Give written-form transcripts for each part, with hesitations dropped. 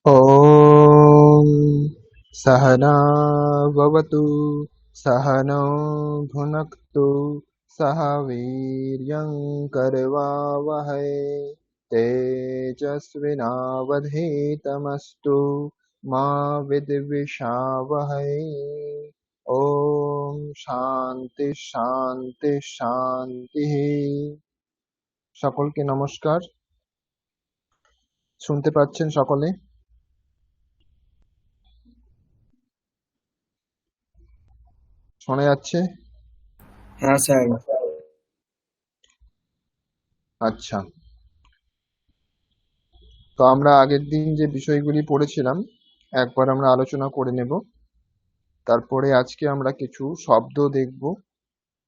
ॐ सहना भवतु सहनौ भुनक्तु सह वीर्यं करवावहै तेजस्विनावधीतमस्तु मा विद्विषावहै। ॐ শান্তি শান্তি শান্তি। সকলকে নমস্কার। শুনতে পাচ্ছেন সকলে? শোনা যাচ্ছে? হ্যাঁ স্যার। আচ্ছা, তো আমরা আগের দিন যে বিষয়গুলি পড়েছিলাম একবার আমরা আলোচনা করে নেব। তারপরে আজকে আমরা কিছু শব্দ দেখব,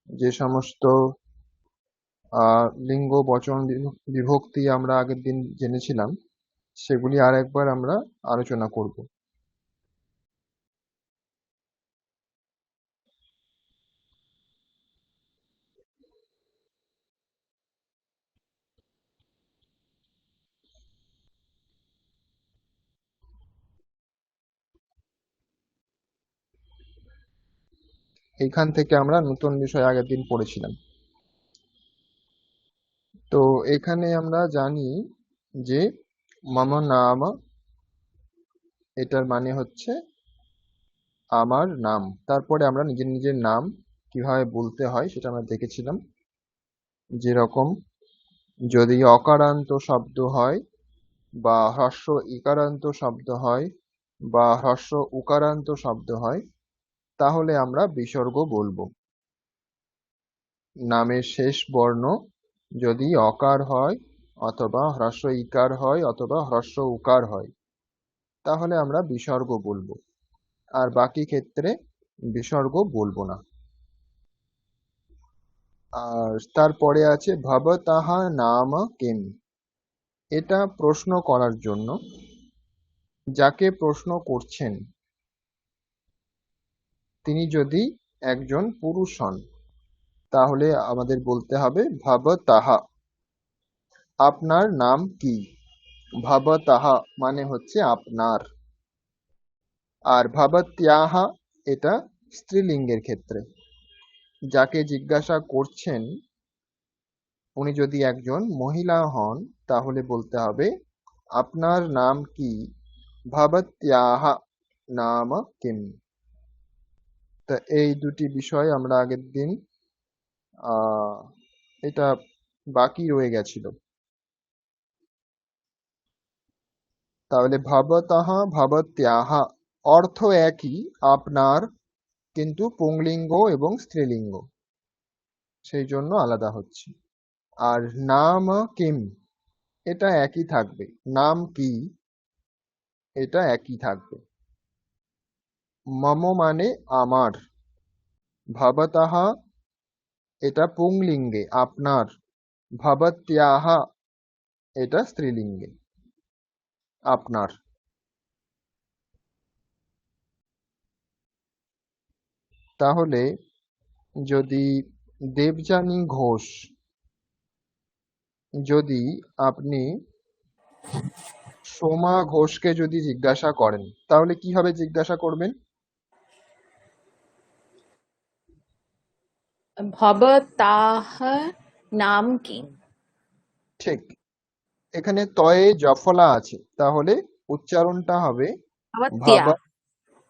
যে সমস্ত লিঙ্গ বচন বিভক্তি আমরা আগের দিন জেনেছিলাম সেগুলি আর একবার আমরা আলোচনা করব। এইখান থেকে আমরা নতুন বিষয় আগের দিন পড়েছিলাম। তো এখানে আমরা জানি যে মম নাম, এটার মানে হচ্ছে আমার নাম। তারপরে আমরা নিজের নিজের নাম কিভাবে বলতে হয় সেটা আমরা দেখেছিলাম। যেরকম যদি অকারান্ত শব্দ হয় বা হ্রস্ব ইকারান্ত শব্দ হয় বা হ্রস্ব উকারান্ত শব্দ হয় তাহলে আমরা বিসর্গ বলবো। নামের শেষ বর্ণ যদি অকার হয় অথবা হ্রস্ব ইকার হয় অথবা হ্রস্ব উকার হয় তাহলে আমরা বিসর্গ বলবো, আর বাকি ক্ষেত্রে বিসর্গ বলবো না। আর তারপরে আছে ভবতঃ নাম কিম। এটা প্রশ্ন করার জন্য, যাকে প্রশ্ন করছেন তিনি যদি একজন পুরুষ হন তাহলে আমাদের বলতে হবে ভবতঃ, আপনার নাম কি। ভবতঃ মানে হচ্ছে আপনার। আর ভবত্যাহ এটা স্ত্রীলিঙ্গের ক্ষেত্রে। যাকে জিজ্ঞাসা করছেন উনি যদি একজন মহিলা হন তাহলে বলতে হবে আপনার নাম কি, ভবত্যাহ নাম কিম। তা এই দুটি বিষয় আমরা আগের দিন এটা বাকি রয়ে গেছিল। তাহলে ভবতঃ ভবত্যাহ অর্থ একই আপনার, কিন্তু পুংলিঙ্গ এবং স্ত্রীলিঙ্গ সেই জন্য আলাদা হচ্ছে। আর নাম কিম এটা একই থাকবে, নাম কি এটা একই থাকবে। মম মানে আমার, ভবতঃ এটা পুংলিঙ্গে আপনার, ভবত্যাহ এটা স্ত্রীলিঙ্গে আপনার। তাহলে যদি দেবযানী ঘোষ, যদি আপনি সোমা ঘোষকে যদি জিজ্ঞাসা করেন তাহলে কিভাবে জিজ্ঞাসা করবেন? ভবতাহ নাম কি? ঠিক, এখানে তয়ে জফলা আছে তাহলে উচ্চারণটা হবে ভবত্যাহ। ভাবা।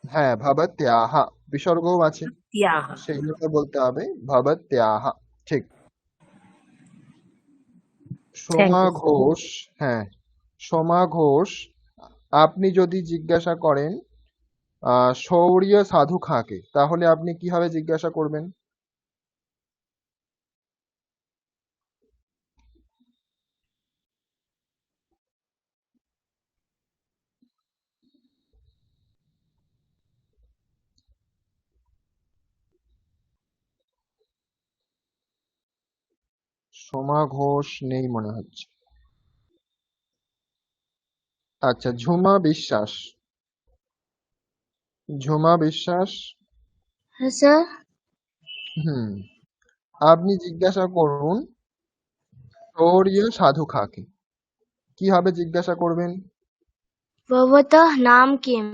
হ্যাঁ, ভবত্যাহ, বিসর্গও আছে ত্যাহ। সেই জন্য বলতে হবে ভবত্যাহ। ঠিক। Thank Soma you. ঘোষ, হ্যাঁ সোমা ঘোষ, আপনি যদি জিজ্ঞাসা করেন শৌর্য সাধু খাঁকে তাহলে আপনি কিভাবে জিজ্ঞাসা করবেন? সোমা ঘোষ নেই মনে হচ্ছে। আচ্ছা, ঝুমা বিশ্বাস, ঝুমা বিশ্বাস, হ্যাঁ স্যার। হুম, আপনি জিজ্ঞাসা করুন শৌর্য সাধু খাঁকে, কিভাবে জিজ্ঞাসা করবেন? भवतः नाम किम?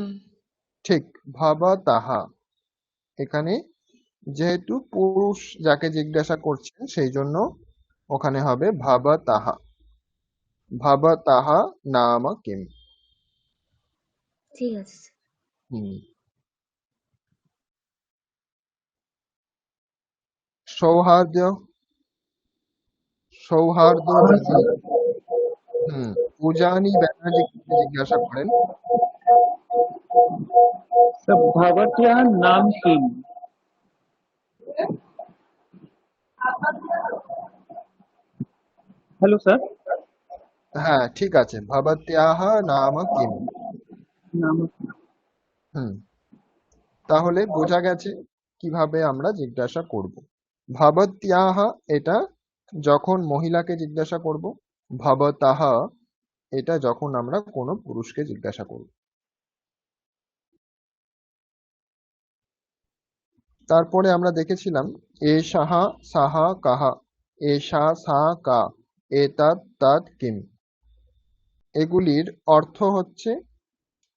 ঠিক, ভাবা তাহা। এখানে যেহেতু পুরুষ যাকে জিজ্ঞাসা করছেন সেই জন্য ওখানে হবে ভাবা তাহা। ভাবা তাহা নাম কিম। ঠিক আছে স্যার। হুম। সৌহার্দ্য, সৌহার্দ্য যদি পূজানি ব্যানার্জিকে জিজ্ঞাসা করেন, सर भवत्याः नाम किम? Hello sir. হ্যাঁ ঠিক আছে, ভবত্যাহ নাম কিম। नाम হুম, তাহলে বোঝা গেছে কিভাবে আমরা জিজ্ঞাসা করব। ভবত্যাহ এটা যখন মহিলাকে জিজ্ঞাসা করব, ভবতাহ এটা যখন আমরা কোনো পুরুষকে জিজ্ঞাসা করব। তারপরে আমরা দেখেছিলাম এষাহা সাহা কাহা, এষা সা কা, এতৎ তৎ কিম। এগুলির অর্থ হচ্ছে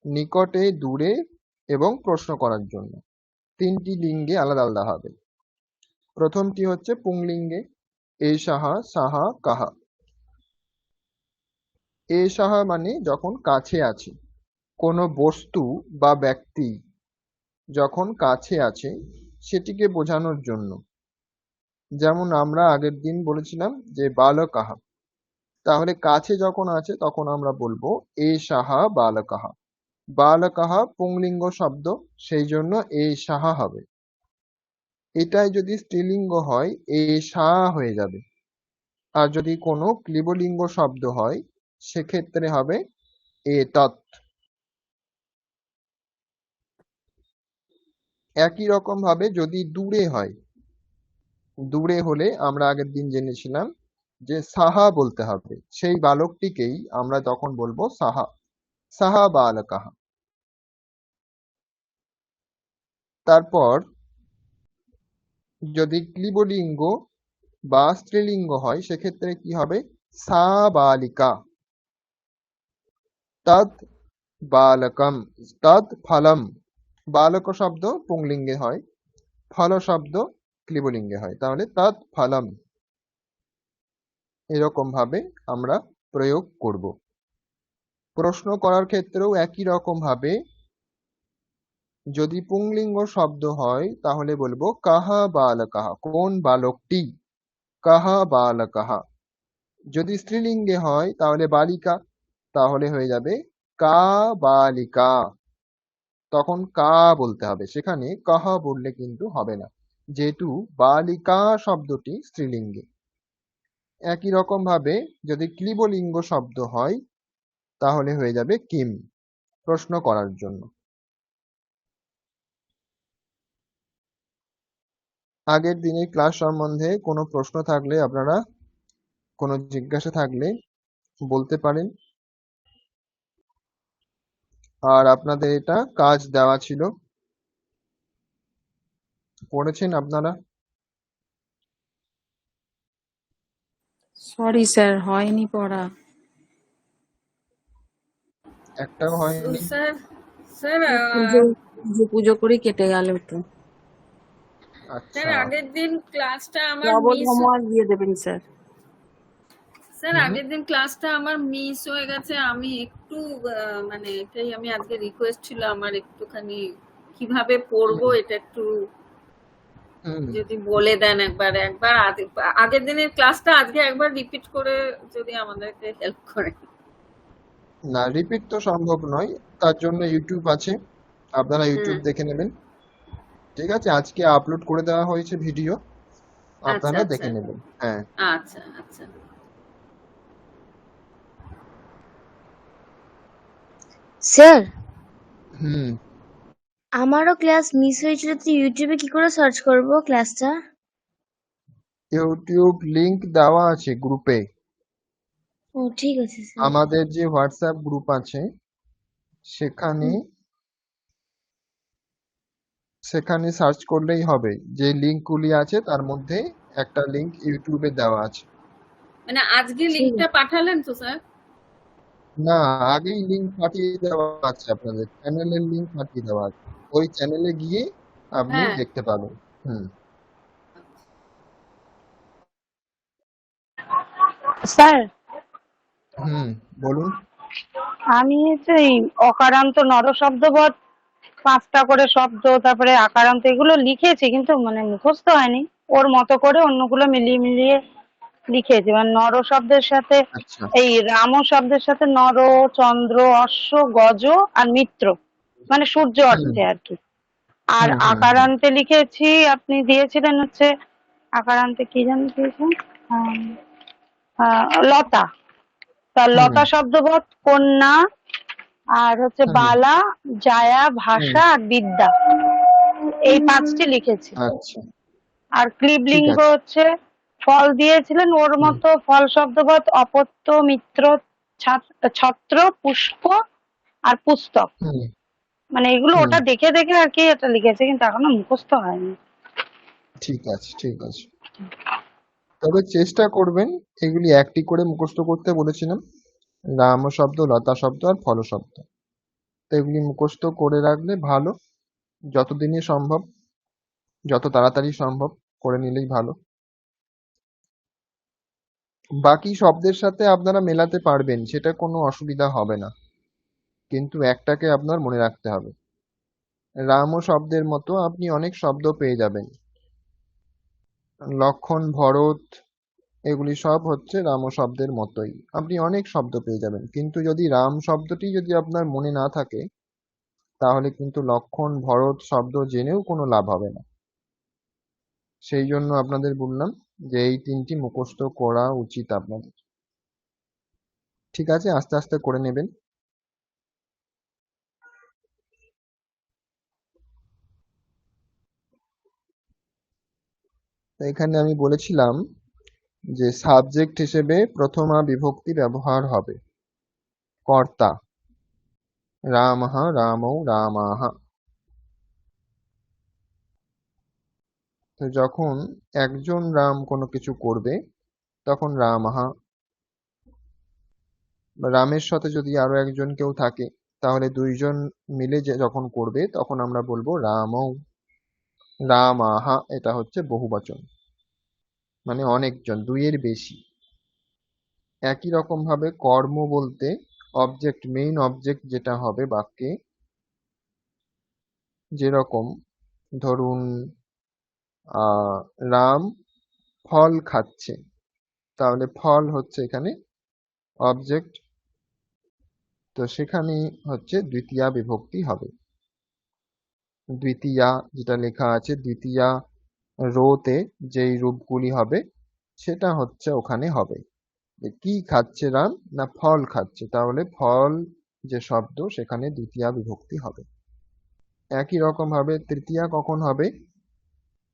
নিকটে, দূরে এবং প্রশ্ন করার জন্য। তিনটি লিঙ্গে আলাদা আলাদা হবে। প্রথমটি হচ্ছে পুংলিঙ্গে, এষাহা সাহা কাহা। এষাহা মানে যখন কাছে আছে, কোনো বস্তু বা ব্যক্তি যখন কাছে আছে সেটিকে বোঝানোর জন্য। যেমন আমরা আগের দিন বলেছিলাম যে বালকাহা, তাহলে কাছে যখন আছে তখন আমরা বলবো এষাহা বালকাহা। বালকাহা পুংলিঙ্গ শব্দ, সেই জন্য এষাহা হবে। এটাই যদি স্ত্রীলিঙ্গ হয় এষা হয়ে যাবে, আর যদি কোনো ক্লিবলিঙ্গ শব্দ হয় সেক্ষেত্রে হবে এতৎ। একই রকম ভাবে যদি দূরে হয়, দূরে হলে আমরা আগের দিন জেনেছিলাম যে সাহা বলতে হবে, সেই বালকটিকেই আমরা তখন বলবো সাহা, সাহা বালকাহা। তারপর যদি ক্লিবলিঙ্গ বা স্ত্রীলিঙ্গ হয় সেক্ষেত্রে কি হবে, সা বালিকা, তৎ বালকম, তৎ ফলম। বালক শব্দ পুংলিঙ্গে হয়, ফল শব্দ ক্লিবলিঙ্গে হয়, তাহলে তৎ ফলম। এরকম ভাবে আমরা প্রয়োগ করব। প্রশ্ন করার ক্ষেত্রেও একই রকম ভাবে যদি পুংলিঙ্গ শব্দ হয় তাহলে বলবো কাহা বালকাহা, কোন বালকটি, কাহা বালকাহা। যদি স্ত্রীলিঙ্গে হয় তাহলে বালিকা, তাহলে হয়ে যাবে কা বালিকা, তখন কা বলতে হবে, সেখানে কাহা বললে কিন্তু হবে না, যেহেতু বালিকা শব্দটি স্ত্রীলিঙ্গে। একই রকম ভাবে যদি ক্লিবলিঙ্গ শব্দ হয় তাহলে হয়ে যাবে কিম, প্রশ্ন করার জন্য। আগের দিনের ক্লাস সম্বন্ধে কোনো প্রশ্ন থাকলে আপনারা, কোনো জিজ্ঞাসা থাকলে বলতে পারেন। আর আপনাদের এটা কাজ দেওয়া ছিল, পড়েছেন আপনারা? সরি স্যার, হয়নি পড়া। একটাও হয়নি? স্যার স্যার পুজো পুজো পুজো করে কেটে গেল তো। স্যার আচ্ছা, আগের দিন ক্লাসটা আমার ডবল মিস হোমওয়ার্ক দিয়ে দেবেন স্যার। স্যার হুম, আগের দিন ক্লাসটা আমার মিস হয়ে গেছে। আমি একটু মানে এটাই আমি আজকে রিকোয়েস্ট ছিল আমার, একটুখানি কিভাবে পড়বো হুম, এটা একটু হুম। যদি বলে দেন একবার। আগের দিনের ক্লাসটা আজকে একবার রিপিট করে যদি আমাদেরকে হেল্প করেন। না, রিপিট তো সম্ভব নয়, তার জন্য ইউটিউব আছে, আপনারা ইউটিউব হুম, দেখে নেবেন। ঠিক আছে, আজকে আপলোড করে দেওয়া হয়েছে ভিডিও, আচ্ছা আপনারা আচ্ছা দেখে নেবেন। হ্যাঁ। আচ্ছা আচ্ছা স্যার, হুম। আমারও ক্লাস মিস হয়েছিল, তো ইউটিউবে কি করে সার্চ করব ক্লাসটা? ইউটিউব লিংক দেওয়া আছে গ্রুপে, ও ঠিক আছে স্যার। আমাদের যে হোয়াটসঅ্যাপ গ্রুপ আছে সেখানে, হুম, সেখানে সার্চ করলেই হবে, যে লিংকগুলি আছে তার মধ্যে একটা লিংক ইউটিউবে দেওয়া আছে। মানে আজকে ঠিক লিংকটা আছে। পাঠালেন তো স্যার? না, আগেই লিঙ্ক পাঠিয়ে দেওয়া আছে, আপনাদের চ্যানেলের লিঙ্ক পাঠিয়ে দেওয়া আছে, ওই চ্যানেলে গিয়ে আপনি হ্যাঁ। দেখতে পাবেন। হুম। স্যার, হুম, বলুন। আমি হচ্ছে এই অকারান্ত নরশব্দবৎ 5টা করে শব্দ, তারপরে আকারান্ত এগুলো লিখেছি, কিন্তু মানে মুখস্থ হয়নি। ওর মতো করে অন্যগুলো মিলিয়ে মিলিয়ে লিখেছি। মানে নর শব্দের সাথে আচ্ছা। এই রাম শব্দের সাথে নর, চন্দ্র, অশ্ব, গজ আর মিত্র, মানে সূর্য হুম অর্থে আর কি। আর হুম হুম হুম আকারান্তে লিখেছি, আপনি দিয়েছিলেন হচ্ছে আকারান্তে কি যেন দিয়েছেন, আহ, লতা। তা হুম লতা শব্দবৎ কন্যা, আর হচ্ছে হুম বালা, জায়া, হুম। ভাষা আর বিদ্যা, এই 5টি লিখেছি। আচ্ছা, আর ঠিক ক্লীবলিঙ্গ আছে। হচ্ছে ফল দিয়েছিলেন, ওর হুম মতো ফল শব্দবৎ অপত্য, মিত্র, ছত্র, পুষ্প আর পুস্তক। হুম মানে এগুলো হুম। ওটা দেখে দেখে আর কি এটা লিখেছে, কিন্তু এখনো মুখস্থ হয়নি। ঠিক আছে, ঠিক আছে। তবে চেষ্টা করবেন এগুলি একটি করে মুখস্থ করতে বলেছিলাম, রাম শব্দ, লতা শব্দ আর ফল শব্দ। তো এগুলি মুখস্থ করে রাখলে ভালো, যতদিনে সম্ভব, যত তাড়াতাড়ি সম্ভব করে নিলেই ভালো। বাকি শব্দের সাথে আপনারা মেলাতে পারবেন, সেটা কোনো অসুবিধা হবে না, কিন্তু একটাকে আপনার মনে রাখতে হবে। রাম শব্দের মতো আপনি অনেক শব্দ পেয়ে যাবেন, লক্ষণ, ভরত, এগুলি সব হচ্ছে রাম শব্দের মতোই, আপনি অনেক শব্দ পেয়ে যাবেন। কিন্তু যদি রাম শব্দটি যদি আপনার মনে না থাকে, তাহলে কিন্তু লক্ষণ, ভরত শব্দ জেনেও কোনো লাভ হবে না। সেই জন্য আপনাদের বললাম যে এই 3টি মুখস্থ করা উচিত আপনাদের। ঠিক আছে, আস্তে আস্তে করে নেবেন। তো এখানে আমি বলেছিলাম যে সাবজেক্ট হিসেবে প্রথমা বিভক্তি ব্যবহার হবে, কর্তা, রামঃ, রামৌ, রামাঃ। তো যখন একজন রাম কোনো কিছু করবে, তখন রামঃ। রামের সাথে যদি আরো একজন কেউ থাকে, তাহলে দুইজন মিলে যে যখন করবে, তখন আমরা বলবো রামৌ, রামাঃ। এটা হচ্ছে বহুবচন, মানে অনেকজন, দুইয়ের বেশি। একই রকম ভাবে কর্ম বলতে অবজেক্ট, মেইন অবজেক্ট যেটা হবে বাক্যে, যেরকম ধরুন আহ রাম ফল খাচ্ছে, তাহলে ফল হচ্ছে এখানে অবজেক্ট। তো সেখানে হচ্ছে দ্বিতীয়া বিভক্তি হবে। দ্বিতীয়া যেটা লেখা আছে, দ্বিতীয়া রোতে যেই রূপগুলি হবে, সেটা হচ্ছে ওখানে হবে। যে কি খাচ্ছে রাম, না ফল খাচ্ছে, তাহলে ফল যে শব্দ, সেখানে দ্বিতীয়া বিভক্তি হবে। একই রকম ভাবে তৃতীয়া কখন হবে,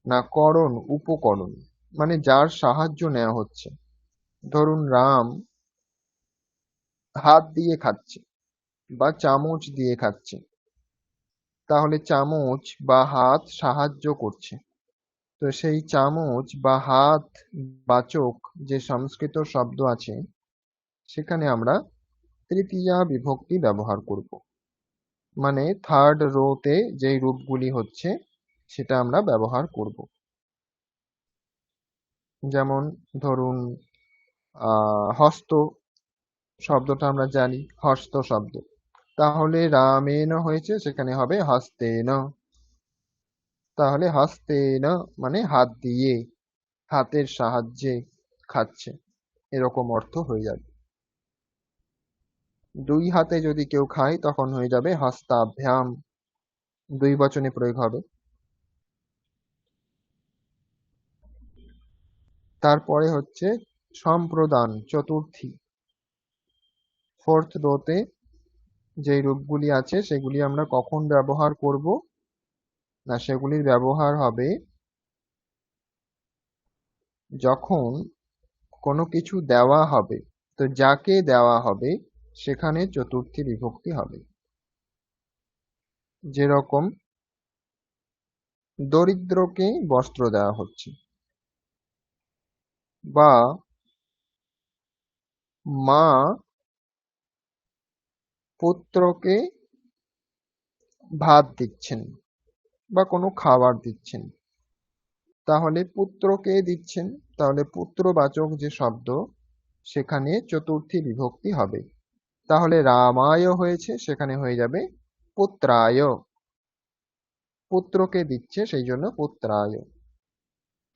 না করণ, উপকরণ, মানে যার সাহায্য নেওয়া হচ্ছে। ধরুন রাম হাত দিয়ে খাচ্ছে বা চামচ দিয়ে খাচ্ছে, তাহলে চামচ বা হাত সাহায্য করছে। তো সেই চামচ বা হাত বাচক যে সংস্কৃত শব্দ আছে, সেখানে আমরা তৃতীয়া বিভক্তি ব্যবহার করব, মানে থার্ড রোতে যেই রূপগুলি হচ্ছে, সেটা আমরা ব্যবহার করব। যেমন ধরুন হস্ত শব্দটা আমরা জানি, হস্ত শব্দ, তাহলে রামেন হয়েছে, সেখানে হবে হস্তেন। তাহলে হস্তেন মানে হাত দিয়ে, হাতের সাহায্যে খাচ্ছে, এরকম অর্থ হয়ে যাবে। দুই হাতে যদি কেউ খায়, তখন হয়ে যাবে হস্তাভ্যাম, দুই বচনে প্রয়োগ হবে। তারপরে হচ্ছে সম্প্রদান, চতুর্থী, ফোর্থ রোতে যেই রূপগুলি আছে, সেগুলি আমরা কখন ব্যবহার করব, না সেগুলির ব্যবহার হবে যখন কোনো কিছু দেওয়া হবে। তো যাকে দেওয়া হবে, সেখানে চতুর্থী বিভক্তি হবে। যেরকম দরিদ্রকে বস্ত্র দেওয়া হচ্ছে, বা মা পুত্রকে ভাত দিচ্ছেন বা কোনো খাবার দিচ্ছেন, তাহলে পুত্রকে দিচ্ছেন, তাহলে পুত্রবাচক যে শব্দ সেখানে চতুর্থী বিভক্তি হবে। তাহলে রামায় হয়েছে, সেখানে হয়ে যাবে পুত্রায়। পুত্রকে দিচ্ছে সেই জন্য পুত্রায়।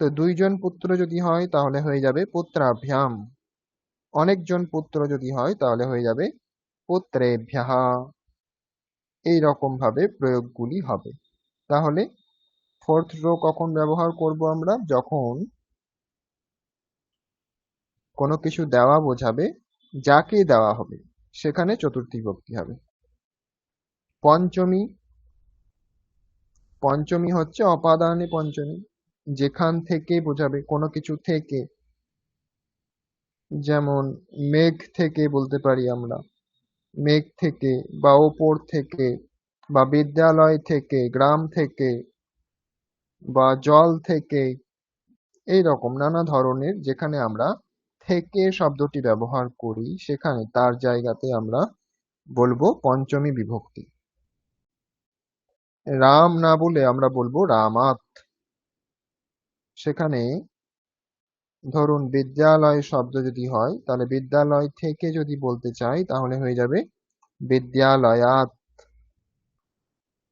তো দুইজন পুত্র যদি হয় তাহলে হয়ে যাবে পুত্রাভ্যাম। অনেকজন পুত্র যদি হয় তাহলে হয়ে যাবে পুত্রেভ্যঃ। এই রকম ভাবে প্রয়োগগুলি হবে। তাহলে ফোর্থ রো কখন ব্যবহার করব আমরা? যখন কোনো কিছু দেওয়া বোঝাবে, যাকে দেওয়া হবে সেখানে চতুর্থী বিভক্তি হবে। পঞ্চমী, পঞ্চমী হচ্ছে অপাদানে পঞ্চমী, যেখান থেকে বোঝাবে, কোনো কিছু থেকে। যেমন মেঘ থেকে বলতে পারি আমরা, মেঘ থেকে বা ওপর থেকে বা বিদ্যালয় থেকে, গ্রাম থেকে বা জল থেকে, এই রকম নানা ধরনের যেখানে আমরা থেকে শব্দটি ব্যবহার করি সেখানে তার জায়গাতে আমরা বলবো পঞ্চমী বিভক্তি। রাম না বলে আমরা বলবো রামাত। সেখানে ধরুন বিদ্যালয় শব্দ যদি হয় তাহলে বিদ্যালয় থেকে যদি বলতে চাই তাহলে হয়ে যাবে বিদ্যালয়াত।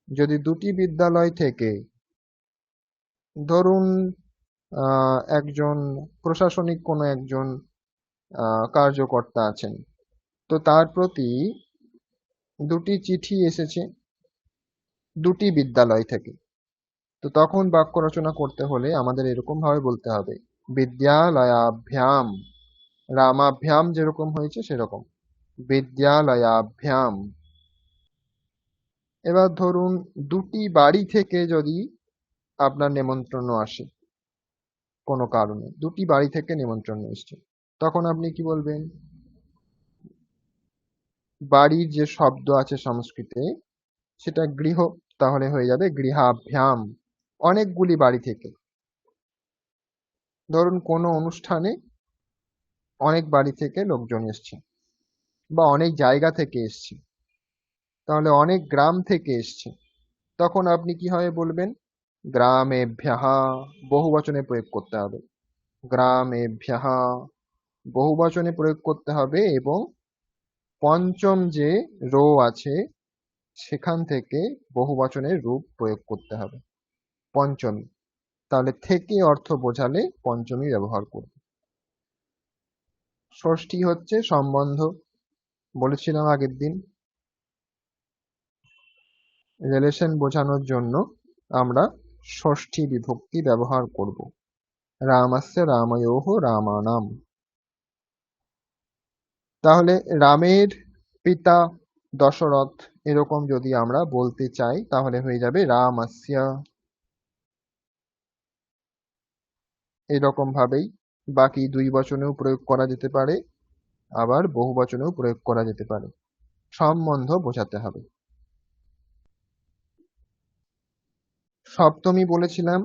যদি দুটি বিদ্যালয় থেকে, ধরুন একজন প্রশাসনিক কোনো একজন কার্যকর্তা আছেন, তো তার প্রতি দুটি চিঠি এসেছে দুটি বিদ্যালয় থেকে, তো তখন বাক্য রচনা করতে হলে আমাদের এরকম ভাবে বলতে হবে বিদ্যালয়াভ্যাম। রামাভ্যাম যেরকম হয়েছে সেরকম বিদ্যালয়াভ্যাম। এবার ধরুন দুটি বাড়ি থেকে যদি আপনার নেমন্ত্রণ আসে, কোনো কারণে দুটি বাড়ি থেকে নেমন্ত্রণ এসছে, তখন আপনি কি বলবেন? বাড়ির যে শব্দ আছে সংস্কৃতে সেটা গৃহ, তাহলে হয়ে যাবে গৃহাভ্যাম। অনেকগুলি বাড়ি থেকে, ধরুন কোনো অনুষ্ঠানে অনেক বাড়ি থেকে লোকজন এসছে বা অনেক জায়গা থেকে এসছে, তাহলে অনেক গ্রাম থেকে এসছে, তখন আপনি কিভাবে বলবেন? গ্রামেভ্যঃ। বহুবচনে প্রয়োগ করতে হবে, গ্রামেভ্যঃ বহুবচনে প্রয়োগ করতে হবে। এবং পঞ্চম যে রো আছে সেখান থেকে বহুবচনের রূপ প্রয়োগ করতে হবে, পঞ্চমী। তাহলে থেকে অর্থ বোঝালে পঞ্চমী ব্যবহার করবে। ষষ্ঠী হচ্ছে সম্বন্ধ, বলেছিলাম আগের দিন, রিলেশন বোঝানোর জন্য আমরা ষষ্ঠী বিভক্তি ব্যবহার করব। রামাস্য রাময়োঃ রামানাম। তাহলে রামের পিতা দশরথ এরকম যদি আমরা বলতে চাই তাহলে হয়ে যাবে রামাস্য। এরকম ভাবেই বাকি দুই বচনেও প্রয়োগ করা যেতে পারে, আবার বহু বচনেও প্রয়োগ করা যেতে পারে। সম্বন্ধ বোঝাতে হবে। সপ্তমী বলেছিলাম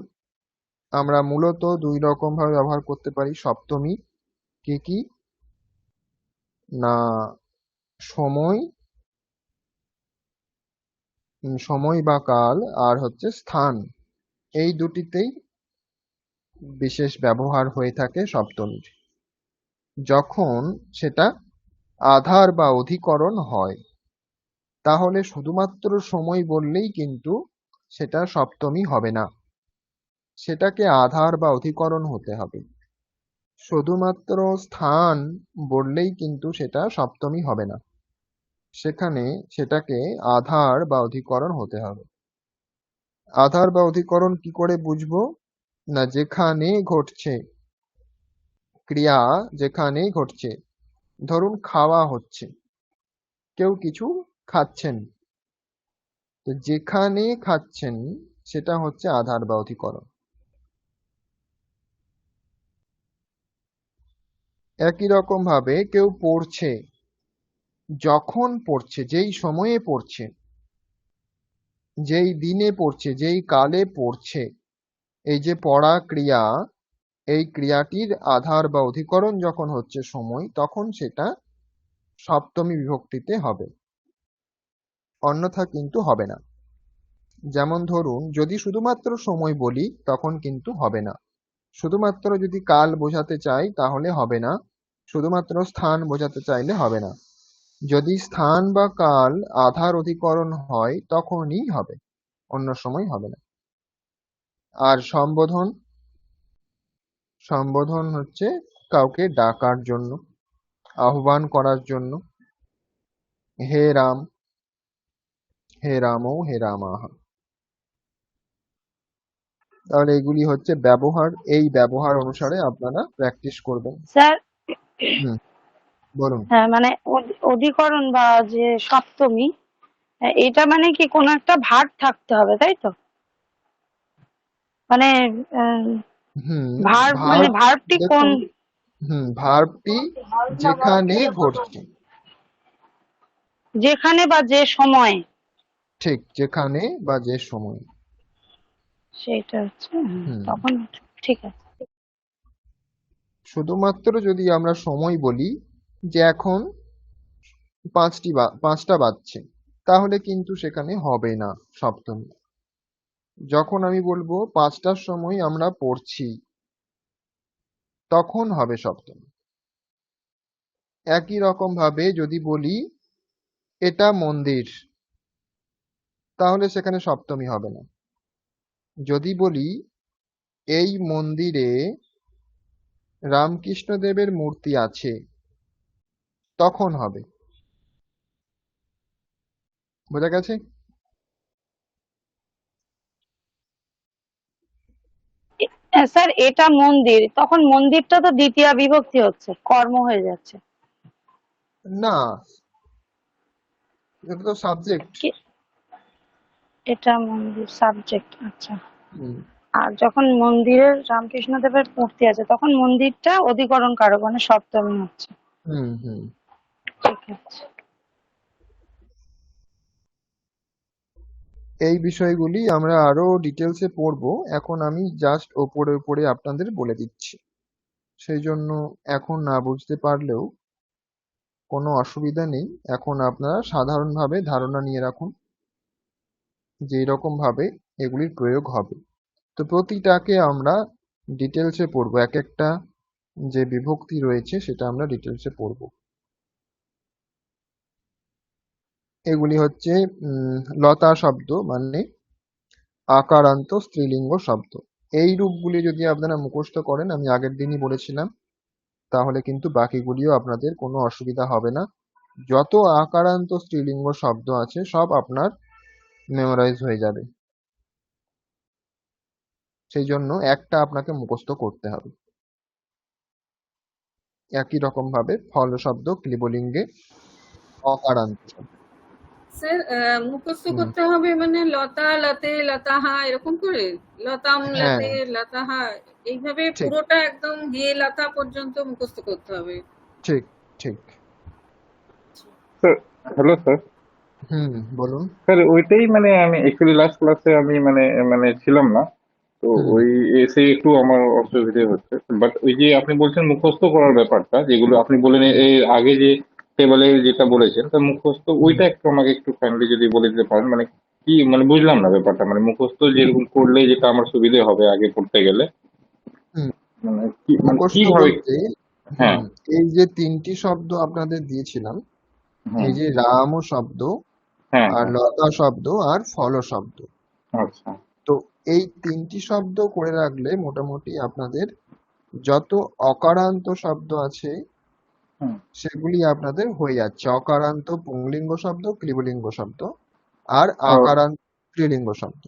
আমরা মূলত দুই রকম ভাবে ব্যবহার করতে পারি। সপ্তমী কি কি না, সময়, সময় বা কাল, আর হচ্ছে স্থান, এই দুটিতেই বিশেষ ব্যবহার হয়ে থাকে সপ্তমীর। যখন সেটা আধার বা অধিকরণ হয় তাহলে শুধুমাত্র সময় বললেই কিন্তু সেটা সপ্তমী হবে না, সেটাকে আধার বা অধিকরণ হতে হবে। শুধুমাত্র স্থান বললেই কিন্তু সেটা সপ্তমী হবে না, সেখানে সেটাকে আধার বা অধিকরণ হতে হবে। আধার বা অধিকরণ কি করে বুঝবো? না, যেখানে ঘটছে ক্রিয়া, যেখানে ঘটছে, ধরুন খাওয়া হচ্ছে, কেউ কিছু খাচ্ছেন, তো যেখানে খাচ্ছেন সেটা হচ্ছে আধার বা অধিকরণ। একই রকম ভাবে কেউ পড়ছে, যখন পড়ছে, যেই সময়ে পড়ছে, যেই দিনে পড়ছে, যেই কালে পড়ছে, এই যে পড়া ক্রিয়া, এই ক্রিয়াটির আধার বা অধিকরণ যখন হচ্ছে সময়, তখন সেটা সপ্তমী বিভক্তিতে হবে। অন্যথা কিন্তু হবে না। যেমন ধরুন, যদি শুধুমাত্র সময় বলি তখন কিন্তু হবে না। শুধুমাত্র যদি কাল বোঝাতে চাই তাহলে হবে না। শুধুমাত্র স্থান বোঝাতে চাইলে হবে না। যদি স্থান বা কাল আধার অধিকরণ হয় তখনই হবে, অন্য সময় হবে না। আর সম্বোধন, সম্বোধন হচ্ছে কাউকে ডাকার জন্য, আহ্বান করার জন্য। হে রাম, হে রামৌ, হে রামাহ। তাহলে এগুলি হচ্ছে ব্যবহার। এই ব্যবহার অনুসারে আপনারা প্র্যাকটিস করবেন। স্যার, হুম, বলুন। হ্যাঁ মানে অধিকরণ বা যে সপ্তমী, এটা মানে কি কোনো একটা ভার্ব থাকতে হবে, তাই তো? মানে হুম, ভার্ব মানে ভার্ব, ভার্বটি কোন? দেখুন, ভার্বটি যেখানে ঘটছে, যেখানে বা যে সময়, ঠিক যেখানে বা যে সময়। সেটা হচ্ছে, হুম, তখন ঠিক আছে। শুধুমাত্র যদি আমরা সময় বলি যে এখন 5টা বাজছে, তাহলে কিন্তু সেখানে হবে না সপ্তমী। যখন আমি বলবো 5টার সময় আমরা পড়ছি, তখন হবে সপ্তমী। একই রকম ভাবে যদি বলি এটা মন্দির, তাহলে সেখানে সপ্তমী হবে না। যদি বলি এই মন্দিরে রামকৃষ্ণদেবের মূর্তি আছে, তখন হবে। বোঝা গেছে? স্যার, এটা মন্দির, তখন মন্দিরটা তো দ্বিতীয়া বিভক্তি হচ্ছে, কর্ম হয়ে যাচ্ছে। না, এটা তো সাবজেক্ট। কি, এটা মন্দির সাবজেক্ট, আচ্ছা। আর যখন মন্দিরের রামকৃষ্ণ দেবের মূর্তি আছে, তখন মন্দিরটা অধিকরণ কারক, মানে সপ্তমী হচ্ছে। হুম হুম। ঠিক আছে। এই বিষয়গুলি আমরা আরো ডিটেলসে পড়বো। এখন আমি জাস্ট ওপরে ওপরে আপনাদের বলে দিচ্ছি। সেই জন্য এখন না বুঝতে পারলেও কোনো অসুবিধা নেই। এখন আপনারা সাধারণভাবে ধারণা নিয়ে রাখুন যে এরকম ভাবে এগুলির প্রয়োগ হবে। তো প্রতিটাকে আমরা ডিটেলসে পড়বো, এক একটা যে বিভক্তি রয়েছে সেটা আমরা ডিটেলসে পড়বো। এগুলি হচ্ছে লতা শব্দ মানে আকারান্ত স্ত্রীলিঙ্গ শব্দ। এই রূপগুলি যদি আপনারা মুখস্থ করেন, আমি আগের দিনই বলেছিলাম, তাহলে কিন্তু বাকিগুলিও আপনাদের কোনো অসুবিধা হবে না। যত আকারান্ত স্ত্রীলিঙ্গ শব্দ আছে সব আপনার মেমোরাইজ হয়ে যাবে। সেই জন্য একটা আপনাকে মুখস্থ করতে হবে। একই রকম ভাবে ফল শব্দ ক্লিবলিঙ্গে অকারান্ত শব্দ। স্যার, মুখস্থ হুম, করতে হবে মানে লতা, লতে, লতাহা এরকম করে? লতাম, হ্যাঁ, লতে, লতাহা এইভাবে ঠিক পুরোটা একদম হে লতা পর্যন্ত মুখস্থ করতে হবে? ঠিক ঠিক। Sir, hello sir. হুম, বলুন। স্যার, ওইটাই মানে আমি অ্যাকচুয়ালি লাস্ট ক্লাসে আমি মানে মানে ছিলাম না। তো হুম ওই এসে একটু আমার অসুবিধে হচ্ছে। বাট ওই যে আপনি বলছেন মুখস্থ করার ব্যাপারটা, যেগুলো আপনি বলেন হুম এর আগে যে টেবলে যেটা বলেছেন, তা মুখস্থ হুম ওইটা একটু আমাকে একটু কাইন্ডলি যদি বলে দিতে পারেন, মানে কি মানে বুঝলাম না ব্যাপারটা, মানে মুখস্থ যেরকম করলে যেটা আমার সুবিধে হবে আগে পড়তে গেলে, হুম। মানে মুখস্থ কিভাবে? বলতে, হ্যাঁ, এই যে 3টি শব্দ আপনাদের দিয়েছিলাম, হুম, এই যে রাম শব্দ হ্যাঁ, আর হ্যাঁ, লতা শব্দ আর ফল শব্দ, আচ্ছা, তো এই 3টি শব্দ করে রাখলে মোটামুটি আপনাদের যত অকারান্ত শব্দ আছে হুম, সেগুলি আপনাদের হয়ে যাচ্ছে। অকারান্ত পুংলিঙ্গ শব্দ, ক্লিবলিঙ্গ শব্দ আর ও, আকারান্ত স্ত্রীলিঙ্গ শব্দ।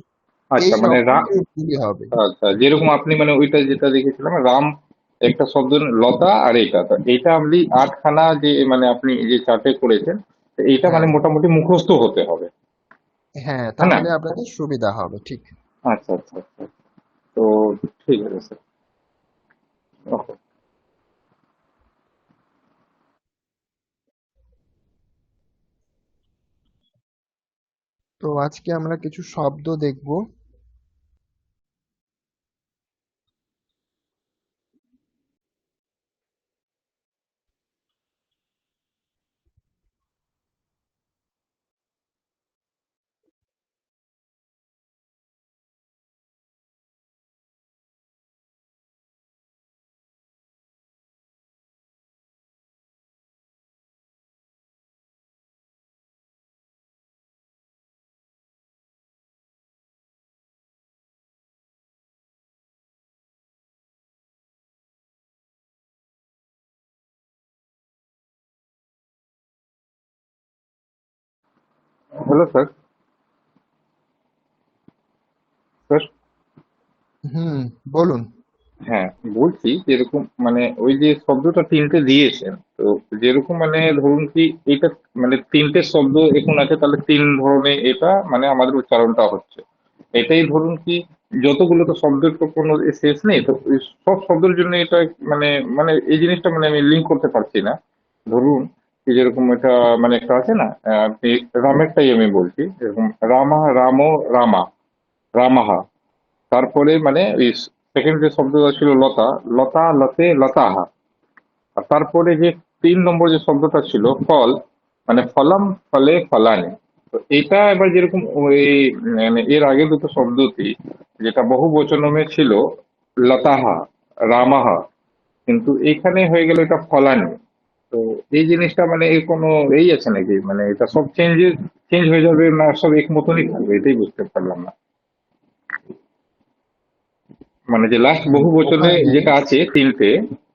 আচ্ছা এই মানে রকম রূপগুলি হবে। আচ্ছা, যেরকম আপনি মানে ওইটা যেটা দেখেছিলাম রাম একটা শব্দ, লতা আর এইটা, তো এইটা আপনি 8খানা যে মানে আপনি যে চার্টে করেছেন, তো এইটা মানে হ্যাঁ মোটামুটি মুখস্থ হতে হবে, হ্যাঁ, তাই না? তাহলে আপনাদের সুবিধা হবে, ঠিক। আচ্ছা আচ্ছা আচ্ছা। তো ঠিক আছে স্যার, ওকে। তো আজকে আমরা কিছু শব্দ দেখব। Hello sir. স্যার, হুম, বলুন। হ্যাঁ বলছি যেরকম মানে ওই যে শব্দটা তিনটে দিয়েছেন, তো যেরকম মানে ধরুন কি এটা মানে তিনটে শব্দ এখন আছে, তাহলে তিন ধরনের এটা মানে আমাদের উচ্চারণটা হচ্ছে। এটাই ধরুন কি যতগুলো তো শব্দের তো কোনো শেষ নেই, তো এই সব শব্দের জন্য এটা মানে মানে এই জিনিসটা মানে আমি লিঙ্ক করতে পারছি না। ধরুন কি যেরকম এটা মানে একটা আছে না, আপনি রামেরটাই আমি বলছি, যেরকম রামা রামো রামা রামাহা, তারপরে মানে ওই সেকেন্ড যে শব্দটা ছিল লতা, লতা লতে লতাহা, আর তারপরে যে 3 নম্বর যে শব্দটা ছিল ফল, মানে ফলম ফলে ফলানি। তো এটা এবার যেরকম ওই মানে এর আগে দুটো শব্দটি যেটা বহু বচনমে ছিল লতাহা রামাহা, কিন্তু এখানে হয়ে গেল এটা ফলানি। তো এই জিনিসটা মানে এর কোনো এই আছে নাকি, মানে এটা সব চেঞ্জ হয়ে যাবে না সব এক মতনই থাকবে, এটাই বুঝতে পারলাম না। মানে যে লাস্ট হুম, বহু বচনে ওখানে যেটা আছে তিনটে,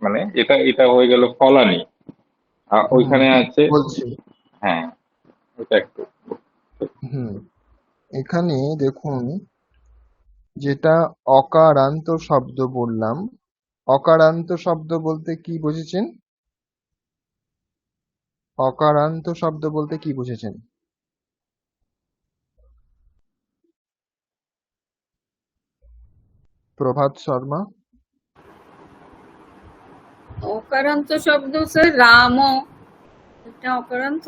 মানে এটা এটা হয়ে গেল ফলানি, আর হুম ওইখানে আছে। বলছি। হ্যাঁ, এটা একটু। হুম, এখানে দেখুন, যেটা অকারান্ত শব্দ বললাম, অকারান্ত শব্দ বলতে কি বুঝেছেন? অকারান্ত শব্দ বলতে কি বুঝেছেন? প্রভাত শর্মা। অকারান্ত শব্দ স্যার রাম, এটা অকারান্ত?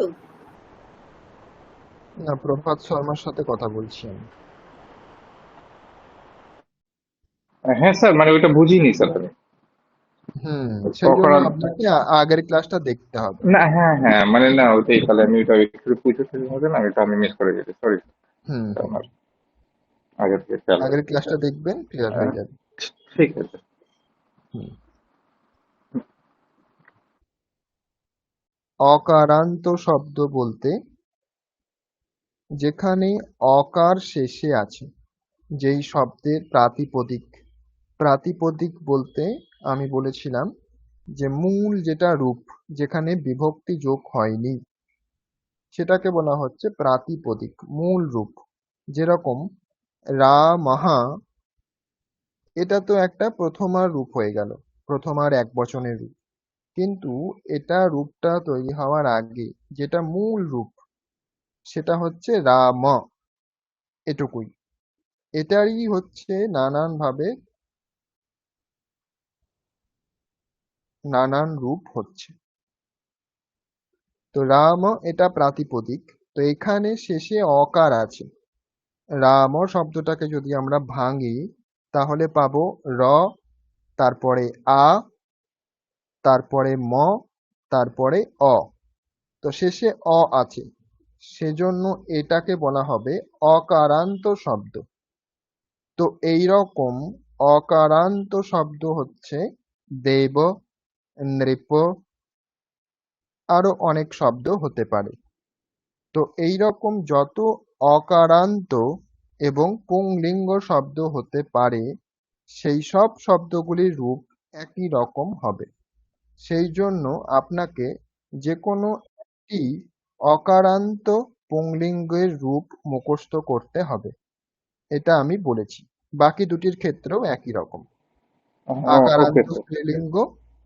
না, প্রভাত শর্মার সাথে কথা বলছি আমি। হ্যাঁ স্যার, মানে ওইটা বুঝিনি স্যার আমি। হুম, সেই জন্য অকারণ আপনাকে আগের ক্লাসটা দেখতে হবে। না, হ্যাঁ হ্যাঁ মানে না ওইটাই, তাহলে আমি ওইটা একটু বুঝতে হবে না, এটা আমি মিস করে গেছি, সরি। হুম হুম, আমার আগে থেকে খেয়াল আগের রাখছি ক্লাসটা স্যার। দেখবেন, ক্লিয়ার হয়ে যাবে। ঠিক আছে। হুম, অকারান্ত শব্দ বলতে যেখানে অকার শেষে আছে, যেই শব্দের প্রাতিপদিক, প্রাতিপদিক বলতে আমি বলেছিলাম যে মূল যেটা রূপ, যেখানে বিভক্তি যোগ হয়নি, সেটাকে বলা হচ্ছে প্রাতিপদিক, মূল রূপ। যেরকম রামাহা, এটা তো একটা প্রথমার রূপ হয়ে গেল, প্রথমার এক বচনের রূপ। কিন্তু এটা রূপটা তৈরি হওয়ার আগে যেটা মূল রূপ, সেটা হচ্ছে রাম, এটুকুই। এটারই হচ্ছে নানান ভাবে নানান রূপ হচ্ছে। তো রাম এটা প্রাতিপদিক। তো এখানে শেষে অকার আছে। রাম শব্দটাকে যদি আমরা ভাঙি, তাহলে পাবো র, তারপরে আ, তারপরে ম, তারপরে অ। তো শেষে অ আছে, সেজন্য এটাকে বলা হবে অকারান্ত শব্দ। তো এইরকম অকারান্ত শব্দ হচ্ছে দেব, নৃপ, আরো অনেক শব্দ হতে পারে। তো এইরকম যত অকারান্ত এবং পুংলিঙ্গ শব্দ হতে পারে, সেই সব শব্দগুলির রূপ একই রকম হবে। সেই জন্য আপনাকে যে কোনো একটি অকারান্ত পুংলিঙ্গের রূপ মুখস্থ করতে হবে, এটা আমি বলেছি। বাকি দুটির ক্ষেত্রেও একই রকম, ওকে আকারান্ত স্যার। স্ত্রীলিঙ্গ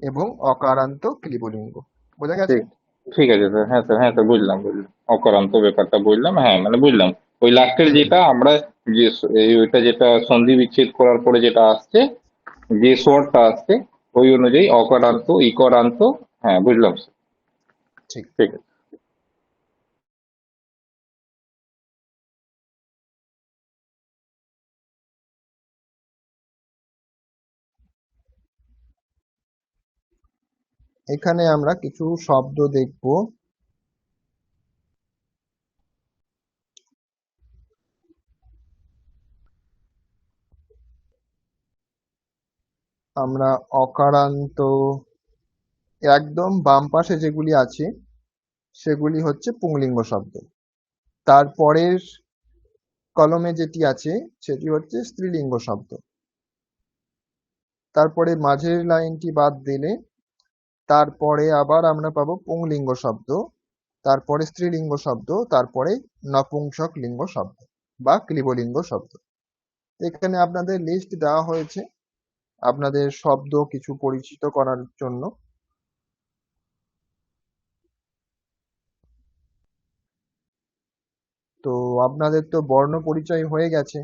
এবং অকারান্ত ক্লিবলিঙ্গ। বোঝা গেছে? ঠিক, ঠিক আছে স্যার। হ্যাঁ স্যার, হ্যাঁ স্যার, বুঝলাম বুঝলাম, অকারান্ত ব্যাপারটা বুঝলাম, হ্যাঁ মানে বুঝলাম। ওই লাস্টের হুম, যেটা আমরা যে ওইটা যেটা সন্ধি বিচ্ছেদ করার পরে যেটা আসছে, যে স্বরটা আসছে, ওই অনুযায়ী অকারান্ত ইকরান্ত। হ্যাঁ বুঝলাম স্যার। ঠিক। ঠিক আছে। এখানে আমরা কিছু শব্দ দেখব। আমরা অকারান্ত, একদম বাম পাশে যেগুলি আছে সেগুলি হচ্ছে পুংলিঙ্গ শব্দ। তারপরের কলমে যেটি আছে সেটি হচ্ছে স্ত্রীলিঙ্গ শব্দ। তারপরে মাঝের লাইনটি বাদ দিলে তারপরে আবার আমরা পাবো পুংলিঙ্গ শব্দ, তারপরে স্ত্রীলিঙ্গ শব্দ, তারপরে নপুংসক লিঙ্গ শব্দ বা ক্লিবলিঙ্গ শব্দ। এখানে আপনাদের লিস্ট দেওয়া হয়েছে আপনাদের শব্দ কিছু পরিচিত করার জন্য। তো আপনাদের তো বর্ণ পরিচয় হয়ে গেছে,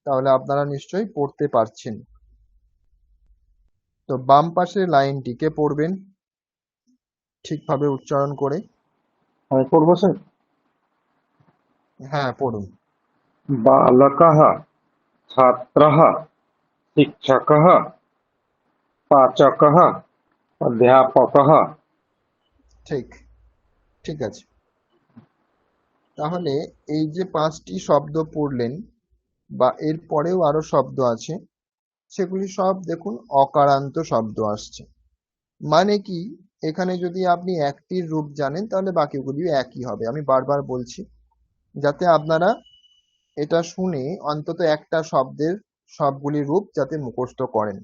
তাহলে আপনারা নিশ্চয়ই পড়তে পারছেন। তো বাম পাশের লাইনটিকে পড়বেন ঠিকভাবে উচ্চারণ করে। আমি পড়বো স্যার। হ্যাঁ, পড়ুন। बालकः छात्रः शिक्षकः पाचकः अध्यापकः। ঠিক ঠিক আছে। তাহলে এই যে 5টি শব্দ পড়লেন বা এর পরেও আরো শব্দ আছে, সেগুলি সব দেখুন অকারান্ত শব্দ আসছে। মানে কি, এখানে যদি আপনি একটির রূপ জানেন তাহলে বাকিগুলিও একই হবে। আমি বারবার বলছি যাতে আপনারা এটা শুনে অন্তত একটা শব্দের সবগুলি রূপ যাতে মুখস্থ করেন,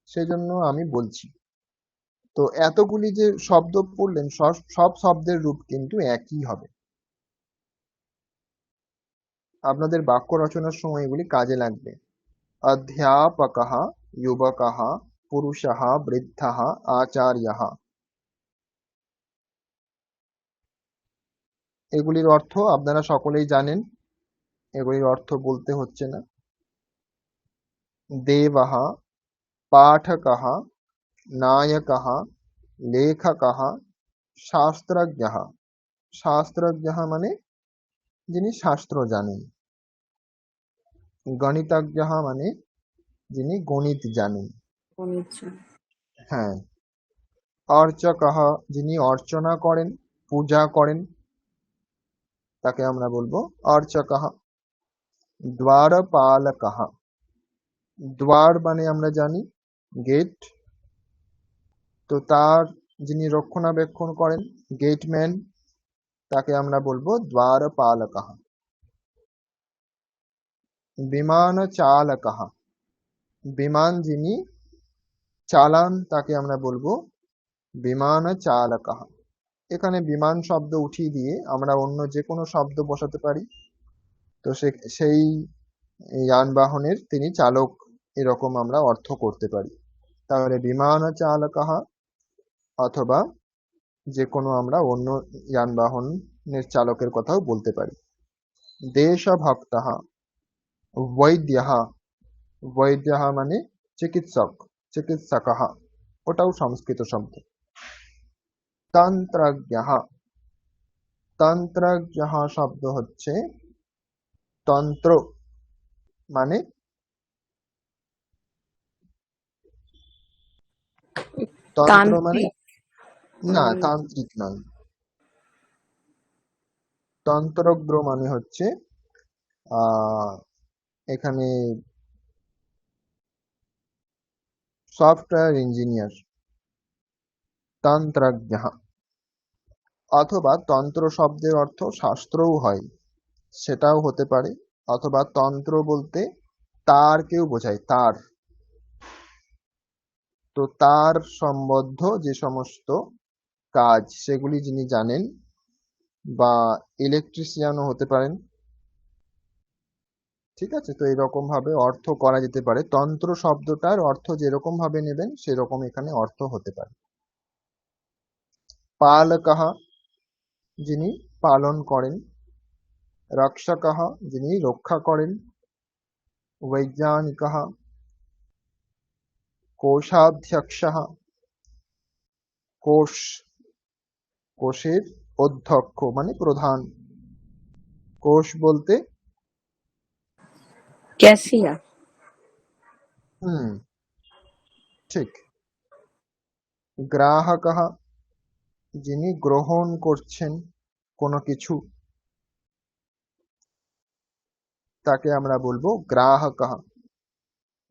সেজন্য আমি বলছি। তো এতগুলি যে শব্দ পড়লেন সব শব্দের রূপ কিন্তু একই হবে। আপনাদের বাক্য রচনার সময় এগুলি কাজে লাগবে। অধ্যাপকः যুবকः পুরুষः বৃদ্ধः আচার্যः। এগুলির অর্থ আপনারা সকলেই জানেন, এগুলির অর্থ বলতে হচ্ছে না। দেবः পাঠকः নায়কः লেখকः শাস্ত্রজ্ঞः। শাস্ত্রজ্ঞः মানে যিনি শাস্ত্র জানেন। গণিতজ্ঞः মানে যিনি গণিত জানেন। শুনেছি। হ্যাঁ। অর্চকः যিনি অর্চনা করেন, পূজা করেন, তাকে আমরা বলবো অর্চকः। দ্বারপালকः, দ্বার মানে আমরা জানি গেট, তো তার যিনি রক্ষণাবেক্ষণ করেন গেটম্যান, তাকে আমরা বলবো দ্বারপালকः। বিমান চালকः, বিমান যিনি চালান তাকে আমরা বলবো বিমান চালকः। এখানে বিমান শব্দ উঠিয়ে দিয়ে আমরা অন্য যে কোনো শব্দ বসাতে পারি, তো সেই যানবাহনের তিনি চালক, এরকম আমরা অর্থ করতে পারি। তাহলে বিমান চালকः অথবা যে কোনো আমরা অন্য যানবাহনের চালকের কথাও বলতে পারি। দেশভক্তः বৈদ্যः, বৈদ্যः মানে চিকিৎসক, চিকিৎসকः, ওটাও সংস্কৃত শব্দ। তন্ত্রজ্ঞः, তন্ত্রজ্ঞः শব্দ হচ্ছে তন্ত্র মানে তন্ত্র মানে তান্ত্রিক। না, তান্ত্রিক নয়। তন্ত্রজ্ঞ মানে হচ্ছে এখানে সফটওয়্যার ইঞ্জিনিয়ার, তন্ত্রজ্ঞ। অথবা তন্ত্র শব্দের অর্থ শাস্ত্রও হয়, সেটাও হতে পারে। অথবা তন্ত্র বলতে তারকেও বোঝায়, তার। তো তার সম্বদ্ধ যে সমস্ত কাজ সেগুলি যিনি জানেন, বা ইলেকট্রিশিয়ানও হতে পারেন। ঠিক আছে, তো এরকম ভাবে অর্থ করা যেতে পারে। তন্ত্র শব্দটার অর্থ যেরকম ভাবে নেবেন সেরকম এখানে অর্থ হতে পারে। পালকः যিনি পালন করেন, রক্ষকः যিনি রক্ষা করেন, বৈজ্ঞানিকः কোষাধ্যক্ষः কোষ, কোষের অধ্যক্ষ মানে প্রধান। কোষ বলতে ক্যাশিয়ার। ঠিক। গ্রাহকः যিনি গ্রহণ করছেন কোনো কিছু, তাকে আমরা বলবো গ্রাহকः।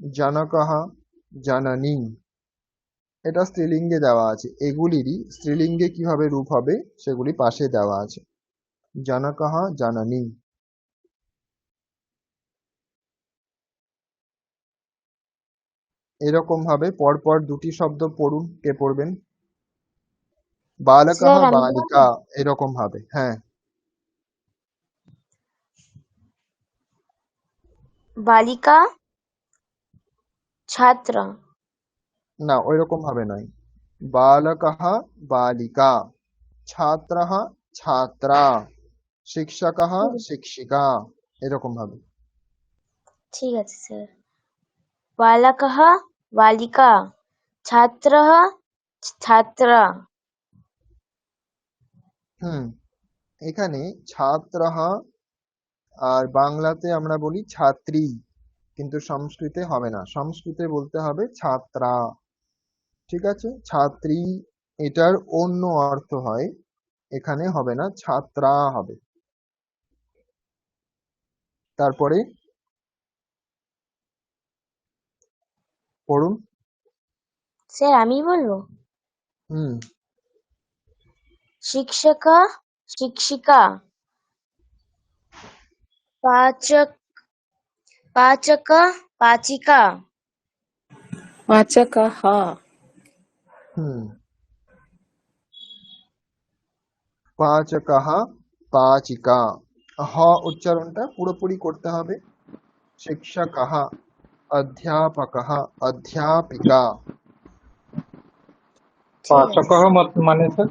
জনকः জননী, এটা স্ত্রীলিঙ্গে দেওয়া আছে। এগুলিরই স্ত্রীলিঙ্গে কিভাবে রূপ হবে সেগুলি পাশে দেওয়া আছে। জনকः জননী। এরকম ভাবে পরপর দুটি শব্দ পড়ুন। কে পড়বেন? বালকः স্যার আমি বলবো? বালিকা এরকম হবে। হ্যাঁ, বালিকা ছাত্র। না ওইরকম ভাবে নয়। বালকः বালিকা, ছাত্রः ছাত্রা, শিক্ষকः শিক্ষিকা এরকম ভাবে। ঠিক আছে স্যার। বালকः বালিকা, ছাত্রः ছাত্রা। এখানে ছাত্রः আর বাংলাতে আমরা বলি ছাত্রী, কিন্তু সংস্কৃতে হবে না, সংস্কৃতে বলতে হবে ছাত্রা। ঠিক আছে, ছাত্রী এটার অন্য অর্থ হয়, এখানে হবে না, ছাত্রা হবে। তারপরে পড়ুন। স্যার আমি বলবো? হুম শিক্ষক শিক্ষিকা, পাচক পাচক পাচিকা। পাচকः হুম পাচকः পাচিকা, হ উচ্চারণটা পুরোপুরি করতে হবে। শিক্ষকः, অধ্যাপকः অধ্যাপিকা। ঠিক আছে পাচকः মানে স্যার?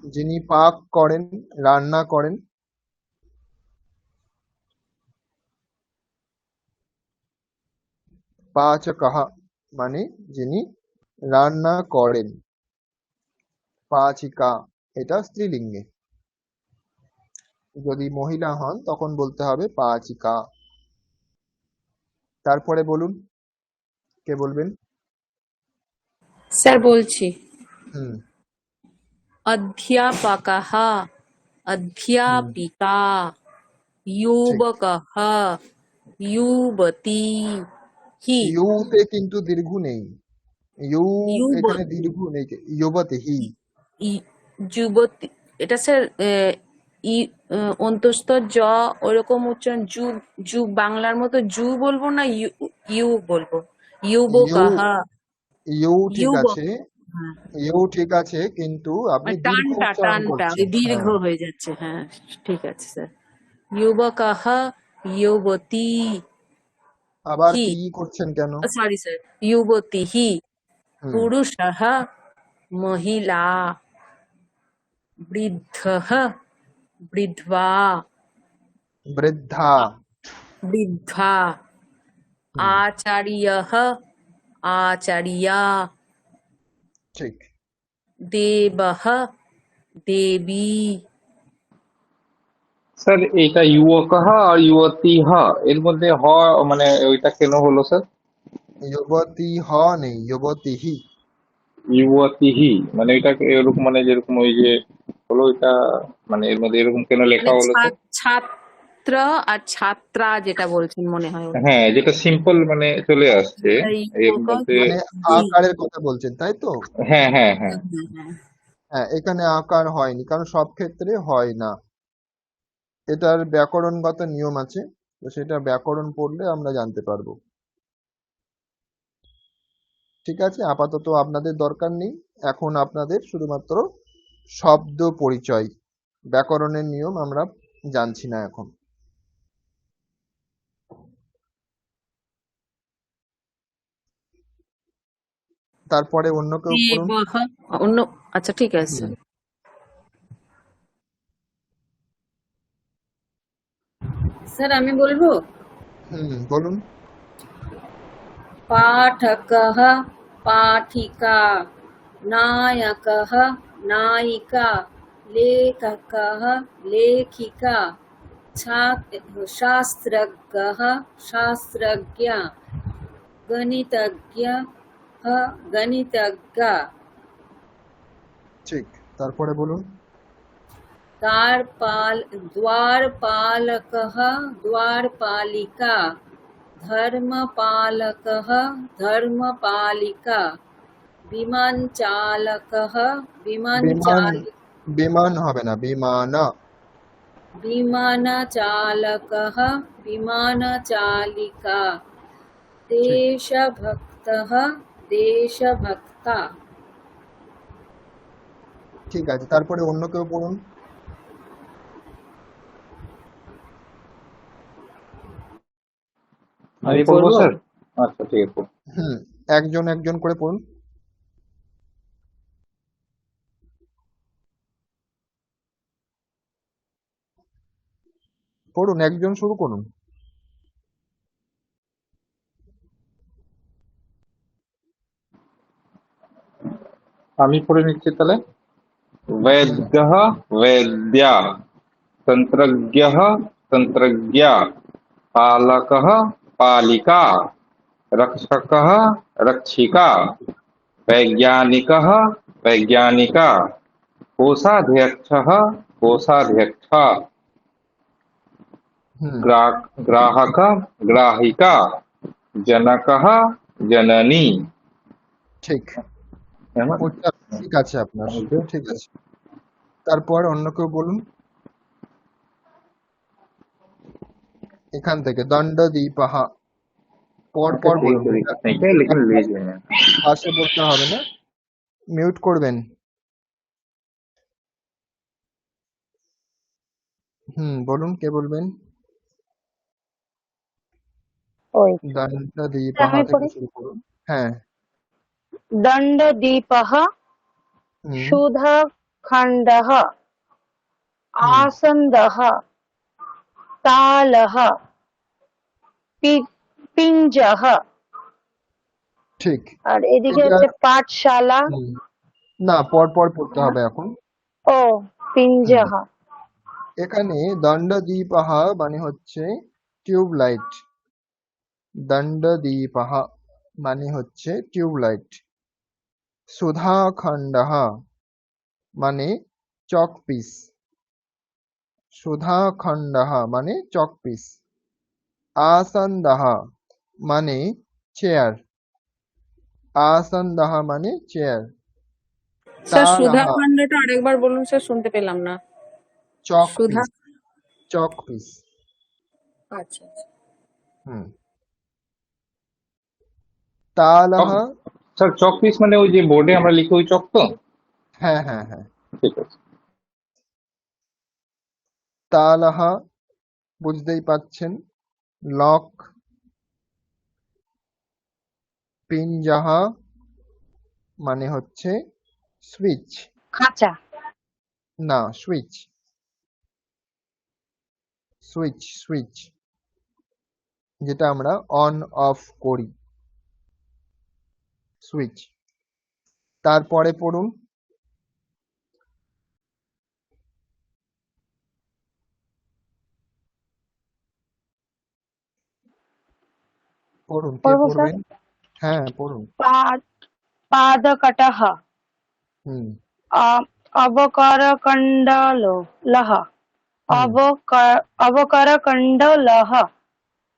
যিনি পাক করেন, রান্না করেন। পাচকः মানে যিনি রান্না করেন। পাচিকা এটা স্ত্রীলিঙ্গে, যদি মহিলা হন তখন বলতে হবে পাচিকা। তারপরে বলুন, কে বলবেন? স্যার বলছি। হুম অধ্যাপকः হুম অধ্যাপিকা, ঠিক। যুবকः যুবতী, ইউতে কিন্তু দীর্ঘ নেই, ইউ যুব এখানে দীর্ঘ নেই, ইউবতিহি। যুবতী, এটা স্যার অন্তস্থ জ ওরকম উচ্চারণ, জু জু বাংলার মতো জু বলবো না ইউ ইউ বলবো? ইউ যুবকः ইউ ঠিক যুবক, আছে, হ্যাঁ, ইউ ঠিক আছে, কিন্তু আপনি আর দীর্ঘ টানটা উচ্চারণ টানটা ওই করছেন। দীর্ঘ হ্যাঁ, হয়ে যাচ্ছে। হ্যাঁ, ঠিক আছে স্যার। যুবকः যুবতী, আবার হি, তি করছেন কেন? সরি স্যার, যুবতী হি, হুম পুরুষः মহিলা, বৃদ্ধः বৃদ্ধা, বৃদ্ধা। বৃদ্ধা, হুম आचार्यः आचार्या, ঠিক। देवः देवी। স্যার এটা ইউবকः আর ইউবতীহ এর মধ্যে হ মানে ওইটা কেন হলো স্যার? যুবতী হ নেই, যুবতিহি। ইউবতীহি মানে এটা এরকম মানে যেরকম ওই যে হলো এটা, মানে এর মধ্যে এরকম কেন লেখা মানে হলো স্যার? ছাত্র আর ছাত্রা যেটা বলছেন মনে হয় ওটা। হ্যাঁ, যেটা সিম্পল মানে চলে আসছে এই এর যুবক মধ্যে। মানে জি। আকারের কথা বলছেন তাই তো? হ্যাঁ হ্যাঁ হ্যাঁ। হ্যাঁ, হ্যাঁ, হ্যাঁ। হ্যাঁ, এখানে আকার হয়নি কারণ সব ক্ষেত্রে হয় না, এটার ব্যাকরণগত নিয়ম আছে, তো সেটা ব্যাকরণ পড়লে আমরা জানতে পারবো। ঠিক আছে, আপাতত আপনাদের দরকার নেই, এখন আপনাদের শুধুমাত্র শব্দ পরিচয়, ব্যাকরণের নিয়ম আমরা জানছি না এখন। তারপরে অন্য কেউ পড়ুন। দেবः অন্য, আচ্ছা ঠিক আছে। হুম স্যার আমি বলবো? বলুন। पाठकः पाठिका, नायकः नायिका, लेखकः लेखिका, शास्त्रज्ञः शास्त्रज्ञा, गणितज्ञः गणितज्ञा, ঠিক, তারপরে বলুন। द्वारपालकः द्वारपालिका, धर्मपालकः धर्मपालिका, विमानचालकः বিমান, विमानचालिका, বিমান হবে না, বিমানা। विमानचालकः विमानचालिका, ঠিক देशभक्तः देशभक्ता। ঠিক আছে, তারপরে অন্য কেউ পড়ুন। আমি পড়বো স্যার? আচ্ছা ঠিক আছে। হুম, একজন একজন করে পড়ুন। পড়ুন, একজন শুরু করুন। আমি পড়ে নিচ্ছি তাহলে। হুম, वैद्यः वैद्या, तन्त्रज्ञः तन्त्रज्ञा, पालकः पालिका, रक्षकः रक्षिका, वैज्ञानिकः वैज्ञानिका, कोषाध्यक्षः कोषाध्यक्षा, হুম, ग्राहकः ग्राहिका, जनकः जननी। ঠিক। है ना? উচ্চারণ ঠিক আছে আপনার, ঠিক আছে। তারপর অন্য কেউ বলুন। এখান থেকে দণ্ডদীপः, পর পর বলুন, ठीक है लेकिन लीजिए ना। পাশে বলতে হবে না, মিউট করবেন। বলুন, কে বলবেন? ওই দণ্ডদীপः আমি থেকে পড়ি। শুরু করুন। হ্যাঁ। दण्डदीपः, হুম, क्षुधखण्डः, হুম, आसन्दः, तालः, पिञ्जः, ঠিক। আর এদিকে এটা হচ্ছে পাঠশালা। হুম, না, পর পর পড়তে হবে এখন। ও হুম, পিঞ্জহ। এখানে দণ্ডদীপः মানে হচ্ছে টিউবলাইট। দণ্ডদীপः মানে হচ্ছে টিউবলাইট। সুধাখণ্ডः মানে চক পিস। সুধাখণ্ডः মানে চক পিস। আসন্দः মানে চেয়ার। আসন্দः মানে চেয়ার। স্যার তালः সুধাখণ্ডটা আরেকবার বলুন স্যার, শুনতে পেলাম না। চক সুধা, পিস। চক পিস। আচ্ছা আচ্ছা। হুম। তালः, স্যার চক পিস মানে ওই যে বোর্ডে আমরা লিখি ওই চক তো? হ্যাঁ হ্যাঁ হ্যাঁ। ঠিক আছে। তালः বুঝতেই পাচ্ছেন, লক। পিঞ্জः মানে হচ্ছে সুইচ। খাঁচা। না, সুইচ। সুইচ সুইচ যেটা আমরা অন অফ করি, সুইচ। তারপরে পড়ুন। পড়ুন, কে পড়বো স্যার। পড়বেন? হ্যাঁ পড়ুন। पादकटः, হুম, अवकरकण्डलः, হুম, अवकरकण्डलः,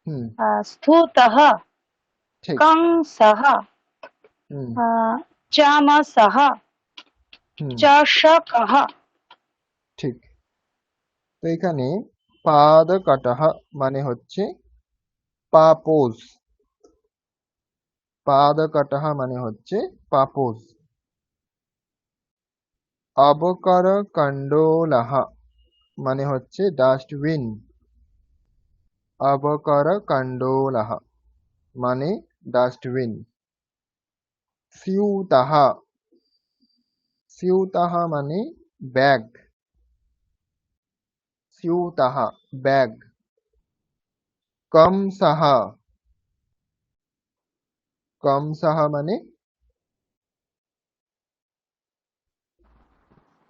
হুম, स्तूतः, ঠিক। कंसः, হুম, चामसः, হুম, चषकः। ঠিক। তো এখানে পাদকাটাহ মানে হচ্ছে পাপোজ। পাদকাটাহ মানে হচ্ছে পাপোজ। অবকরকণ্ডলাহ মানে হচ্ছে ডাস্টবিন। অবকরকণ্ডলাহ মানে ডাস্টবিন। স্যুতাহ, স্যুতাহ মানে ব্যাগ। স্যুতাহ ব্যাগ। কমসাহ, কমসাহ মানে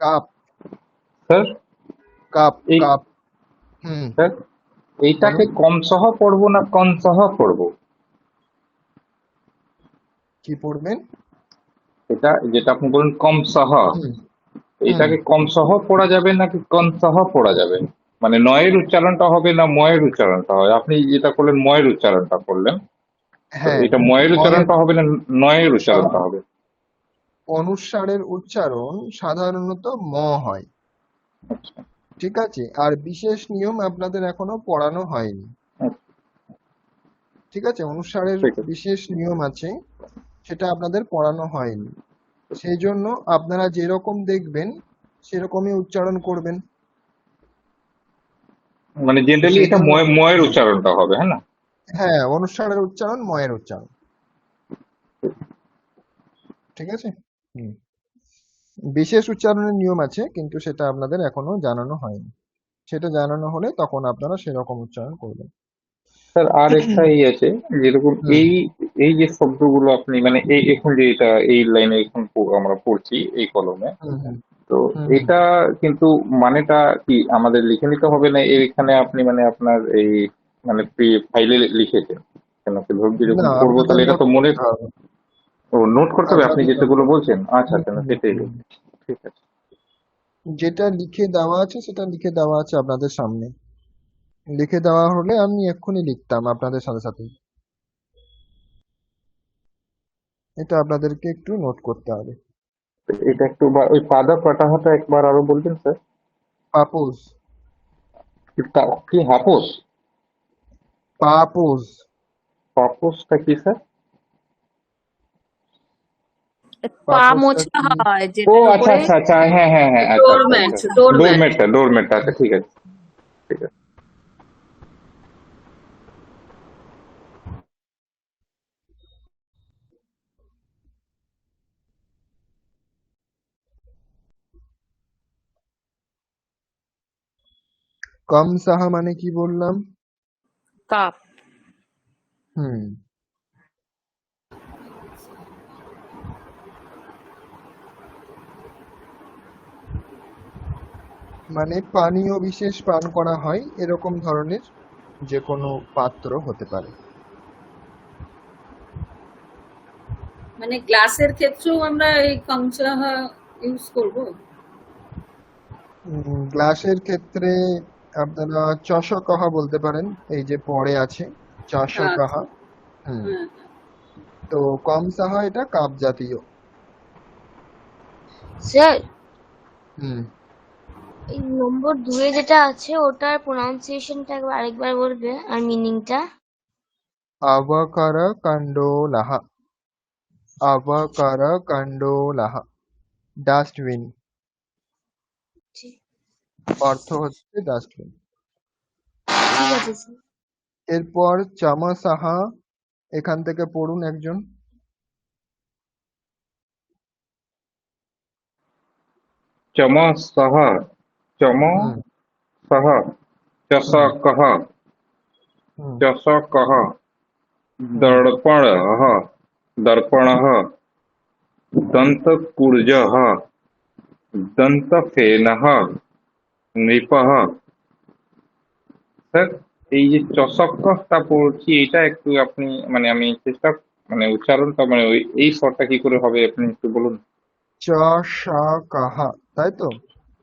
কাপ। স্যার কাপ এই কাপ। হুম, স্যার এইটাকে বলুন, কম সহ পড়বো না কন সহ পড়বো? কি পড়বেন? এটা যেটা আপনি বলুন কম সহ, হুম, হুম, এটাকে কম সহ পড়া যাবে নাকি কন সহ পড়া যাবে? মানে নয়ের উচ্চারণটা হবে না ময়ের উচ্চারণটা হবে? আপনি যেটা করলেন ময়ের উচ্চারণটা করলেন, তো হ্যাঁ। এটা ময়ের ময়ের উচ্চারণটা হবে না নয়ের উচ্চারণটা হবে? অনুস্বারের উচ্চারণ সাধারণত ম হয়, আচ্ছা ঠিক আছে। আর বিশেষ নিয়ম আপনাদের এখনো পড়ানো হয়নি, আচ্ছা, ঠিক আছে। অনুস্বারের ঠিক আছে। বিশেষ নিয়ম আছে, সেটা আপনাদের পড়ানো হয়নি। সেই জন্য আপনারা যেরকম দেখবেন সেরকমই উচ্চারণ করবেন। মানে তো জেনারেলি সেই এটা জন্য ময়ের উচ্চারণটা হবে, হ্যাঁ না? হ্যাঁ, অনুষ্ঠানের উচ্চারণ ময়ের উচ্চারণ। ঠিক আছে। হুম। বিশেষ উচ্চারণের নিয়ম আছে, কিন্তু সেটা আপনাদের এখনো জানানো হয়নি। সেটা জানানো হলে তখন আপনারা সেরকম উচ্চারণ করবেন। স্যার আর একটা আছে, যেরকম হুম এই এই যে শব্দগুলো আপনি মানে এই এখন যে এটা এই লাইনে এখন আমরা পড়ছি এই কলমে, হুম হুম তো হুম হুম। এটা কিন্তু মানেটা কি আমাদের লিখে নিতে হবে, না এখানে আপনি মানে আপনার এই মানে ফাইলে লিখেছেন? কেন কি ধরুন যে না, যখন পড়বো আপনাদের তাহলে এটা নোট তো মনে, করতে হবে। ও নোট করতে হবে আপনি আপনাদের নোট যেগুলো করতে বলছেন? হবে। আচ্ছা হুম আচ্ছা, না হুম সেটাই হুম। লিখে, ঠিক আছে। যেটা লিখে দেওয়া আছে সেটা লিখে দেওয়া আছে আপনাদের সামনে। লিখে দেওয়া হলে আমি এক্ষুনি লিখতাম আপনাদের সাথে সাথে। এটা আপনাদেরকে একটু নোট করতে হবে। তো এটা একটু ওই পাদা পাটাহাটা একবার আরো বলবেন স্যার। পাপোজ। কি হাপোস? পাপোজ। পাপোসটা কি স্যার? পা পাপোজটা মোছা কি? হয় ও যেটার আচ্ছা উপরে আচ্ছা আচ্ছা, হ্যাঁ হ্যাঁ হ্যাঁ, আচ্ছা আচ্ছা ডোরম্যাট আচ্ছা। ডোরম্যাট। ডোরমেটটা আচ্ছা, ঠিক আছে ঠিক আছে। কম সাহা মানে কি বললাম? কাপ। হুম। মানে পানীয় বিশেষ পান করা হয় এরকম ধরনের যে কোনো পাত্র হতে পারে। মানে গ্লাসের ক্ষেত্রেও আমরা এই কমচাহা ইউজ করব? গ্লাসের ক্ষেত্রে আপনারা চষকহা বলতে পারেন, এই যে পরে আছে আচ্ছা। চষকহা। হুম। হ্যাঁ। তো কম সাহা এটা কাপ জাতীয়। স্যার, হুম। এই নম্বর 2 যেটা আছে ওটার প্রোনাউন্সিয়েশনটা আরেকবার বলবে আর মিনিংটা? আভাকারা কান্ডোলাহা। আভাকারা কান্ডোলাহা। ডাস্টবিন। অর্থ হচ্ছে ডাস্টবিন। ঠিক আছে স্যার। এরপর চামাসাহা, এখান থেকে পড়ুন একজন। চম সহ, চম হুম সহ, চস হুম কহ, হুম চস কহ, হুম দর্পণ, দর্পণ, দন্ত কুর্জ, দন্ত ফেন, নৃপ। স্যার এই যে চষকটা পড়ছি এটা একটু আপনি মানে আমি চেষ্টা মানে উচ্চারণটা মানে ওই এই স্বরটা কি করে হবে আপনি একটু বলুন। চষকাহা, তাই তো?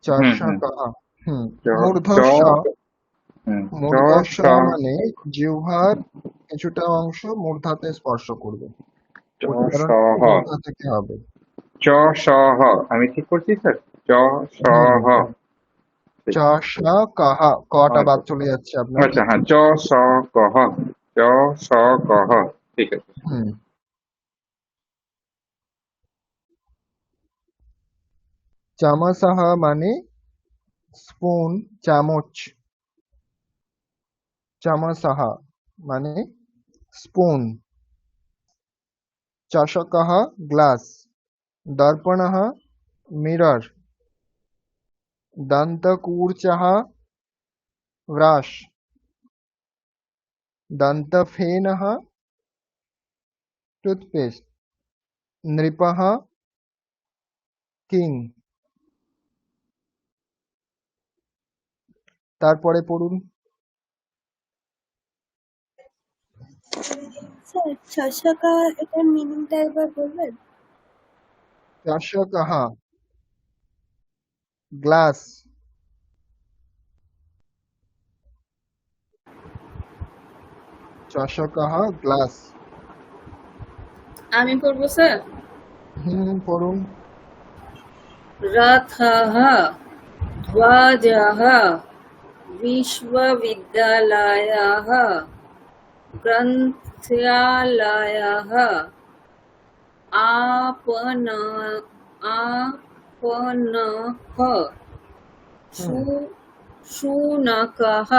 হুম হুম। চষকাহা। হুম। চ চ মূর্ধস্য। হুম চ মূর্ধস্য স, মানে জিহ্বার কিছুটা অংশ মূর্ধাতে স্পর্শ করবে। চ স উচ্চারণ হ, মূর্ধা থেকে হবে। চ স হ, আমি ঠিক করছি স্যার? চ স হুম। হ, ঠিক। চষকাহা, কটা বাদ আচ্ছা চলে যাচ্ছে আপনার। আচ্ছা, হ্যাঁ চ স কহ, চ স কহ, ঠিক আছে। হুম। চামাসাহা মানে স্পুন, চামচ। চামাসাহা মানে স্পুন। চষকः গ্লাস। দর্পণः মিরর। दन्तकूर्चः ब्रश। दन्तफेनः टूथपेस्ट। नृपः কিং। তারপরে পড়ুন। স্যার চশকা এটার মিনিংটা একবার বলবেন? চষকः গ্লাস। চষকः গ্লাস। আমি পড়বো স্যার। পড়ুন। রথः, ধ্বজः, विश्वविद्यालयः, ग्रन्थालयः, आपण শুনহ হুম, শুনকাহ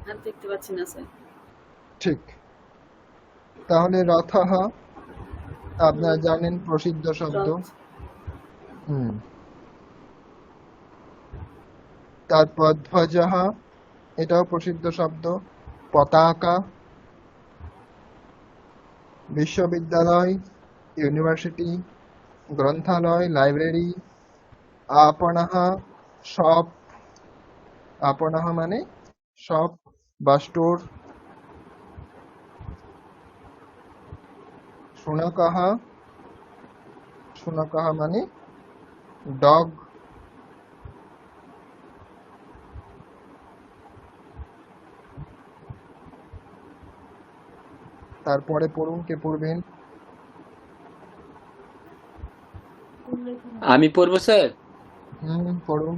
আর দেখতে পাচ্ছি না স্যার। ঠিক। তাহলে রথঃ আপনারা জানেন প্রসিদ্ধ শব্দ। রথ হুম। তারপর ধ্বজঃ, এটাও প্রসিদ্ধ শব্দ। পতাকা, বিশ্ববিদ্যালয়, ইউনিভার্সিটি, গ্রন্থালয়, লাইব্রেরি। আপনঃ, শপ। আপনঃ মানে শপ বা স্টোর। শুনকঃ, শুনকঃ মানে ডগ। তারপরে পড়ুন, কে পড়বেন? আমি পড়বো স্যার। পড়ুন।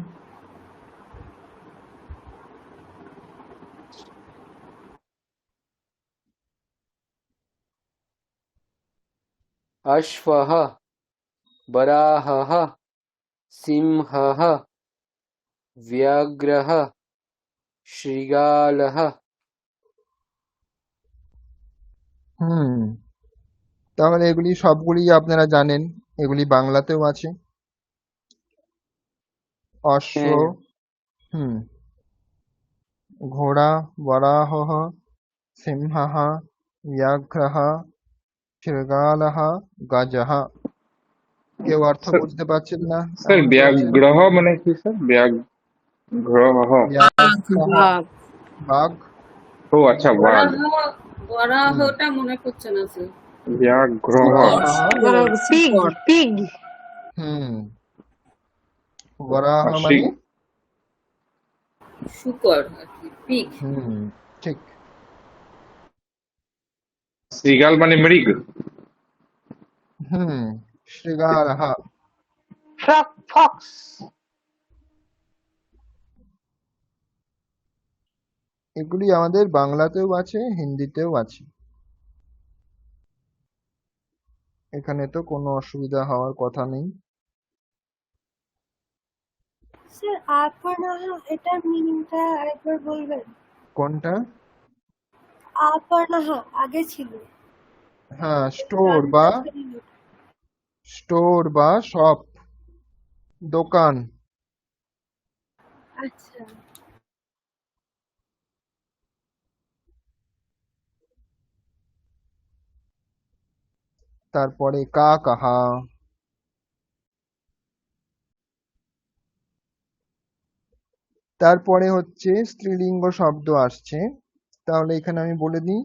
अश्वः वराहः सिंहः व्याघ्रः शृगालः। তাহলে এগুলি সবগুলি আপনারা জানেন, এগুলি বাংলাতেও আছে। অশ্ব, হুম, ঘোড়া, বরাহः, সিংহः, ব্যাঘ্রः, শৃগালः, গজः। কেউ অর্থ স্যার বুঝতে পারছেন না স্যার এমন করছেন? ব্যাঘ্রহ মানে কি স্যার? ব্যাঘ্রহ? ব্যাঘ্রः, বাঘ। বাঘ। ও আচ্ছা, বাঘ। বরাহটা মনে পড়ছে না স্যার। ব্যাঘ্রহ। বরাহः, পিগ, পিগ। হুম, বরাহ আর মানে শুকর আর কি, পিগ। ঠিক। শৃগাল মানে মৃগ। শৃগালः। ফক্স। এগুলি আমাদের বাংলাতেও আছে, হিন্দিতেও আছে। এখানে তো কোনো অসুবিধা হওয়ার কথা নেই। স্যার আপনহ এটার মিনিংটা আরেকবার বলবেন? কোনটা? আপনহ আগে ছিল, হ্যাঁ, গানটা শুনিনি। স্টোর বা শপ, দোকান। আচ্ছা, তারপরে কাকাহা। তারপরে হচ্ছে স্ত্রীলিঙ্গ শব্দ আসছে। তাহলে এখানে আমি বলে দিই,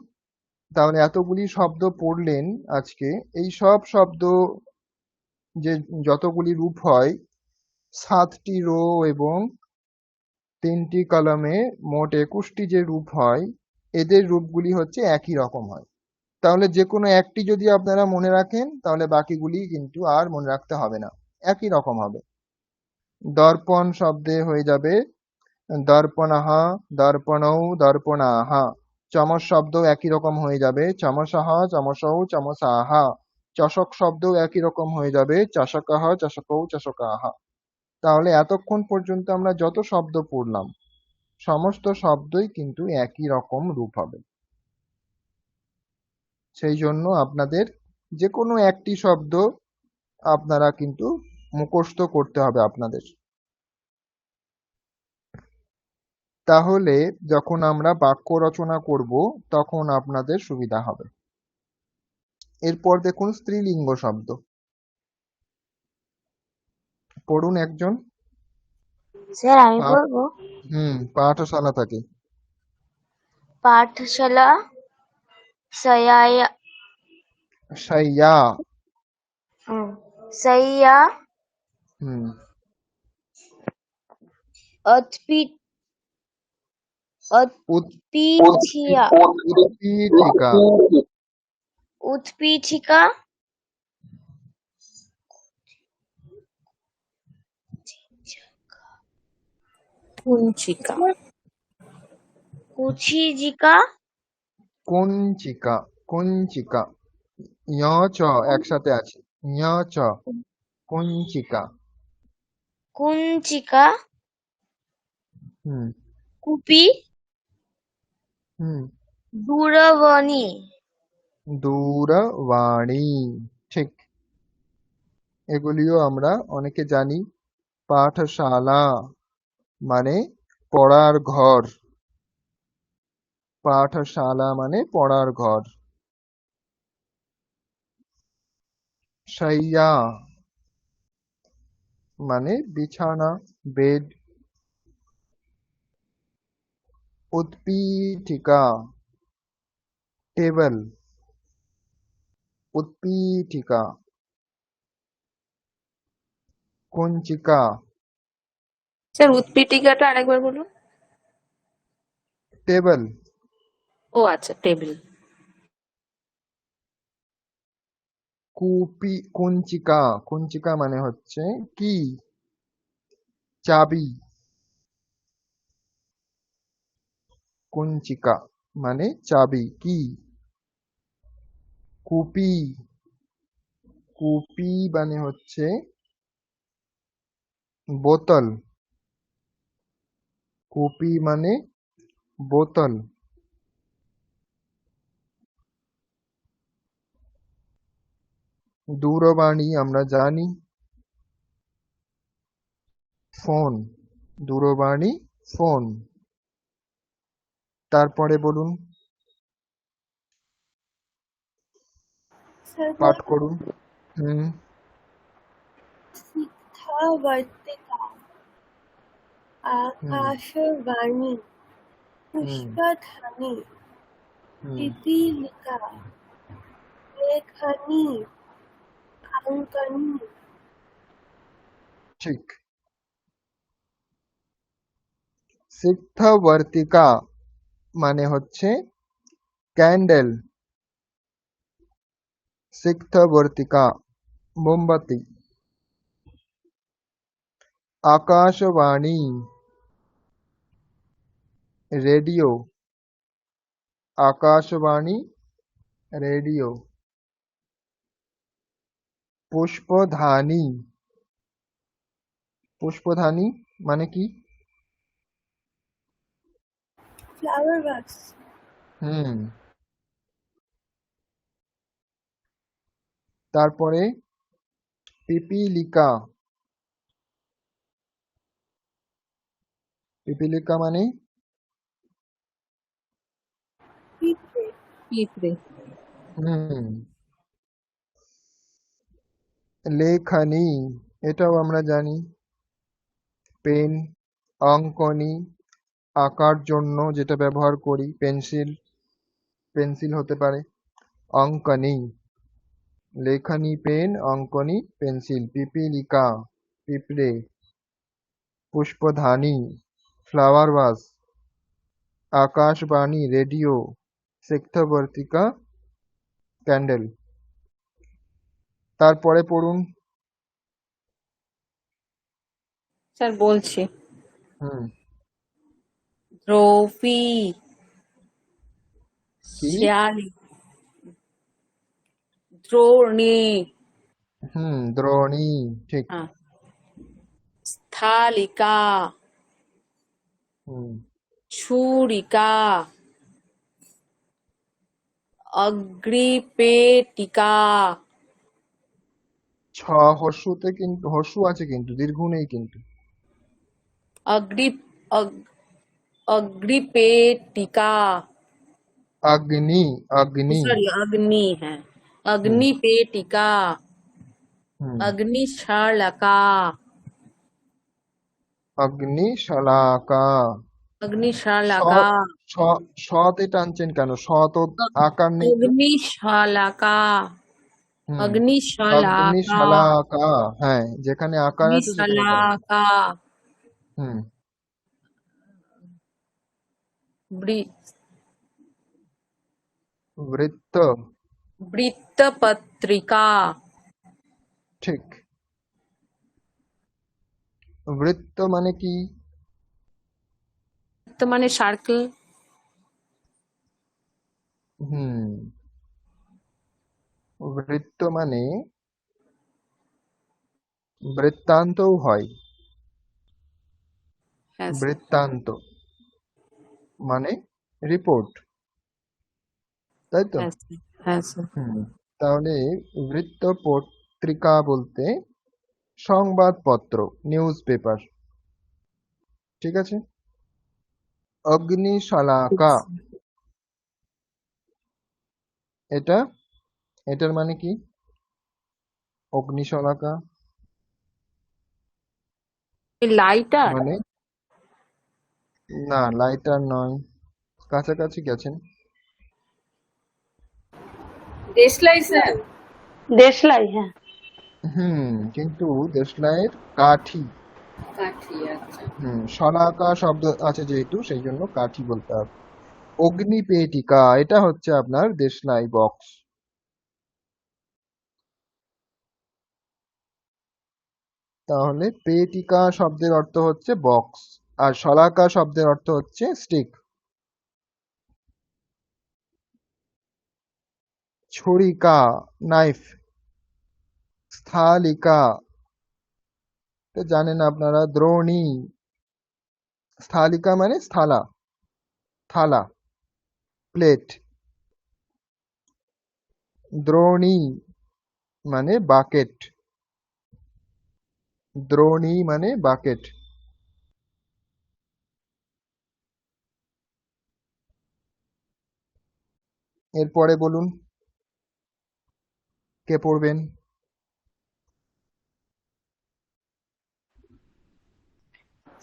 তাহলে এতগুলি শব্দ পড়লেন আজকে। এই সব শব্দ যে যতগুলি রূপ হয়, 7টি রো এবং 3টি কলামে মোট 21টি যে রূপ হয়, এদের রূপগুলি হচ্ছে একই রকম হয়। তাহলে যে কোনো একটি যদি আপনারা মনে রাখেন, তাহলে বাকিগুলি কিন্তু আর মনে রাখতে হবে না, একই রকম হবে। দর্পণ শব্দে হয়ে যাবে দর্পণঃ, দর্পণৌ, দর্পণাঃ। চমস শব্দও একই রকম হয়ে যাবে চমসঃ, চমসৌ, চমসাঃ। চষক শব্দও একই রকম হয়ে যাবে চষকঃ, চষকৌ, চষকাঃ। তাহলে এতক্ষণ পর্যন্ত আমরা যত শব্দ পড়লাম, সমস্ত শব্দই কিন্তু একই রকম রূপ হবে। সেই জন্য আপনাদের যে কোনো একটি শব্দ আপনারা কিন্তু মুখস্থ করতে হবে আপনাদের। তাহলে যখন আমরা বাক্য রচনা করব তখন আপনাদের সুবিধা হবে। এরপর দেখুন স্ত্রীলিঙ্গ শব্দ। পড়ুন একজন। স্যার আমি বলবো। পাঠশালা থাকে। পাঠশালা, শয়্যা, শয়্যা। শয়্যা, হুম অৎপি- উৎ- অৎপীঠিয়া, উৎপীঠিকা। উৎপীঠিকা, কুঞ্চিকা। কুচিজিকা, কুঞ্চিকা, কুঞ্চিকা। ঞ চ একসাথে আছে। ঞ চ কুঞ্চিকা। কুঞ্চিকা, হুম কুপি, হুম দূরবনী। দূরবাণী। ঠিক, এগুলিও আমরা অনেকে জানি। পাঠশালা মানে পড়ার ঘর। পাঠশালা মানে পড়ার ঘর। শয্যা মানে বিছানা, বেড। উৎপীঠিকা টেবল, উৎপীঠিকা। কুঞ্চিকা স্যার উৎপীঠিকাটা আরেকবার বলুন। টেবল। ও আচ্ছা, টেবিল। কুঞ্চিকা, কুঞ্চিকা মানে হচ্ছে কি, চাবি। কুঞ্চিকা মানে চাবি, কি। কুপি, কুপি মানে হচ্ছে বোতল। কুপি মানে বোতল। দূরবাণী আমরা জানি, ফোন। দূরবাণী ফোন। তারপরে বলুন, স্যার পাঠ বলবো? করুন। হুম শিক্ষাবর্তিকা, হুম আকাশবাণী, হুম পুষ্পধানী, হুম পিপীলিকা, লেখনী, অঙ্কনী। ঠিক। সিদ্ধবর্তিকা মানে হচ্ছে ক্যান্ডেল। সিদ্ধবর্তিকা মোমবাতি। আকাশবাণী রেডিও। আকাশবাণী রেডিও। পুষ্পধানী, পুষ্পধানী মানে কি? Flower vase. হুম তারপরে পিপীলিকা। পিপীলিকা মানে পিঁপড়ে। পিঁপড়ে। হুম লেখনী, এটাও আমরা জানি। পেন, অঙ্কনী, আঁকার জন্য যেটা ব্যবহার করি, পেন্সিল। পেন্সিল হতে পারে। অঙ্কনী, লেখনী, পেন, অঙ্কনী, পেন্সিল। পিপীলিকা পিঁপড়ে। পুষ্পধানী ফ্লাওয়ার ভাস। আকাশবাণী রেডিও। সিদ্ধবর্তিকা ক্যান্ডেল। তারপরে পড়ুন। স্যার বলছি। হুম দ্রৌপী, কি? শ্যালী, দ্রোণী, দ্রোণী। ঠিক। হ্যাঁ, স্থালিকা, হুম ছুরিকা, অগ্রিপেটিকা। ছ হর্ষতে কিন্তু হর্ষ আছে, কিন্তু দীর্ঘ নেই কিন্তু। অগ্রি অগ- অগ্রিপেটিকা। अग्नि, अग्नि। सॉरी, अग्नि है। हम्म अग्निपेटिका, हम्म अग्निशालका, अग्निशलाका। স अग्निशालका, স সতে টানছেন কেন? স তো আকার নেই তো। अग्निशालका, হুম अग्निशालाका, অগ্নিশালাকা। হ্যাঁ, যেখানে আকার আছে সেখানে টান। अग्निशालाका। হুম वृ- বৃত্ত। वृत्तपत्रिका। ঠিক। বৃত্ত মানে কি? तो माने सर्कल। হুম বৃত্ত মানে বৃত্তান্তও হয়। হ্যাঁ স্যার। বৃত্তান্ত মানে রিপোর্ট, তাই তো? হ্যাঁ স্যার। হ্যাঁ স্যার। তাহলে বৃত্তপত্রিকা বলতে সংবাদপত্র, নিউজ পেপার। ঠিক আছে। অগ্নিশলাকা, এটা এটার মানে কি? অগ্নিশলাকা লাইটার। মানে, না লাইটার নয়, কাছাকাছি গেছেন। দেশলাই স্যার। দেশলাই, হ্যাঁ। কিন্তু দেশলাইয়ের কাঠি। কাঠি, আচ্ছা। শলাকা শব্দ আছে যেহেতু, সেই জন্য কাঠি বলতে হবে। অগ্নিপেটিকা, এটা হচ্ছে আপনার দেশলাই বক্স। তাহলে পেটিকা শব্দের অর্থ হচ্ছে বক্স, আর শলাকা শব্দের অর্থ হচ্ছে স্টিক। ছুরিকা, নাইফ। স্থলিকা, তো জানেন আপনারা। দ্রোণী, স্থলিকা মানে থালা, থালা, প্লেট। দ্রোণী মানে বাকেট, দ্রোণী মানে বাকেট। এরপরে বলুন, কে পড়বেন?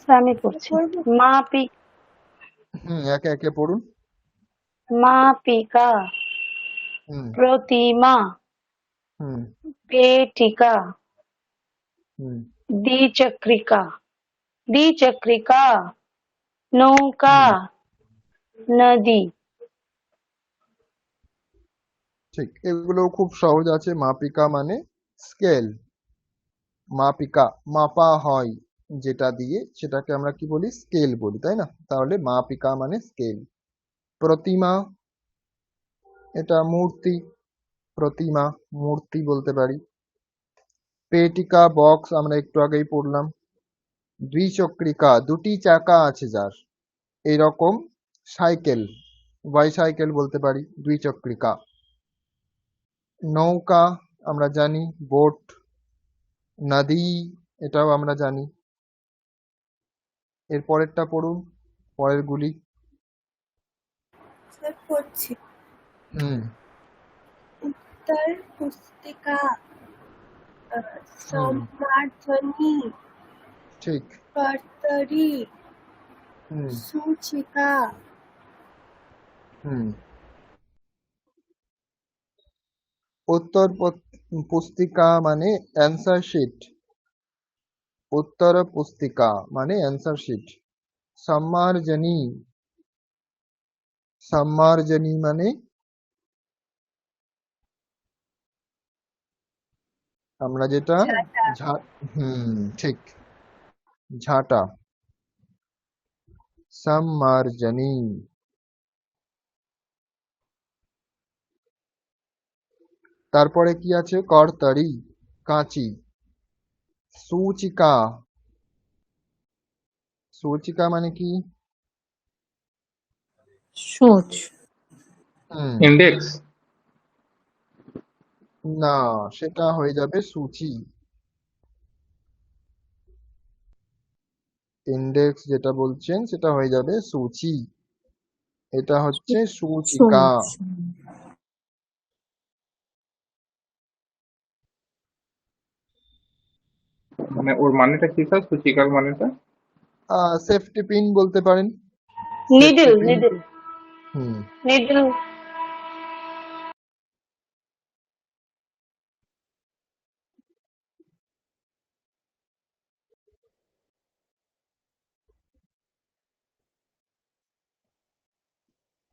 আমি করছি। মাপিক, একে একে পড়ুন। মাপিকা, হুম প্রতিমা, হুম পেটিকা, হুম দ্বিচক্রিকা, দ্বিচক্রিকা, নৌকা, হুম নদী। ঠিক, এগুলো খুব সহজ আছে। মাপিকা মানে স্কেল। মাপিকা, মাপা হয় যেটা দিয়ে, সেটাকে আমরা কি বলি? স্কেল বলি, তাই না? তাহলে মাপিকা মানে স্কেল। প্রতিমা, এটা মূর্তি। প্রতিমা, মূর্তি বলতে পারি। পেটিকা, বক্স, আমরা একটু আগেই পড়লাম। দ্বিচক্রিকা, দুটি চাকা আছে যার, এইরকম সাইকেল, বাইসাইকেল বলতে পারি, দ্বিচক্রিকা। নৌকা আমরা জানি, বোট। নদী, এটাও আমরা জানি। এর পরেরটা পড়ুন, পরের গুলি। স্যার পড়ছি। হুম উত্তর পুস্তিকা, হুম সম্মার্জনী, ঠিক। কর্তরি, হুম সূচিকা। হুম পুস্তিকা মানে অ্যান্সার শিট। উত্তর পুস্তিকা মানে অ্যান্সার শিট। সম্মার্জনী, সম্মার্জনী মানে আমরা যেটা ঠিক, ঝাঁটা। সম্মার্জনী। তারপরে কি আছে? কর্তরি, কাঁচি। সূচিকা, সূচিকা মানে কি? সূচ। হুম ইন্ডেক্স। না, সেটা হয়ে যাবে সূচি। ইন্ডেক্স যেটা বলছেন সেটা হয়ে যাবে সূচি, এটা হচ্ছে সূচিকা। সূচ। মানে ওর মানেটা কি স্যার, সূচিকার মানেটা? সেফটি পিন বলতে পারেন। Needle, safety pin. নিডল, হুম নিডল।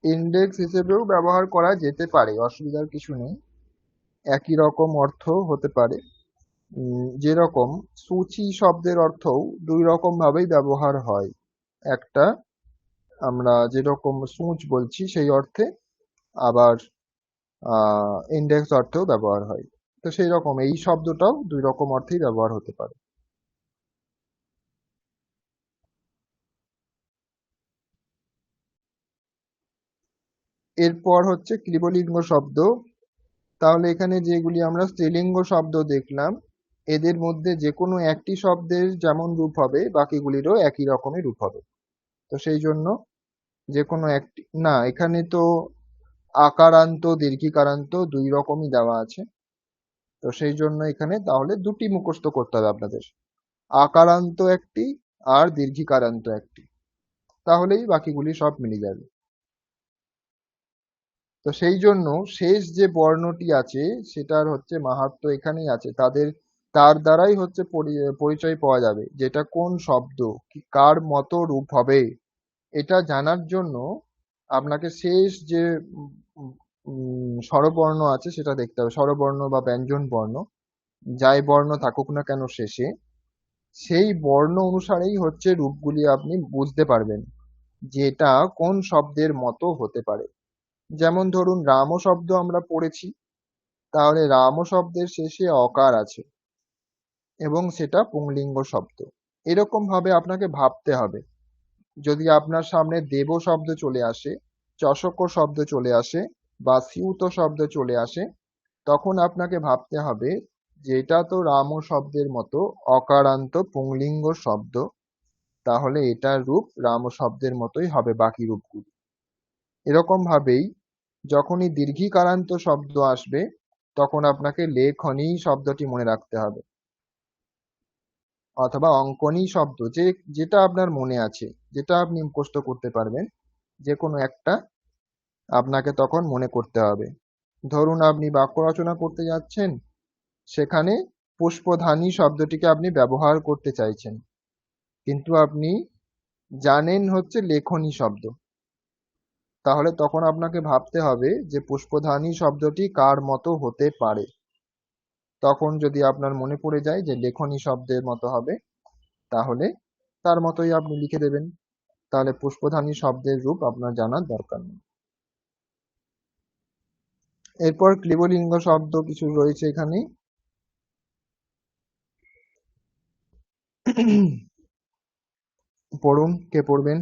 ইন্ডেক্স হিসেবেও ব্যবহার করা যেতে পারে, অসুবিধার কিছু নেই। একই রকম অর্থ হতে পারে। যেরকম সূচি শব্দের অর্থও দুই রকম ভাবেই ব্যবহার হয়। একটা আমরা যেরকম সূচ বলছি সেই অর্থে, আবার ইন্ডেক্স অর্থেও ব্যবহার হয়। তো সেই রকম এই শব্দটাও দুই রকম অর্থেই ব্যবহার হতে পারে। এরপর হচ্ছে ক্লিবলিঙ্গ শব্দ। তাহলে এখানে যেগুলি আমরা স্ত্রীলিঙ্গ শব্দ দেখলাম, এদের মধ্যে যে কোনো একটি শব্দের যেমন রূপ হবে বাকিগুলিরও একই রকমের রূপ হবে। তো সেই জন্য যে কোনো একটি, না এখানে তো আকারান্ত দীর্ঘিকারান্ত দুই রকমই দেওয়া আছে। তো সেই জন্য এখানে তাহলে দুটি মুখস্থ করতে হবে আপনাদের, আকারান্ত একটি আর দীর্ঘিকারান্ত একটি, তাহলেই বাকিগুলি সব মিলে যাবে। তো সেই জন্য শেষ যে বর্ণটি আছে সেটার হচ্ছে মাহাত্ম্য এখানেই আছে, তার দ্বারাই হচ্ছে পরিচয় পাওয়া যাবে যেটা কোন শব্দ কি কার মতো রূপ হবে। এটা জানার জন্য আপনাকে শেষ যে স্বরবর্ণ আছে সেটা দেখতে হবে, স্বরবর্ণ বা ব্যঞ্জন বর্ণ যাই বর্ণ থাকুক না কেন শেষে, সেই বর্ণ অনুসারেই হচ্ছে রূপগুলি আপনি বুঝতে পারবেন যে এটা কোন শব্দের মতো হতে পারে। যেমন ধরুন রাম শব্দ আমরা পড়েছি, তাহলে রাম শব্দের শেষে অকার আছে এবং সেটা পুংলিঙ্গ শব্দ। এরকম ভাবে আপনাকে ভাবতে হবে। যদি আপনার সামনে দেব শব্দ চলে আসে, চষক শব্দ চলে আসে বা স্যুত শব্দ চলে আসে, তখন আপনাকে ভাবতে হবে যে এটা তো রাম শব্দের মতো অকারান্ত পুংলিঙ্গ শব্দ, তাহলে এটার রূপ রাম শব্দের মতোই হবে বাকি রূপগুলি। এরকম ভাবেই যখনই দীর্ঘিকারান্ত শব্দ আসবে তখন আপনাকে লেখনী শব্দটি মনে রাখতে হবে, অথবা অঙ্কনী শব্দ, যেটা আপনার মনে আছে, যেটা আপনি মুখস্থ করতে পারবেন, যে কোনো একটা আপনাকে তখন মনে করতে হবে। ধরুন আপনি বাক্য রচনা করতে যাচ্ছেন, সেখানে পুষ্পধানী শব্দটিকে আপনি ব্যবহার করতে চাইছেন, কিন্তু আপনি জানেন হচ্ছে লেখনী শব্দ, তাহলে তখন আপনাকে ভাবতে হবে যে পুষ্পধানী শব্দটি কার মতো হতে পারে। তখন যদি আপনার মনে পড়ে যায় যে লেখনী শব্দের মতো হবে, তাহলে তার মতোই আপনি লিখে দেবেন, তাহলে পুষ্পধানী শব্দের রূপ আপনার জানার দরকার নেই। এরপর ক্লিবলিঙ্গ শব্দ কিছু রয়েছে এখানে। পড়ুন, কে পড়বেন?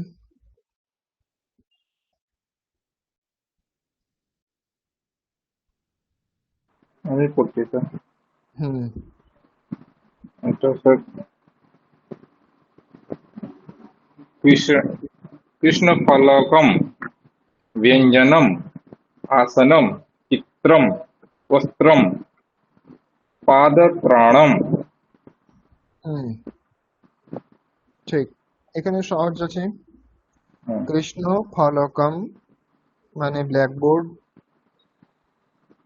আমি পড়ছি স্যার। হুম এটা স্যার কৃষ্ণ কৃষ্ণফলকম ব্যঞ্জনম आसनम चित्रम वस्त्रम पादत्राणम। হুম ঠিক, এখানে সহজ আছে। কৃষ্ণ ফলকম মানে ব্ল্যাকবোর্ড,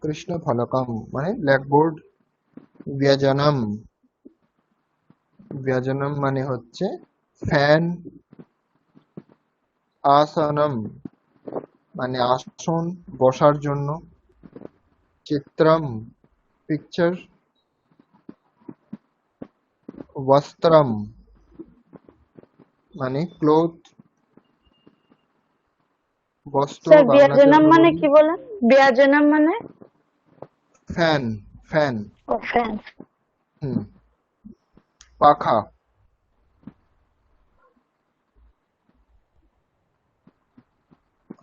কৃষ্ণ ফলকম মানে ব্ল্যাকবোর্ড। ব্যজনম, ব্যজনম মানে হচ্ছে ফ্যান। আসনম মানে আসন, বসার জন্য। চিত্রম পিকচার। বস্ত্রম মানে ক্লোথ, বস্ত্র স্যার বাংলাতে ব্যঞ্জনম আমরা মানে বলি কি বলেন? ব্যঞ্জনম মানে? Fan, fan. ও ফ্যান। হুম পাখা।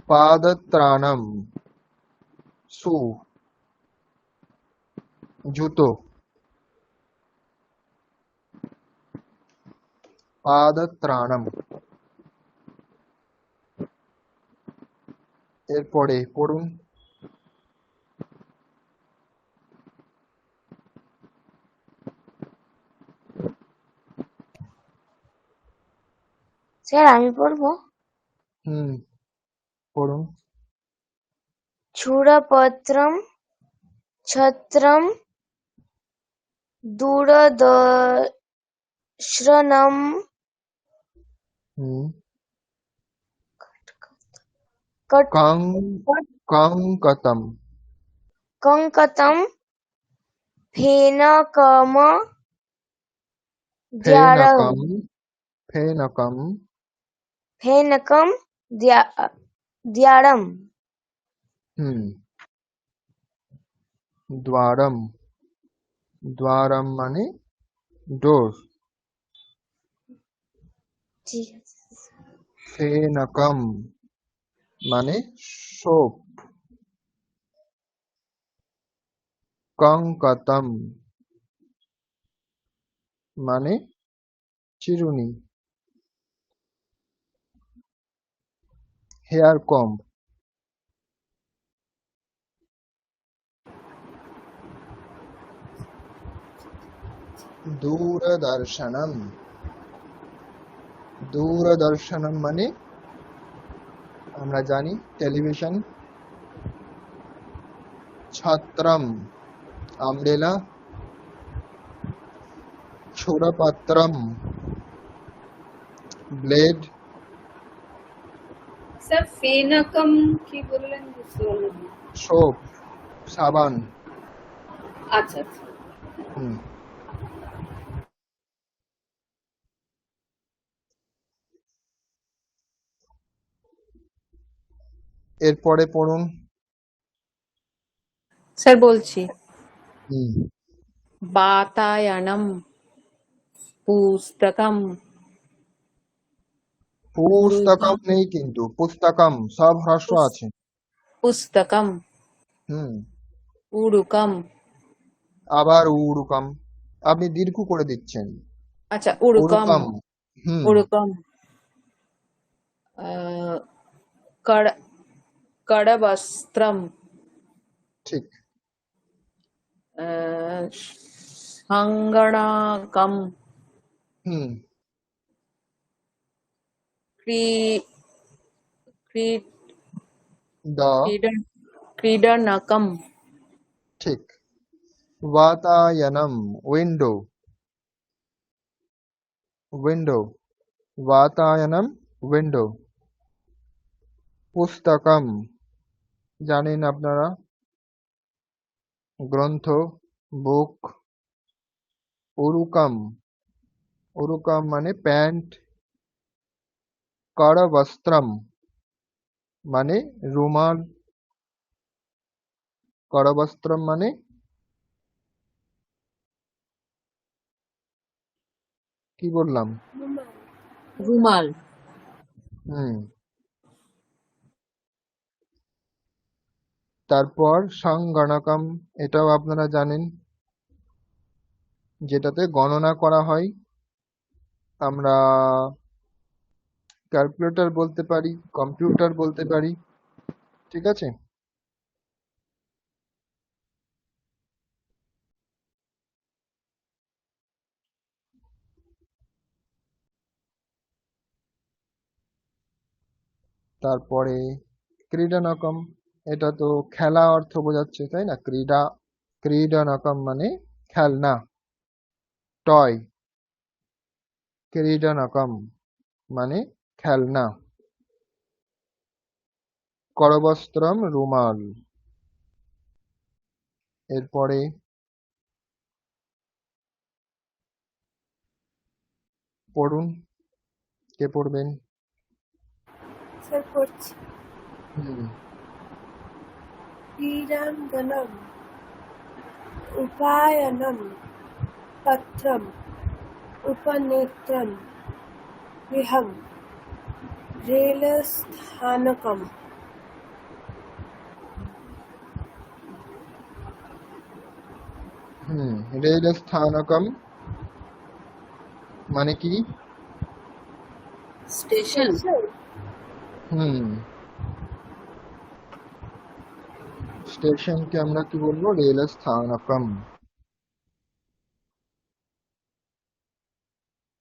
পাদত্রাণম শু, জুতো। পাদত্রাণম। এরপরে পড়ুন। স্যার আমি পড়বো। হুম পড়ুন। চূড়পত্রম ছত্রম দূরদর্শনম হুম কট- কং কঙ্কতম। কঙ্কতম ফেনকম দ্বারম ফেনকম, ফেনকম। ফেনকম দ্বারম হুম দ্বারম দ্বারম মানে ডোর। ঠিক আছে। ফেনকম মানে সোপ। কঙ্কতম মানে চিরুনি। হেয়ার কম্ব। দূরদর্শনম। দূরদর্শনম মানে আমরা জানি টেলিভিশন। ছত্রম আমব্রেলা। ছোড়পাত্রম ব্লেড। স্যার ফেনাকম কি বললেন বুঝতে পারলাম না। সোপ সাবান। আচ্ছা আচ্ছা। হুম। এরপরে পড়ুন। স্যার বলছি। হুম। বাতায়নম পুস্তকম পুস্তকম নেই কিন্তু, পুস্তকম সব হ্রস্ব আছে। পুস্তকম হুম। উড়ুকম। আবার উড়ুকম, আপনি দীর্ঘ করে দিচ্ছেন। আচ্ছা উড়ুকম উড়ুকম। হুম। উড়ুকম আহ, কড় কড়বস্ত্রম ঠিক। সঙ্গণকম হুম। ক্রী ক্রী- দ ক্রীডনকম ঠিক। বাতায়নম উইন্ডো। উইন্ডো। বাতায়নম উইন্ডো। পুস্তকম জানেন আপনারা, গ্রন্থ, বুক। উরুকম, উরুকম মানে প্যান্ট। করবস্ত্রম মানে রুমাল। করবস্ত্রম মানে কি বললাম? রুমাল। রুমাল। হুম। তারপর সংগণকম, এটাও আপনারা জানেন, যেটাতে গণনা করা হয়। আমরা ক্যালকুলেটর বলতে পারি, কম্পিউটার বলতে পারি। ঠিক আছে। তারপরে ক্রীডনকম, এটা তো খেলা অর্থ বোঝাচ্ছে, তাই না? ক্রীড়া, ক্রীডনকম মানে খেলনা, টয়। ক্রীডনকম মানে খেলনা। করবস্ত্রম রুমাল। এরপরে পড়ুন, কে পড়বেন? স্যার পড়ছি। হুম। ক্রীড়াঙ্গনম উপায়নম পত্রম উপনেত্রম গৃহম রেলস্থানকম। রেল স্থানকম মানে কি? স্টেশন। হুম। স্টেশনকে আমরা কি বলবো? রেল স্থানকম।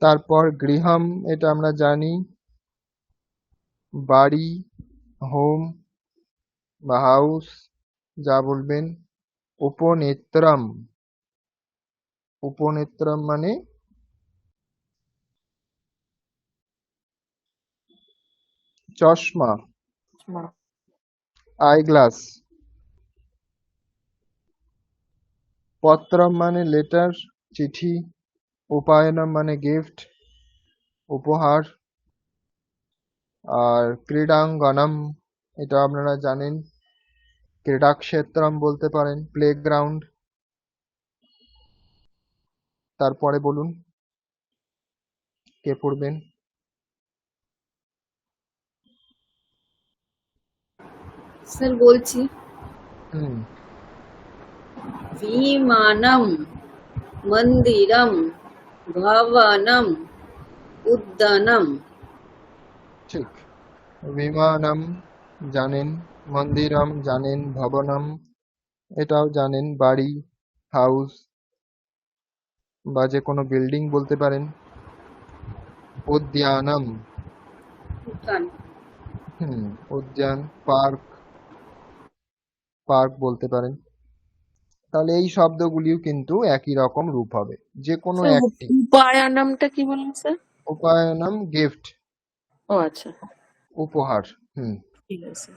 তারপর গৃহম, এটা আমরা জানি, বাড়ি, হোম বা হাউস, যা বলবেন। উপনেত্রম, উপনেত্রম মানে চশমা, আই গ্লাস। পত্রম মানে লেটার, চিঠি। উপায়নম মানে গিফট, উপহার। আর ক্রীড়াঙ্গনম, এটা আপনারা জানেন, ক্রীড়াক্ষেত্রম বলতে পারেন, প্লেগ্রাউন্ড। তারপরে বলুন, কে পড়বেন? স্যার বলছি, হুম, বিমানম, মন্দিরম, ভবনম, উদ্যানম। ঠিক। বিমানম জানেন, মন্দিরম জানেন, ভবনম এটাও জানেন, বাড়ি, হাউস বা যে কোনো বিল্ডিং বলতে পারেন। উদ্যানম, উদ্যান। উদ্যান, পার্ক, পার্ক বলতে পারেন। তাহলে এই শব্দগুলিও কিন্তু একই রকম রূপ হবে, যে কোনো স্যার একটি। উপায়ানামটা কি বললেন স্যার? উপায়নম গিফট, ও আচ্ছা, উপহার। ঠিক আছে।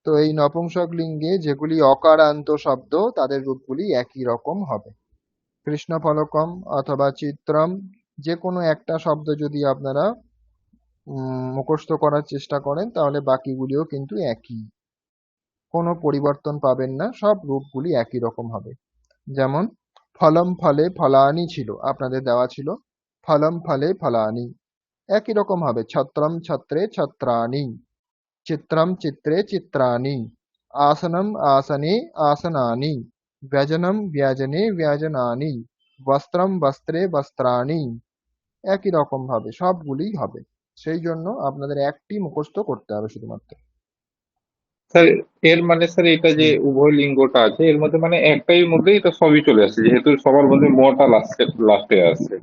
তো এই নপুংসকলিঙ্গে যেগুলি অকারান্ত শব্দ তাদের রূপগুলি একই রকম হবে। কৃষ্ণফলকম অথবা চিত্রম, যে কোনো একটা শব্দ যদি আপনারা মুখস্থ করার চেষ্টা করেন তাহলে বাকিগুলিও কিন্তু একই, কোনো পরিবর্তন পাবেন না, সব রূপগুলি একই রকম হবে। যেমন ফলম ফলে ফলানি ছিল, আপনাদের দেওয়া ছিল ফলম ফলে ফলানি, একই রকম হবে। ছত্রম ছত্রে ছত্রাণি, চিত্রম চিত্রে চিত্রাণি, আসনম আসনে আসনানি, ব্যজনম ব্যজনে ব্যজনানি, বস্ত্রম বস্ত্রে বস্ত্রাণি, একই রকম ভাবে সবগুলি হবে। সেই জন্য আপনাদের একটি মুখস্থ করতে হবে শুধুমাত্র। স্যার এর মানে স্যার এটা যে উভয় লিঙ্গটা আছে এর মধ্যে মানে একটাই মধ্যে এটা সবই চলে আসছে, যেহেতু সবার মধ্যে মটা লাস্টে লাস্টে আসছে,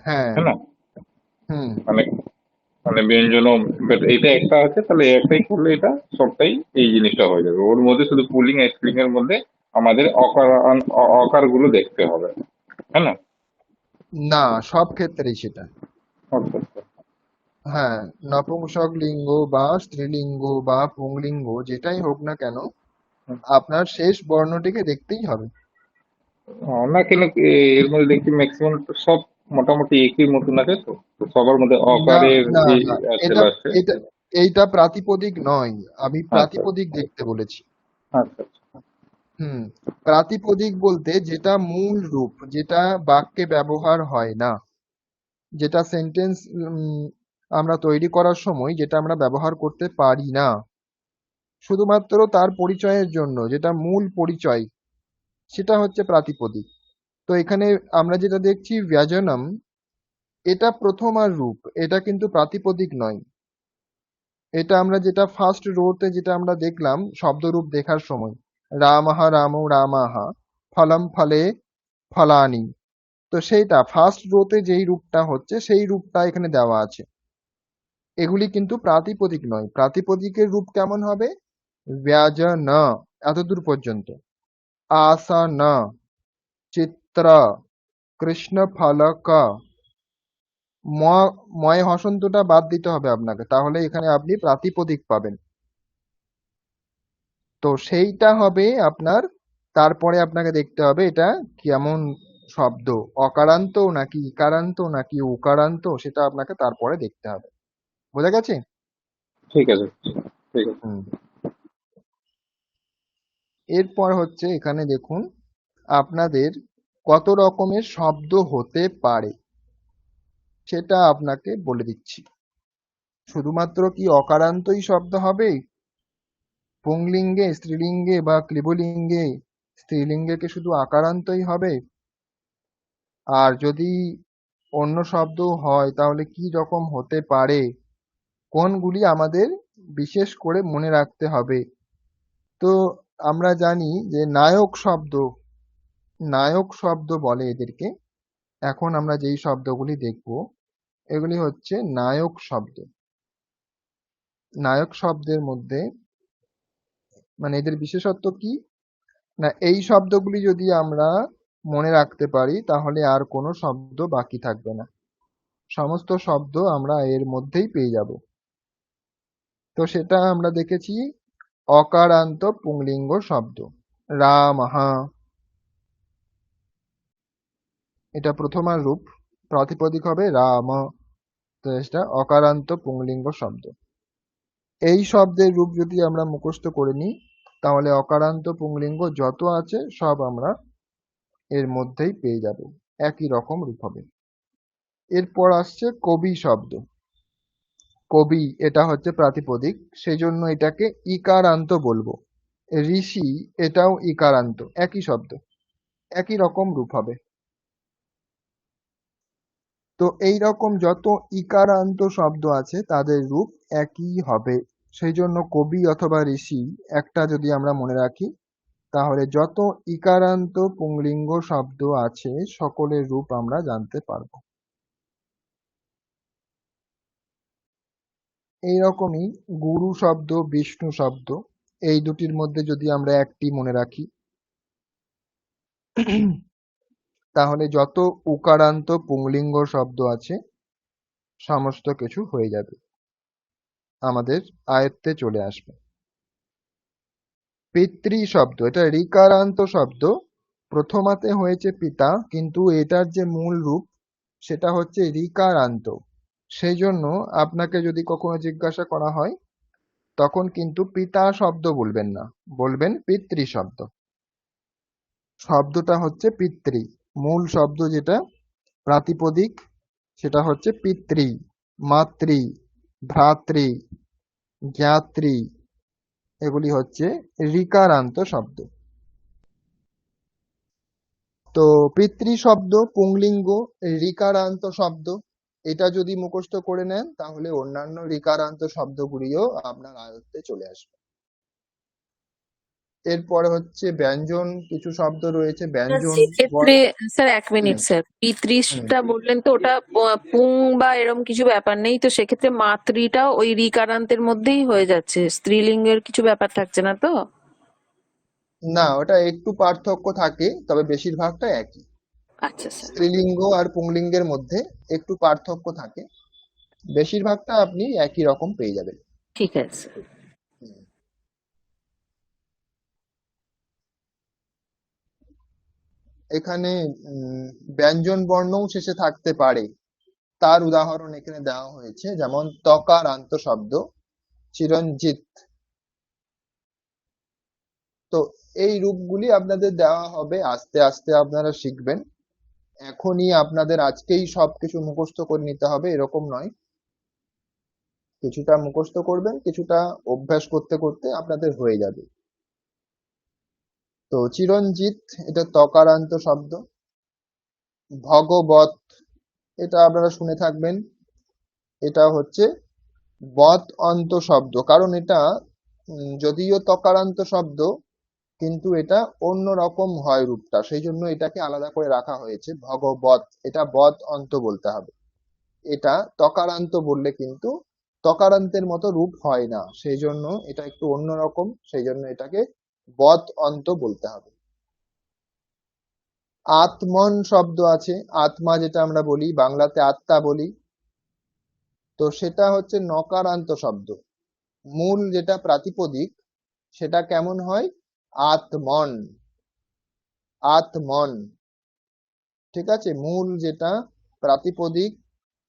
হ্যাঁ। তাই না? হুম। মানে মানে ব্যঞ্জন, এটা একটা আছে, তাহলে একটাই করলে এটা সবটাই এই জিনিসটা হয়ে যাবে। ওর মধ্যে শুধু পুলিং আর স্প্লিং এর মধ্যে আমাদের অকার গুলো দেখতে হবে, তাই না? না, সব ক্ষেত্রেই সেটা। আচ্ছা আচ্ছা। হ্যাঁ, নপুংসক লিঙ্গ বা স্ত্রীলিঙ্গ বা পুংলিঙ্গ যেটাই হোক না কেন, আপনার শেষ বর্ণটিকে দেখতেই হবে। না কেন এর মধ্যে দেখছি ম্যাক্সিমাম সব মোটামুটি একই মতন আছে, তো তো সবার মধ্যে না অকারের না যে না, আছে এটা লাস্টে। এটা এইটা প্রাতিপদিক নয়, আমি আচ্ছা প্রাতিপদিক দেখতে বলেছি। আচ্ছা আচ্ছা। হুম। প্রাতিপদিক বলতে যেটা মূল রূপ, যেটা বাক্যে ব্যবহার হয় না, যেটা সেন্টেন্স আমরা তৈরি করার সময় যেটা আমরা ব্যবহার করতে পারি না, শুধুমাত্র তার পরিচয়ের জন্য, যেটা মূল পরিচয়, সেটা হচ্ছে প্রাতিপদিক। তো এখানে আমরা যেটা দেখছি ব্যজনম, এটা প্রথম আর রূপ, এটা কিন্তু প্রাতিপদিক নয়। এটা আমরা যেটা ফার্স্ট রোতে যেটা আমরা দেখলাম শব্দরূপ দেখার সময়, রামহা রামো রামাহা, ফলম ফলে ফলানি, তো সেইটা ফার্স্ট রোতে যেই রূপটা হচ্ছে সেই রূপটা এখানে দেওয়া আছে। এগুলি কিন্তু প্রাতিপদিক নয়। প্রাতিপদিকের রূপ কেমন হবে? ব্যজন, এতদূর পর্যন্ত। আসন, চিত্র, কৃষ্ণ ফলক, ময় হসন্তটা বাদ দিতে হবে আপনাকে, তাহলে এখানে আপনি প্রাতিপদিক পাবেন। তো সেইটা হবে আপনার, তারপরে আপনাকে দেখতে হবে এটা কেমন শব্দ, অকারান্ত নাকি ইকারান্ত নাকি উকারান্ত, সেটা আপনাকে তারপরে দেখতে হবে। বোঝা গেছে? ঠিক আছে ঠিক আছে। হুম। এরপর হচ্ছে এখানে দেখুন আপনাদের কত রকমের শব্দ হতে পারে সেটা আপনাকে বলে দিচ্ছি। শুধুমাত্র কি অকারান্তই শব্দ হবে? পুংলিঙ্গে, স্ত্রীলিঙ্গে বা ক্লিবলিঙ্গে স্ত্রীলিঙ্গে কি শুধু আকারান্তই হবে? আর যদি অন্য শব্দ হয় তাহলে কি রকম হতে পারে, কোনগুলি আমাদের বিশেষ করে মনে রাখতে হবে? তো আমরা জানি যে নায়ক শব্দ বলে এদেরকে। এখন আমরা যেই শব্দগুলি দেখব এগুলি হচ্ছে নায়ক শব্দ। নায়ক শব্দের মধ্যে মানে এদের বিশেষত্ব কি না, এই শব্দগুলি যদি আমরা মনে রাখতে পারি তাহলে আর কোনো শব্দ বাকি থাকবে না, সমস্ত শব্দ আমরা এর মধ্যেই পেয়ে যাব। তো সেটা আমরা দেখেছি অকারান্ত পুংলিঙ্গ শব্দ। রামহা, এটা প্রথমার রূপ, প্রাতিপদিক হবে রাম, তো এটা অকারান্ত পুংলিঙ্গ শব্দ। এই শব্দের রূপ যদি আমরা মুখস্থ করে নিই তাহলে অকারান্ত পুংলিঙ্গ যত আছে সব আমরা এর মধ্যেই পেয়ে যাবে, একই রকম রূপ হবে। এরপর আসছে কবি শব্দ। কবি এটা হচ্ছে প্রাতিপদিক, সেই জন্য এটাকে ইকারান্ত বলবো। ঋষি এটাও ইকারান্ত, একই শব্দ, একই রকম রূপ হবে। তো এই রকম যত ইকারান্ত শব্দ আছে তাদের রূপ একই হবে। সেই জন্য কবি অথবা ঋষি একটা যদি আমরা মনে রাখি, তাহলে যত ইকারান্ত পুংলিঙ্গ শব্দ আছে সকলের রূপ আমরা জানতে পারবো। এইরকমই গুরু শব্দ, বিষ্ণু শব্দ, এই দুটির মধ্যে যদি আমরা একটি মনে রাখি, তাহলে যত উকারান্ত পুংলিঙ্গ শব্দ আছে সমস্ত কিছু হয়ে যাবে, আমাদের আয়ত্তে চলে আসবে। পিতৃ শব্দ এটা ঋকারান্ত শব্দ, প্রথমাতে হয়েছে পিতা, কিন্তু এটার যে মূল রূপ সেটা হচ্ছে ঋকারান্ত। সেই জন্য আপনাকে যদি কখনো জিজ্ঞাসা করা হয় তখন কিন্তু পিতা শব্দ বলবেন না, বলবেন পিতৃ শব্দ। শব্দটা হচ্ছে পিতৃ, মূল শব্দ যেটা প্রাতিপদিক সেটা হচ্ছে পিতৃ, মাতৃ, ভ্রাতৃ, জ্ঞাত্রী, এগুলি হচ্ছে ঋকারান্ত শব্দ। তো পিতৃ শব্দ পুংলিঙ্গ ঋকারান্ত শব্দ, এটা যদি মুখস্থ করে নেন তাহলে অন্যান্য ঋকারান্ত শব্দগুলিও আপনার আয়ত্তে চলে আসবে। এরপরে হচ্ছে ব্যঞ্জন, কিছু শব্দ রয়েছে ব্যঞ্জন সেক্ষেত্রে স্যার এক মিনিট হুম, স্যার, হুম। পিতৃটা বললেন তো ওটা পুং বা এরম কিছু ব্যাপার নেই তো, সেক্ষেত্রে মাতৃটাও ওই রিকারান্তের মধ্যেই হয়ে যাচ্ছে, স্ত্রীলিঙ্গের কিছু ব্যাপার থাকছে না তো? না, ওটা একটু পার্থক্য থাকে, তবে বেশিরভাগটা একই। আচ্ছা স্যার, স্ত্রীলিঙ্গ আর পুংলিঙ্গের মধ্যে একটু পার্থক্য থাকে, বেশিরভাগটা আপনি একই রকম পেয়ে যাবেন। ঠিক আছে স্যার। হুম। এখানে ব্যঞ্জন বর্ণও শেষে থাকতে পারে, তার উদাহরণ এখানে দেওয়া হয়েছে, যেমন তকারান্ত শব্দ চিরঞ্জিত। তো এই রূপগুলি আপনাদের দেওয়া হবে, আস্তে আস্তে আপনারা শিখবেন। এখনই আপনাদের আজকেই সবকিছু মুখস্থ করে নিতে হবে এরকম নয়, কিছুটা মুখস্থ করবেন, কিছুটা অভ্যাস করতে করতে আপনাদের হয়ে যাবে। তো চিরঞ্জিত এটা তকারান্ত শব্দ। ভগবত এটা আপনারা শুনে থাকবেন, এটা হচ্ছে বত অন্ত শব্দ, কারণ এটা যদিও তকারান্ত শব্দ কিন্তু এটা অন্য রকম হয় রূপটা, সেই জন্য এটাকে আলাদা করে রাখা হয়েছে ভগবত, এটা বত অন্ত বলতে হবে। এটা তকারান্ত বললে কিন্তু তকারান্তের মতো রূপ হয় না, সেই জন্য এটা একটু অন্যরকম, সেই জন্য এটাকে বত অন্ত বলতে হবে। আত্মন শব্দ আছে, আত্মা যেটা আমরা বলি, বাংলাতে আত্মা বলি, তো সেটা হচ্ছে নকারান্ত শব্দ। মূল যেটা প্রাতিপদিক সেটা কেমন হয়, আত্মন, আত্মন, ঠিক আছে, মূল যেটা প্রাতিপদিক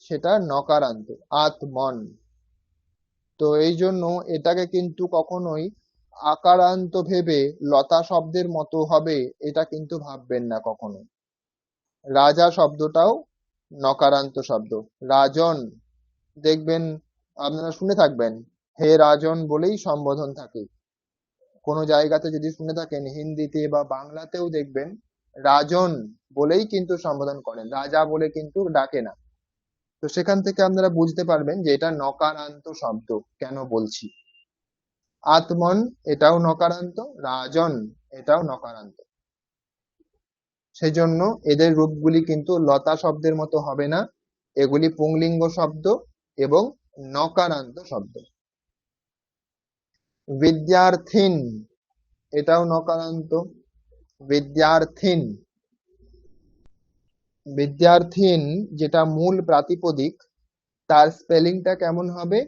সেটা নকারান্ত, আত্মন। তো এই জন্য এটাকে কিন্তু কখনোই আকারান্ত ভেবে লতা শব্দের মতো হবে এটা কিন্তু ভাববেন না কখনো। রাজা শব্দটাও নকারান্ত শব্দ, রাজন, দেখবেন আপনারা শুনে থাকবেন হে রাজন বলেই সম্বোধন থাকে, কোনো জায়গাতে যদি শুনে থাকেন হিন্দিতে বা বাংলাতেও দেখবেন রাজন বলেই কিন্তু সম্বোধন করেন, রাজা বলে কিন্তু ডাকে না। তো সেখান থেকে আপনারা বুঝতে পারবেন যে এটা নকারান্ত শব্দ কেন বলছি। আত্মন এটাও নকারান্ত, রাজন এটাও নকারান্ত, সেই জন্য এদের রূপগুলি কিন্তু লতা শব্দের মতো হবে না, এগুলি পুংলিঙ্গ শব্দ এবং নকারান্ত শব্দ। বিদ্যার্থিন এটাও নকারান্ত, বিদ্যার্থিন, বিদ্যার্থিন যেটা মূল প্রাতিপদিক তার স্পেলিংটা কেমন হবে,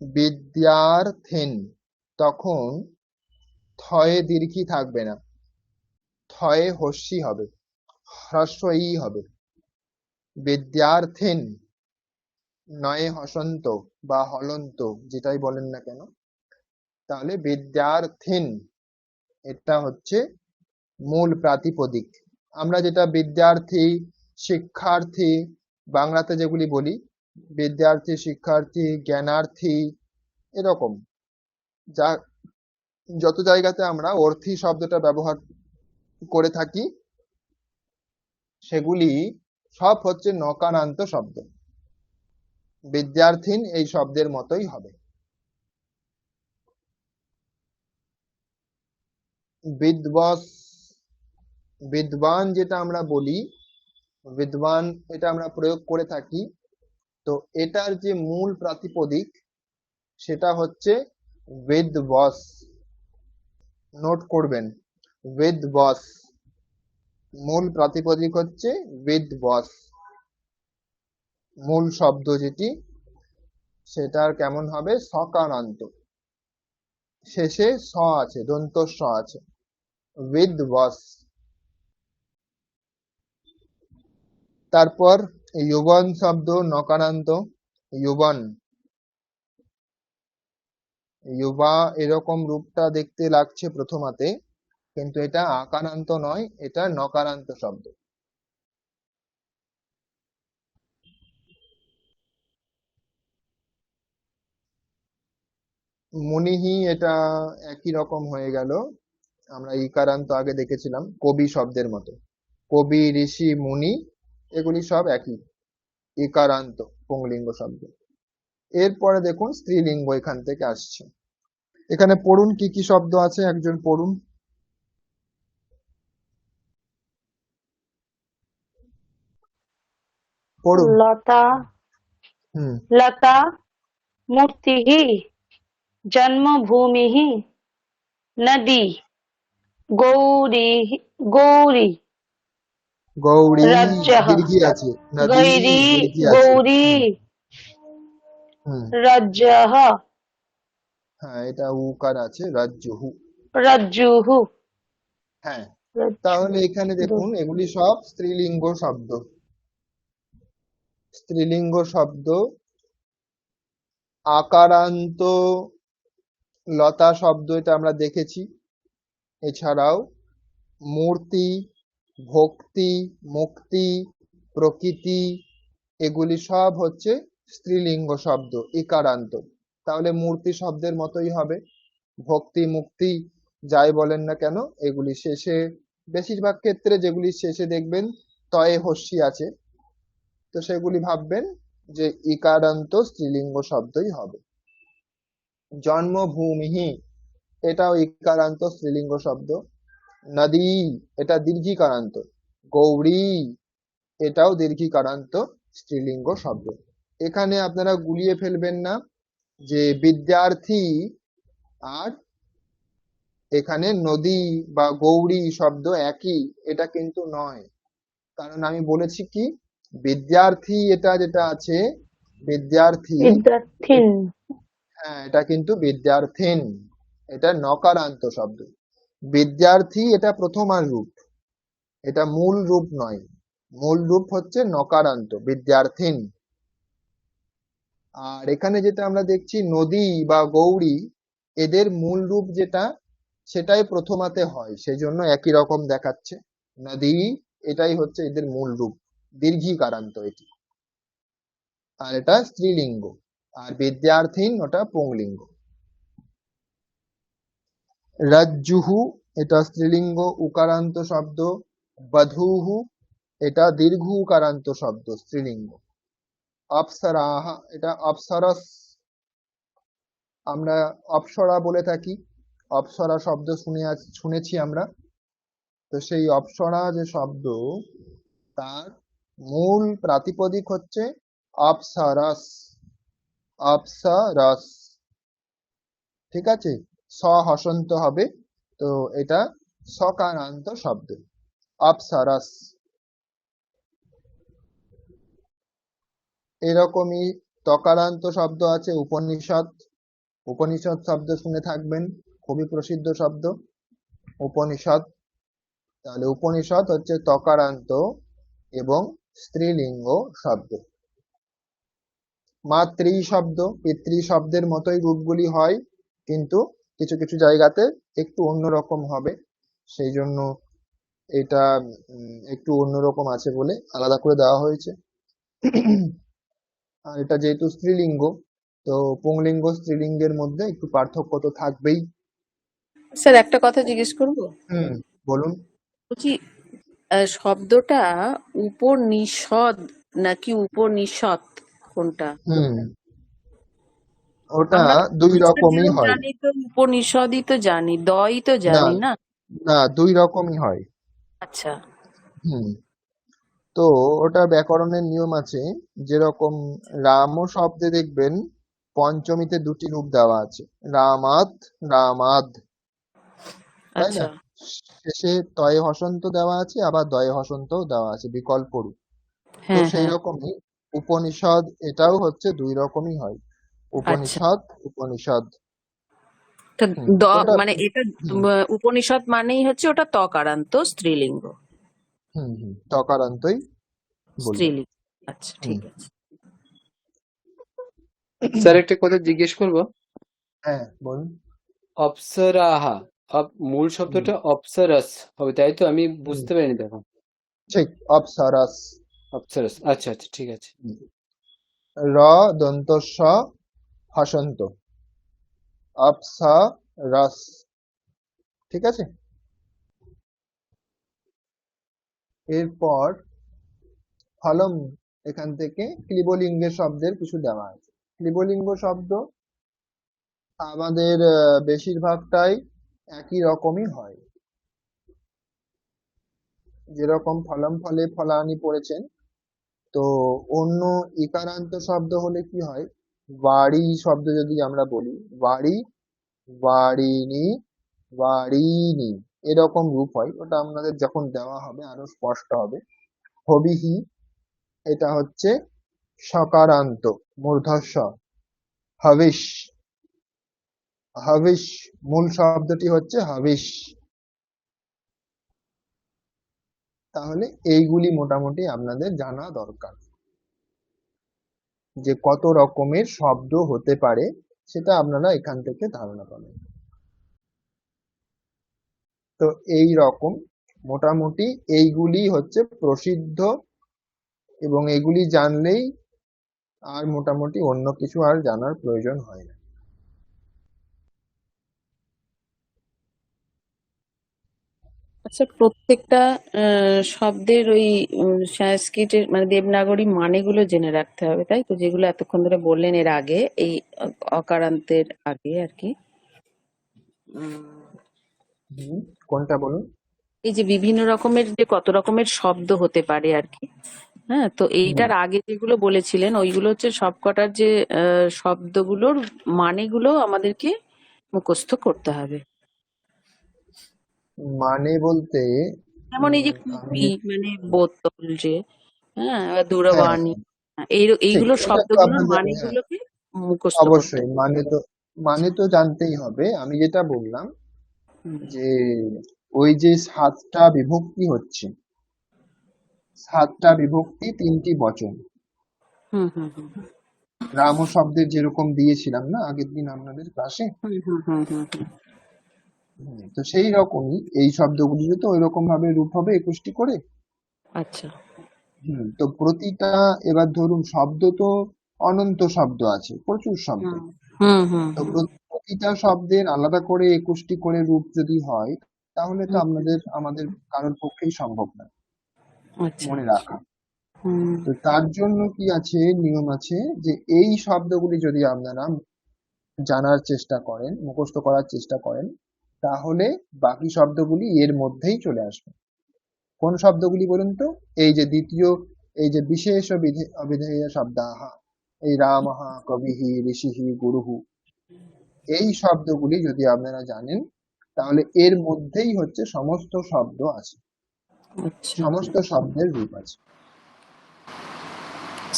বিদ্যার্থিন, তখন থয়ে দীর্ঘি থাকবে না, থয়ে হস্যি হবে, হ্রস্ব ই হবে। বিদ্যার্থিন, নয়ে হসন্ত বা হলন্ত যেটাই বলেন না কেন, তাহলে বিদ্যার্থিন এটা হচ্ছে মূল প্রাতিপদিক। আমরা যেটা বিদ্যার্থী, শিক্ষার্থী বাংলাতে যেগুলি বলি, বিদ্যার্থী, শিক্ষার্থী, জ্ঞানার্থী, এরকম যা যত জায়গাতে আমরা অর্থী শব্দটা ব্যবহার করে থাকি সেগুলি সব হচ্ছে নকারান্ত শব্দ। বিদ্যার্থীন এই শব্দের মতোই হবে। বিদ্বস, বিদ্বান যেটা আমরা বলি, বিদ্বান এটা আমরা প্রয়োগ করে থাকি, তো এটার যে মূল প্রাতিপদিক সেটা হচ্ছে বিদ্বস। নোট করবেন, বিদ্বস মূল প্রাতিপদিক হচ্ছে বিদ্বস। মূল শব্দ যেটি সেটার কেমন হবে, সকারান্ত, শেষে স আছে, দন্ত স আছে, বিদ্বস। তারপর যুবন শব্দ নকারান্ত, যুবন, যুবা এরকম রূপটা দেখতে লাগছে প্রথমাতে, কিন্তু এটা আকারান্ত নয়, এটা নকারান্ত শব্দ। মুনিহি এটা একই রকম হয়ে গেল, আমরা ইকারান্ত আগে দেখেছিলাম, কবি শব্দের মতো। কবি, ঋষি, মুনি এগুলি সব একই, ইকারান্ত পুংলিঙ্গ শব্দ। এরপরে দেখুন স্ত্রীলিঙ্গ এখান থেকে আসছে। এখানে পড়ুন কি কি শব্দ আছে, একজন পড়ুন। পড়ুন। লতা, হুম, লতা, मूर्तिः, जन्मभूमिः, नदी, गौरी, गौरी, গৌরী राज्यः, দীর্ঘি আছে, নদী गैरी, দীর্ঘি আছে। गौरी, হুম, रज्जः, হ্যাঁ এটা উকার আছে, রাজ্যহু। रज्जुः, হ্যাঁ, रज्जु, তাহলে এখানে দেখুন এগুলি সব স্ত্রীলিঙ্গ শব্দ। স্ত্রীলিঙ্গ শব্দ। আকারান্ত লতা শব্দ এটা আমরা দেখেছি। এছাড়াও মূর্তি, ভক্তি, মুক্তি, প্রকৃতি এগুলি সব হচ্ছে স্ত্রীলিঙ্গ শব্দ, ইকারান্ত। তাহলে মূর্তি শব্দের মতোই হবে। ভক্তি, মুক্তি যাই বলেন না কেন এগুলি শেষে, বেশিরভাগ ক্ষেত্রে যেগুলি শেষে দেখবেন তয়ে হস্যি আছে, তো সেগুলি ভাববেন যে ইকারান্ত স্ত্রীলিঙ্গ শব্দই হবে। জন্মভূমি এটাও ইকারান্ত স্ত্রীলিঙ্গ শব্দ। নদী এটা দীর্ঘিকারান্ত। গৌরী এটাও দীর্ঘিকারান্ত স্ত্রীলিঙ্গ শব্দ। এখানে আপনারা গুলিয়ে ফেলবেন না যে বিদ্যার্থী আর এখানে নদী বা গৌরী শব্দ একই, এটা কিন্তু নয়। কারণ আমি বলেছি কি, বিদ্যার্থী এটা যেটা আছে, বিদ্যার্থী, विद्यार्थिन, হ্যাঁ এটা কিন্তু বিদ্যার্থিন, এটা নকারান্ত শব্দ। বিদ্যার্থী এটা প্রথমা রূপ, এটা মূল রূপ নয়। মূল রূপ হচ্ছে নকারান্ত, বিদ্যার্থিন। আর এখানে যেটা আমরা দেখছি নদী বা গৌরী, এদের মূল রূপ যেটা সেটাই প্রথমাতে হয়, সেই জন্য একই রকম দেখাচ্ছে। নদী এটাই হচ্ছে এদের মূল রূপ, দীর্ঘিকারান্ত এটি। আর এটা স্ত্রীলিঙ্গ। আর বিদ্যার্থিন ওটা পুংলিঙ্গ। রাজ্জুহু এটা স্ত্রীলিঙ্গ উকারান্ত শব্দ। বধূহু এটা দীর্ঘ উকারান্ত শব্দ, স্ত্রীলিঙ্গ। অপ্সরাহা এটা অপ্সরস, আমরা অপ্সরা বলে থাকি, অপ্সরা শব্দ শুনেছি আমরা। তো সেই অপ্সরা যে শব্দ, তার মূল প্রাতিপদিক হচ্ছে অপ্সরস, অপ্সরস। ঠিক আছে, স হসন্ত হবে, তো এটা সকারান্ত শব্দ, অপ্সরস। এরকমই তকারান্ত শব্দ আছে উপনিষদ। উপনিষদ শব্দ শুনে থাকবেন, খুবই প্রসিদ্ধ শব্দ উপনিষদ। তাহলে উপনিষদ হচ্ছে তকারান্ত এবং স্ত্রীলিঙ্গ শব্দ। মাতৃ শব্দ, পিতৃ শব্দের মতোই রূপগুলি হয়, কিন্তু কিছু কিছু জায়গাতে একটু অন্যরকম হবে, সেই জন্য এটা একটু অন্যরকম আছে বলে আলাদা করে দেওয়া হয়েছে। আর এটা যেহেতু স্ত্রীলিঙ্গ, তো পুংলিঙ্গ স্ত্রীলিঙ্গের মধ্যে একটু পার্থক্য তো থাকবেই। স্যার একটা কথা জিজ্ঞেস করবো, বলুন। বলছি শব্দটা উপনিষদ নাকি উপনিষৎ কোনটা? ওটা আমরা দুই উপনিষদ রকমই যেরকম হয়। জানি তো উপনিষদই তো জানি, দই তো না জানি না। না, দুই রকমই হয়। আচ্ছা হুম তো ওটা ব্যাকরণের নিয়ম আছে। যেরকম রাম শব্দে দেখবেন পঞ্চমীতে দুটি রূপ দেওয়া আছে, রামাদ, রামাদ, তাই না? আচ্ছা শেষে তয়ে হসন্ত দেওয়া আছে, আবার দয়ে হসন্তও দেওয়া আছে, বিকল্প রূপ। তো হ্যাঁ সেই হ্যাঁ রকমই উপনিষদ এটাও হচ্ছে দুই রকমই হয়, আচ্ছা। উপনিষদ উপনিষদ। তা ওটা মানে এটা হুম উপনিষদ মানেই হচ্ছে ওটা তকারান্ত স্ত্রীলিঙ্গ। তকারান্তই বলবেন। স্ত্রীলিঙ্গ, আচ্ছা হুম ঠিক আছে। স্যার একটা কথা জিজ্ঞেস করব। হ্যাঁ বলুন। অপ্সরাহা, মূল হুম শব্দটা অপ্সরাস হবে, তাই তো? আমি হুম, বুঝতে পারিনি দেখো। ঠিক, অপ্সরাস। অপ্সরাস, আচ্ছা আচ্ছা ঠিক আছে। র দন্ত স হসন্ত, অপ্সরাস, ঠিক আছে। এরপর ফলম, এখান থেকে ক্লিবলিঙ্গের শব্দের কিছু দেওয়া আছে। ক্লিবলিঙ্গ শব্দ আমাদের বেশিরভাগটাই একই রকমই হয়। যেরকম ফলম ফলে ফলানি পড়েছেন, তো অন্য ইকারান্ত শব্দ হলে কি হয়, বাড়ি শব্দ যদি আমরা বলি, বাড়ি, বাড়িনি, বাড়িনি, এরকম রূপ হয়। ওটা আপনাদের যখন দেওয়া হবে আরো স্পষ্ট হবে। হবিহি, এটা হচ্ছে সকারান্ত মূর্ধস্ব। হবিষ, হবিষ, মূল শব্দটি হচ্ছে হবিষ। তাহলে এইগুলি মোটামুটি আপনাদের জানা দরকার, যে কত রকমের শব্দ হতে পারে সেটা আপনারা এখান থেকে ধারণা পাবেন। তো এই রকম মোটামুটি এইগুলি হচ্ছে প্রসিদ্ধ, এবং এগুলি জানলেই আর মোটামুটি অন্য কিছু আর জানার প্রয়োজন হয় না। আচ্ছা প্রত্যেকটা শব্দের ওই সংস্কৃতের মানে দেবনাগরী মানেগুলো জেনে রাখতে হবে তাই তো, যেগুলো এতক্ষণ ধরে বললেন এর আগে, এই অকারান্তের আগে আর কি। কোনটা বলুন। এই যে বিভিন্ন রকমের যে কত রকমের শব্দ হতে পারে আর কি, হ্যাঁ, তো এইটার আগে যেগুলো বলেছিলেন ওইগুলো হচ্ছে সবকটার যে শব্দগুলোর মানেগুলো আমাদেরকে মুখস্থ করতে হবে। মানে বলতে যেমন এই যে আমি, কুপি মানে বোতল, যে হ্যাঁ বা হ্যাঁ দূরবাণী, ঠিক, এইগুলো ওটা তো শব্দগুলোর আপনাদের, হ্যাঁ মানেগুলোকে মুখস্থ করতে অবশ্যই হবে। মানে তো জানতেই হবে। আমি যেটা বললাম হুম যে ওই যে সাতটা বিভক্তি হচ্ছে, সাতটা বিভক্তি তিনটি বচন। হুম হুম হুম রাম শব্দের যেরকম দিয়েছিলাম না আগের দিন আপনাদের ক্লাসে, হুম হুম হুম হুম হুম। তো সেই রকমই এই শব্দগুলিরও তো ওই রকম ভাবে রূপ হবে 21টি করে। আচ্ছা তো প্রতিটা, এবার ধরুন শব্দ তো অনন্ত শব্দ আছে, প্রচুর শব্দ। হুম হুম হুম তো হুম প্রতিটা শব্দের আলাদা করে 21টি করে রূপ যদি হয়, তাহলে তো হুম, আমাদের কারোর পক্ষেই সম্ভব না আচ্ছা মনে আচ্ছা রাখা। হুম তো তার জন্য কি আছে, নিয়ম আছে, যে এই শব্দগুলি যদি আপনারা জানার চেষ্টা করেন, মুখস্থ করার চেষ্টা করেন, তাহলে বাকি শব্দগুলি এর মধ্যেই চলে আসবে। কোন শব্দগুলি বলুন তো? এই যে দ্বিতীয়, এই যে বিশেষ অবিধেয় শব্দাহা, এই রামহা, কবিহি, ঋষিহি, গুরুহু, এই শব্দগুলি যদি আপনারা জানেন, তাহলে এর মধ্যেই হচ্ছে সমস্ত শব্দ আছে, আচ্ছা সমস্ত শব্দের রূপ আছে।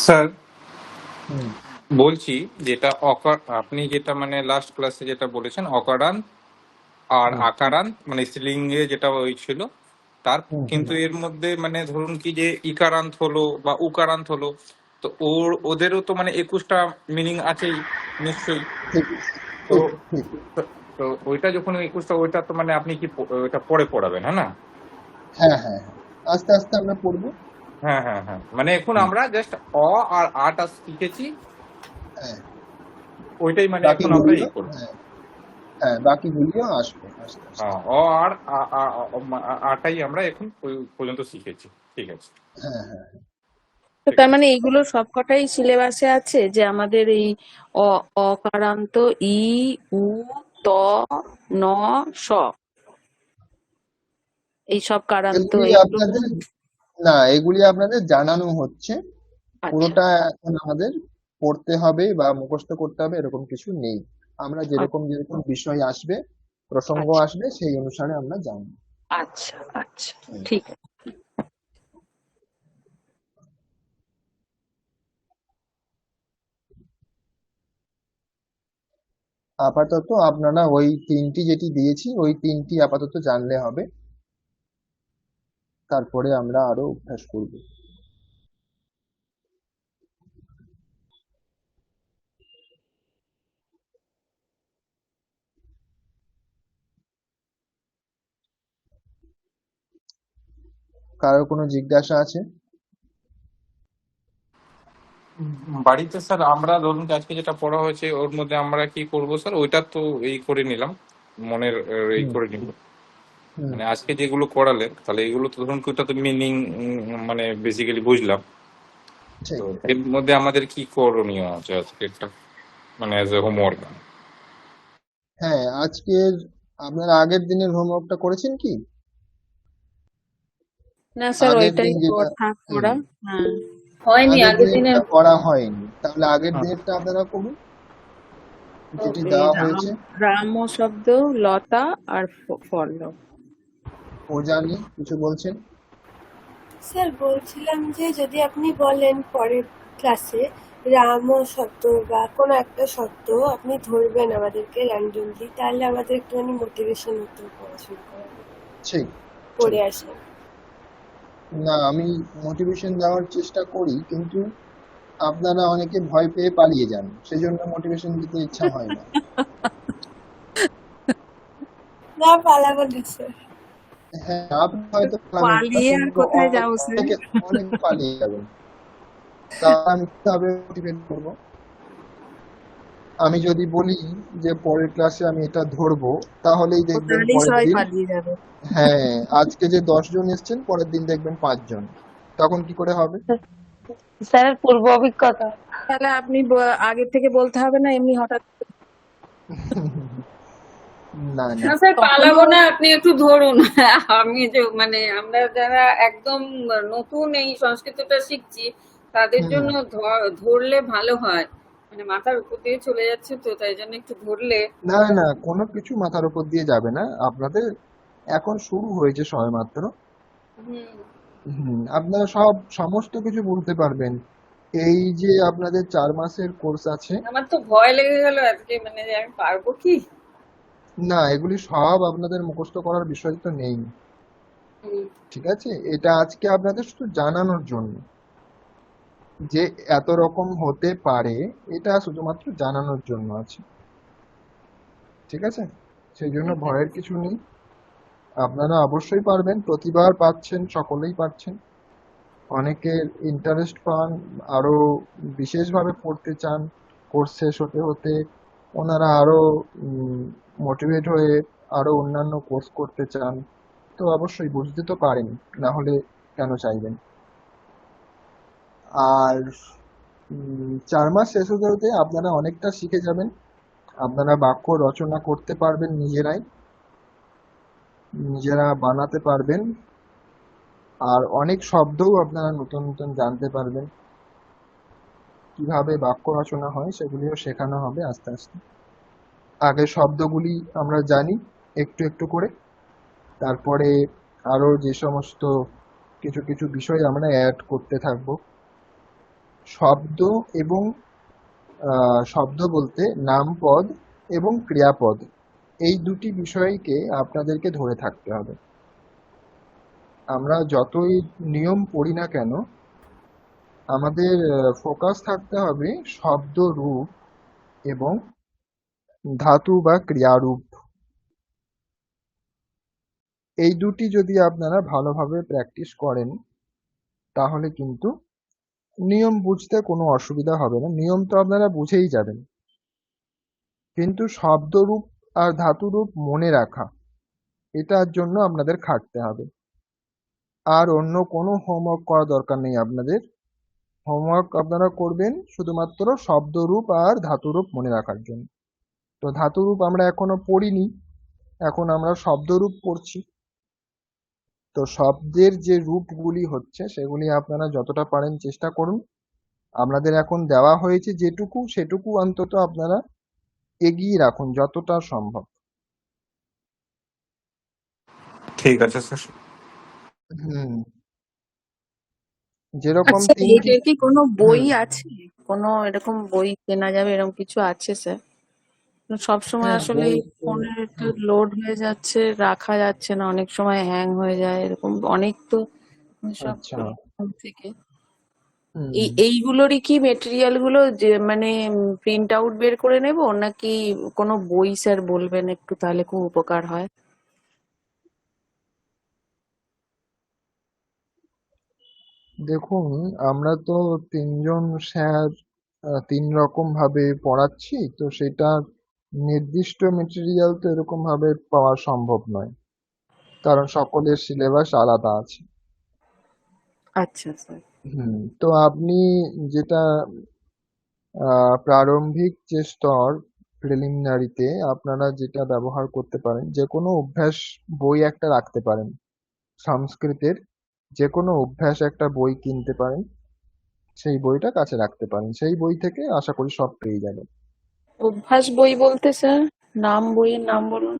স্যার হুম বলছি, যেটা আপনি যেটা মানে লাস্ট ক্লাসে যেটা বলেছেন অকারান্ত আর হুম আকারান্ত মানে স্ত্রীলিঙ্গে যেটা ওই ছিল তার, হুম হুম কিন্তু এর মধ্যে মানে ধরুন কি যে ইকারান্ত হলো বা উকারান্ত হলো, তো ওদেরও তো মানে 21টা মিনিং আছেই নিশ্চয়ই। ঠিক তো ঠিক ঠিক। তো ওইটা যখন 21টা, ওইটা তো মানে আপনি কি ওইটা পরে পড়াবেন, হ্যাঁ না? হ্যাঁ হ্যাঁ হ্যাঁ, আস্তে আস্তে আমরা পড়বো। হ্যাঁ হ্যাঁ হ্যাঁ, মানে এখন হুম, আমরা জাস্ট অ আর আটা শিখেছি, হ্যাঁ, ওইটাই মানে এখন আমরা বাকিগুলিও, করবো। হ্যাঁ হ্যাঁ, বাকিগুলিও আসবে আস্তে আস্তে। হ্যাঁ, অ আর আটাই আমরা এখন পর্যন্ত শিখেছি। ঠিক আছে, হ্যাঁ হ্যাঁ হ্যাঁ, তো ঠিক তার আছে। মানে এগুলো সবকটাই সিলেবাসে আছে, যে আমাদের এই অ অকারান্ত ই, উ, ত, ন, স, এই সব কারান্ত এগুলি এইগুলো। আপনাদের, না এগুলি আপনাদের জানানো হচ্ছে, আচ্ছা পুরোটা এখন আমাদের পড়তে হবে বা মুখস্থ করতে হবে এরকম কিছু নেই। আমরা যেরকম যেরকম বিষয় আসবে, প্রসঙ্গ আচ্ছা আসবে, সেই অনুসারে আমরা জানবো। আচ্ছা আচ্ছা, হুম। ঠিক আছে। আপাতত আপনারা ওই তিনটি যেটি দিয়েছি ওই তিনটি আপাতত জানলে হবে, তারপরে আমরা আরো অভ্যাস করব। কারো কোনো জিজ্ঞাসা আছে? বাড়িতে স্যার আমরা ধরুন যে আজকে যেটা পড়া হয়েছে ওর মধ্যে আমরা কি করব স্যার, ওইটা তো এই করে নিলাম, মনের এই হুম করে নিব। হুম, মানে আজকে যেগুলো করালেন তাহলে এগুলো তো ধরুন ওইটা তো মিনিং মানে বেসিক্যালি বুঝলাম। তো ঠিক। এর মধ্যে আমাদের কি করণীয় আছে আজকে একটা, মানে অ্যাজ এ হোমওয়ার্ক? হ্যাঁ, আজকের আপনারা আগের দিনের হোমওয়ার্কটা করেছেন কি? না স্যার, আগের ওইটাই দিন যেটা, থাক হুম, করা। হ্যাঁ, হয়নি আগের আগের দিনের। দিনেরটা করা হয়নি, তাহলে আগের দিনেরটা আপনারা করুন, যেটি এই দেওয়া রাম, হয়েছে। রাম শব্দ, লতা আর ফল। ও জানি কিছু বলছেন। স্যার বলছিলাম যে যদি আপনি বলেন পরের ক্লাসে রাম শব্দ বা কোনো একটা শব্দ আপনি ধরবেন আমাদেরকে র্যান্ডমলি, তাহলে আমাদের একটুখানি মোটিভেশন হতো পড়াশোনা করার, ঠিক ঠিক। পড়ে আসে। না, আমি মোটিভেশন দেওয়ার চেষ্টা করি, কিন্তু আপনারা অনেকে ভয় পেয়ে পালিয়ে যান, সেজন্য মোটিভেশন দিতে ইচ্ছা হয় না। না পালাবো না স্যার। হ্যাঁ, আপনি হয়তো পালাবেন না, পালিয়ে আর কিন্তু কোথায় যাবো স্যার? অনেকে অনেকে পালিয়ে যাবেন। তাহলে আমি কিভাবে মোটিভেট করবো? আমি যদি বলি যে পরের ক্লাসে আমি এটা ধরবো, তাহলেই ও দেখবেন তাহলেই পরের সবাই দিন, পালিয়ে যাবে। হ্যাঁ, আজকে যে 10 জন এসছেন পরের দিন দেখবেন 5 জন। তখন কি করে হবে? স্যারের পূর্ব অভিজ্ঞতা। তাহলে আপনি আগে থেকে বলতে হবে না, এমনি হঠাৎ না না, না স্যার কখনো। পালাবো না, আপনি একটু ধরুন। আমি যে মানে আমরা যারা একদম নতুন এই সংস্কৃতটা শিখছি তাদের হুম জন্য ধরলে ভালো হয়, মানে মাথার উপর দিয়ে চলে যাচ্ছে, তো তাই জন্য একটু ধরলে। না না, কোনো কিছু মাথার উপর দিয়ে যাবে না আপনাদের, এখন শুরু হয়েছে সবেমাত্র। হুম। আপনারা সমস্ত কিছু বলতে পারবেন। এই যে আপনাদের 4 মাসের কোর্স আছে, আমার তো ভয় লেগে গেল আজকে, মানে যে আমি পারবো কি। না এগুলি সব আপনাদের মুখস্থ করার বিষয় তো নেই, হুম। ঠিক আছে? এটা আজকে আপনাদের শুধু জানানোর জন্য যে এত রকম হতে পারে, এটা শুধুমাত্র জানানোর জন্য আছে, ঠিক আছে? সেই জন্য ঠিক ভয়ের আছে। কিছু নেই, আপনারা অবশ্যই পারবেন, প্রতিবার পাচ্ছেন, সকলেই পাচ্ছেন। অনেকের ইন্টারেস্ট পান, আরো বিশেষভাবে পড়তে চান, কোর্স শেষ হতে হতে ওনারা আরো মোটিভেট হয়ে আরো অন্যান্য কোর্স করতে চান। তো অবশ্যই বুঝতে তো পারেন, না হলে কেন চাইবেন? আর 4 মাস শেষ হতে হতে আপনারা অনেকটা শিখে যাবেন, আপনারা বাক্য রচনা করতে পারবেন নিজেরাই, নিজেরা বানাতে পারবেন, আর অনেক শব্দও আপনারা নতুন নতুন জানতে পারবেন। কিভাবে বাক্য রচনা হয় সেগুলিও শেখানো হবে আস্তে আস্তে। আগে শব্দগুলি আমরা জানি একটু একটু করে, তারপরে আরো যে সমস্ত কিছু কিছু বিষয় আমরা অ্যাড করতে থাকবো। শব্দ এবং শব্দ বলতে নামপদ এবং ক্রিয়াপদ, এই দুটি বিষয়কে আপনাদেরকে ধরে থাকতে হবে। আমরা যতই নিয়ম পড়ি না কেন, আমাদের ফোকাস থাকতে হবে শব্দ রূপ এবং ধাতু বা ক্রিয়ারূপ, এই দুটি যদি আপনারা ভালোভাবে প্র্যাকটিস করেন তাহলে কিন্তু নিয়ম বুঝতে কোনো অসুবিধা হবে না। নিয়ম তো আপনারা বুঝেই যাবেন, কিন্তু শব্দরূপ আর ধাতুরূপ মনে রাখা, এটার জন্য আপনাদের খাটতে হবে। আর অন্য কোনো হোমওয়ার্ক করা দরকার নেই আপনাদের। হোমওয়ার্ক আপনারা করবেন শুধুমাত্র শব্দরূপ আর ধাতুরূপ মনে রাখার জন্য। তো ধাতুরূপ আমরা এখনো পড়িনি, এখন আমরা শব্দরূপ পড়ছি। তো শব্দের যে রূপগুলি হচ্ছে সেগুলি আপনারা যতটা পারেন চেষ্টা করুন। আপনাদের এখন দেওয়া হয়েছে যেটুকু, সেটুকু অন্তত আপনারা এগিয়ে রাখুন যতটা সম্ভব। ঠিক আছে স্যার। হুম, যেরকম আচ্ছা, তিনটি। এটার কি কোনো বই হুম, আছে? কোনো এরকম বই কেনা যাবে এরকম কিছু আছে স্যার? সবসময় হ্যাঁ আসলে বই তো। ফোনের একটু হুম, লোড হয়ে যাচ্ছে, রাখা যাচ্ছে না, অনেক সময় হ্যাং হয়ে যায়, এরকম অনেক তো সব আচ্ছা। ফোন থেকে। হুম, এইগুলোরই কি মেটেরিয়াল গুলো যে মানে প্রিন্ট আউট বের করে নেব, নাকি কোনো বই স্যার বলবেন একটু, তাহলে খুব উপকার হয়। দেখুন আমরা তো তিনজন স্যার তিন রকম ভাবে পড়াচ্ছি, তো সেটা নির্দিষ্ট মেটেরিয়াল তো এরকম ভাবে পাওয়া সম্ভব নয়, কারণ সকলের সিলেবাস আলাদা আছে। আচ্ছা স্যার। তো আপনি যেটা প্রারম্ভিক যে স্তর, প্রিলিমিনারিতে আপনারা যেটা ব্যবহার করতে পারেন, যে কোনো অভ্যাস বই একটা রাখতে পারেন। সংস্কৃতের যে কোনো অভ্যাস একটা বই কিনতে পারেন, সেই বইটা কাছে রাখতে পারেন। সেই বই থেকে আশা করি সব পেয়ে যাবেন। অভ্যাস বই বলতে স্যার বইয়ের নাম বলুন।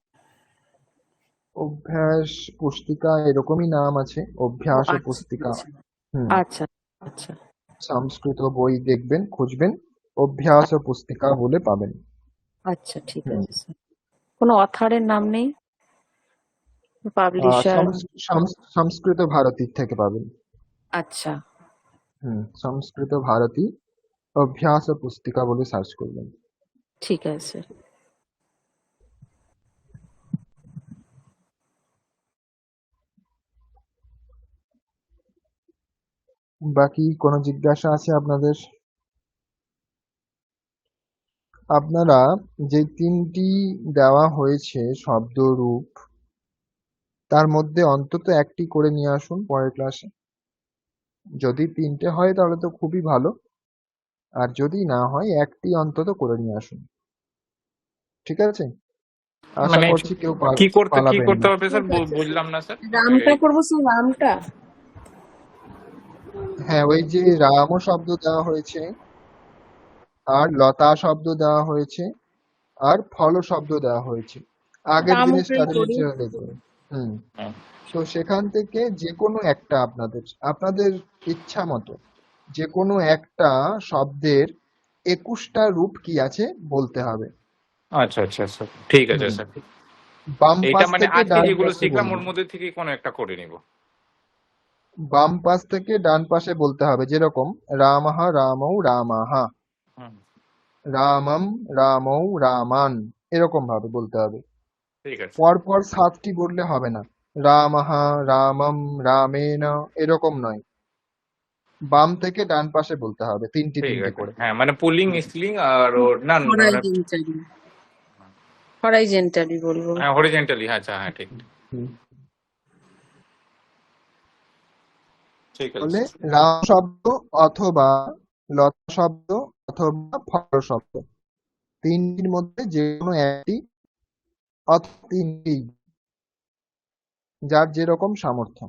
অভ্যাস পুস্তিকা এরকমই নাম আছে, ও অভ্যাস আচ্ছা পুস্তিকা। আচ্ছা হুম, আচ্ছা আচ্ছা সংস্কৃত বই দেখবেন, খুঁজবেন, অভ্যাস পুস্তিকা বলে পাবেন। আচ্ছা, ঠিক হুম, আছে স্যার। কোনো অথারের নাম নেই? পাবলিশার? সংস্কৃত ভারতীর থেকে পাবেন। আচ্ছা, সংস্কৃত ভারতী অভ্যাস পুস্তিকা বলে সার্চ করবেন। ঠিক আছে স্যার। বাকি কোনো জিজ্ঞাসা আছে আপনাদের? আপনারা যে তিনটি দেওয়া হয়েছে শব্দরূপ, তার মধ্যে অন্তত একটি করে নিয়ে আসুন পরের ক্লাসে। যদি তিনটে হয় তাহলে তো খুবই ভালো, আর যদি না হয় একটি অন্তত করে নিয়ে আসুন। ঠিক আছে? আশা মানে করছি কেউ কি পালাবেন করতে না। হবে স্যার, ঠিক আছে স্যার। বুঝলাম না স্যার। রামটা করবো স্যার, রামটা। হ্যাঁ, ওই যে রাম শব্দ দেওয়া হয়েছে, আর লতা শব্দ দেওয়া হয়েছে, আর ফল শব্দ দেওয়া হয়েছে আগের দিনে রামটাই স্টাডি করি। মেটেরিয়াল দেখবেন। হুম, হ্যাঁ, তো সেখান থেকে যে কোনো একটা আপনাদের আপনাদের ইচ্ছা মতো যে কোনো একটা শব্দের 21টা রূপ কি আছে বলতে হবে। আচ্ছা আচ্ছা স্যার, ঠিক আছে হুম, স্যার। বাম এইটা পাশ মানে থেকে আজকে ডান যেগুলো পাশে শিখলাম ওর বলবেন। মধ্যে থেকে কোনো একটা করে নিব। বাম পাশ থেকে ডান পাশে বলতে হবে, যেরকম রামঃ রামৌ রামাহা, হুম, রামম রামৌ রামান, এরকম ভাবে বলতে হবে। ঠিক আছে। পরপর 7টি বললে হবে না, রামঃ রামম রামেণ, এরকম নয়। বাম থেকে ডান পাশে বলতে হবে, তিনটি ঠিক তিনটি আছে, করে। হ্যাঁ, মানে পুলিং স্প্লিং আর ওর না মানে হরাইজেন্টালি, হরাইজেন্টালি বলবো। হ্যাঁ হরিজেন্টালি, আচ্ছা হ্যাঁ ঠিক হুম, ঠিক আছে তাহলে স্যার। রাম শব্দ অথবা লতা শব্দ অথবা ফল শব্দ, তিনটির মধ্যে যে কোনো একটি অথবা তিনটি, যার যেরকম সামর্থ্য।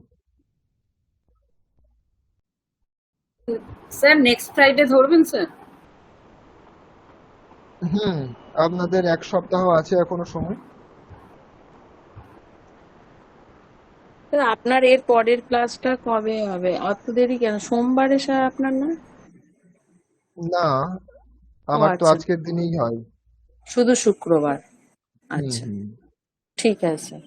স্যার নেক্সট ফ্রাইডে ধরবেন স্যার? হুম, আপনাদের 1 সপ্তাহ আছে এখনো সময়। স্যার আপনার এর পরের ক্লাসটা কবে হবে? অত দেরি কেন? সোমবারে স্যার আপনার না? না, ও আমার তো আচ্ছা, আজকের দিনেই হয়। শুধু শুক্রবার। হুম, আচ্ছা, হুম। ঠিক আছে স্যার।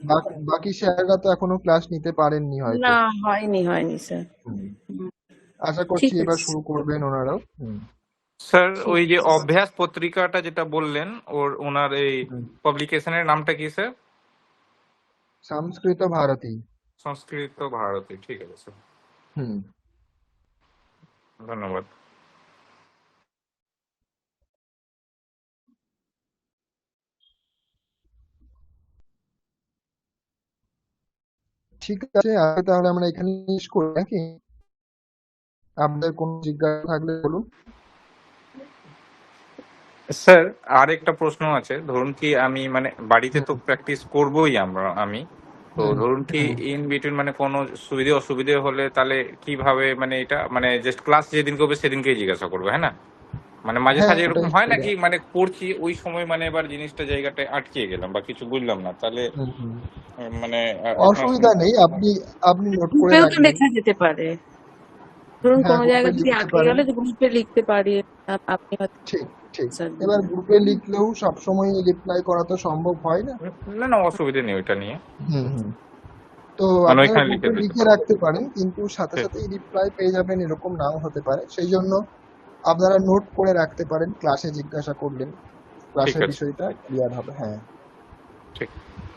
বাকি স্যাররা তো এখনো ক্লাস নিতে পারেননি হয়তো। না, হয়নি স্যার। হুম, হুম, আশা করছি ঠিক এবার আছে, শুরু করবেন ওনারাও। হুম, স্যার ঠিক ওই যে আছে। অভ্যাস পত্রিকাটা যেটা বললেন ওনার এই হুম। পাবলিকেশনের নামটা কি স্যার? সংস্কৃত ভারতী। সংস্কৃত ভারতী, ঠিক আছে স্যার, হুম। ধন্যবাদ। ঠিক আছে, আগে তাহলে আমরা এখানে শেষ করি নাকি? আপনাদের কোনো জিজ্ঞাসা থাকলে বলুন। স্যার আর একটা প্রশ্ন আছে, ধরুন কি আমি মানে বাড়িতে তো হুম প্র্যাকটিস করবোই আমি, তো হুম ধরুন কি হুম ইন বিটুইন মানে কোনো সুবিধে অসুবিধে হলে তাহলে কিভাবে মানে এটা মানে জাস্ট ক্লাস যেদিন করবে সেদিনকেই জিজ্ঞাসা করবে, হ্যাঁ না? মানে মাঝে হ্যাঁ, সাঝে এরকম ওটাই হয় সুবিধা। নাকি মানে করছি ওই সময় মানে এবার জিনিসটা জায়গাটায় আটকে গেলাম বা কিছু বুঝলাম না, তাহলে হুম হুম মানে আপনার অসুবিধা সঙ্গে নেই, আপনি আপনি নোট করে গ্রুপেও তো রাখবেন। লেখা যেতে পারে। ধরুন হ্যাঁ, কোনো গ্রুপে জায়গায় যদি লিখতে আটকে পারেন। গেলে গ্রুপে লিখতে পারি, আপনি হয়তো ঠিক ঠিক। answer এবার দিলেন। গ্রুপে লিখলেও সবসময় রিপ্লাই করা তো সম্ভব হয় না। না না অসুবিধে নেই ওইটা নিয়ে, হুম হুম তো মানে আপনারা ওইখানে লিখে গ্রুপে দিতে লিখে পারবো। রাখতে পারেন, কিন্তু সাথে ঠিক সাথেই রিপ্লাই পেয়ে যাবেন এরকম নাও হতে পারে, সেই জন্য আপনারা নোট করে রাখতে পারেন, ক্লাসে জিজ্ঞাসা করলেন, ঠিক ক্লাসের আছে, বিষয়টা ক্লিয়ার হবে। হ্যাঁ। ঠিক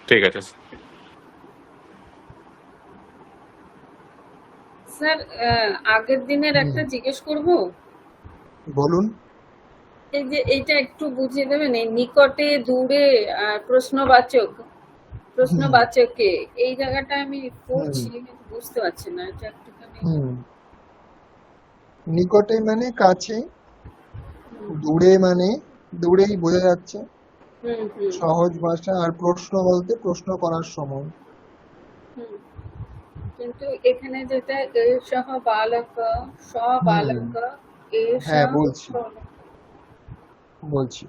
ঠিক আছে স্যার। স্যার আগের দিনের হুম একটা জিজ্ঞেস করব। বলুন। এই যে এইটা একটু বুঝিয়ে দেবেন, এই নিকটে দূরে প্রশ্নবাচক হুম প্রশ্নবাচকে এই জায়গাটা আমি হুম পড়ছি কিন্তু বুঝতে পারছি না, এটা একটুখানি। হুম নিকটে মানে কাছে, হুম দূরে মানে দূরেই বোঝা যাচ্ছে, হুম হুম সহজ ভাষা। আর প্রশ্ন বলতে প্রশ্ন করার সময়। হুম। কিন্তু এখানে যেটা এ সহ বালক স হুম বালক এ হ্যাঁ, সহ বলছি বলছি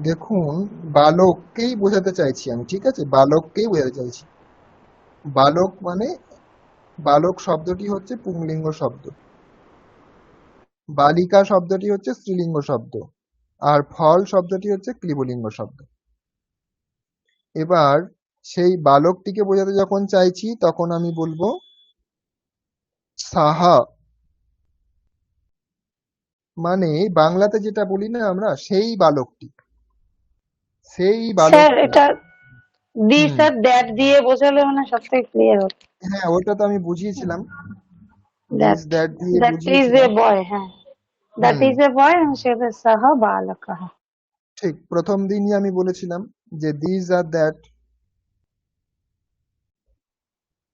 দেখুন, বালককেই বোঝাতে চাইছি আমি, ঠিক আছে, বালককেই বোঝাতে চাইছি। বালক মানে, বালক শব্দটি হচ্ছে পুংলিঙ্গ শব্দ, বালিকা শব্দটি হচ্ছে স্ত্রীলিঙ্গ শব্দ, আর ফল শব্দটি হচ্ছে ক্লিবলিঙ্গ শব্দ। এবার সেই বালকটিকে বোঝাতে যখন চাইছি তখন আমি বলবো সাহা, মানে বাংলাতে যেটা বলি না আমরা, সেই বালকটি, সেই স্যার বালকটি। এটা দিস হুম আর দ্যাট দিয়ে বোঝালে মানে সব থেকে ক্লিয়ার হতো। হ্যাঁ, ওটা তো আমি বুঝিয়েছিলাম, দিস দ্যাট দ্যাট দিয়ে দ্যাট ইজ এ বুঝিয়েছিলাম। বয়, হ্যাঁ, দ্যাট হুম ইজ এ বয় সেটা সহ বালকः। ঠিক, প্রথম দিনই আমি বলেছিলাম যে দিস আর দ্যাট।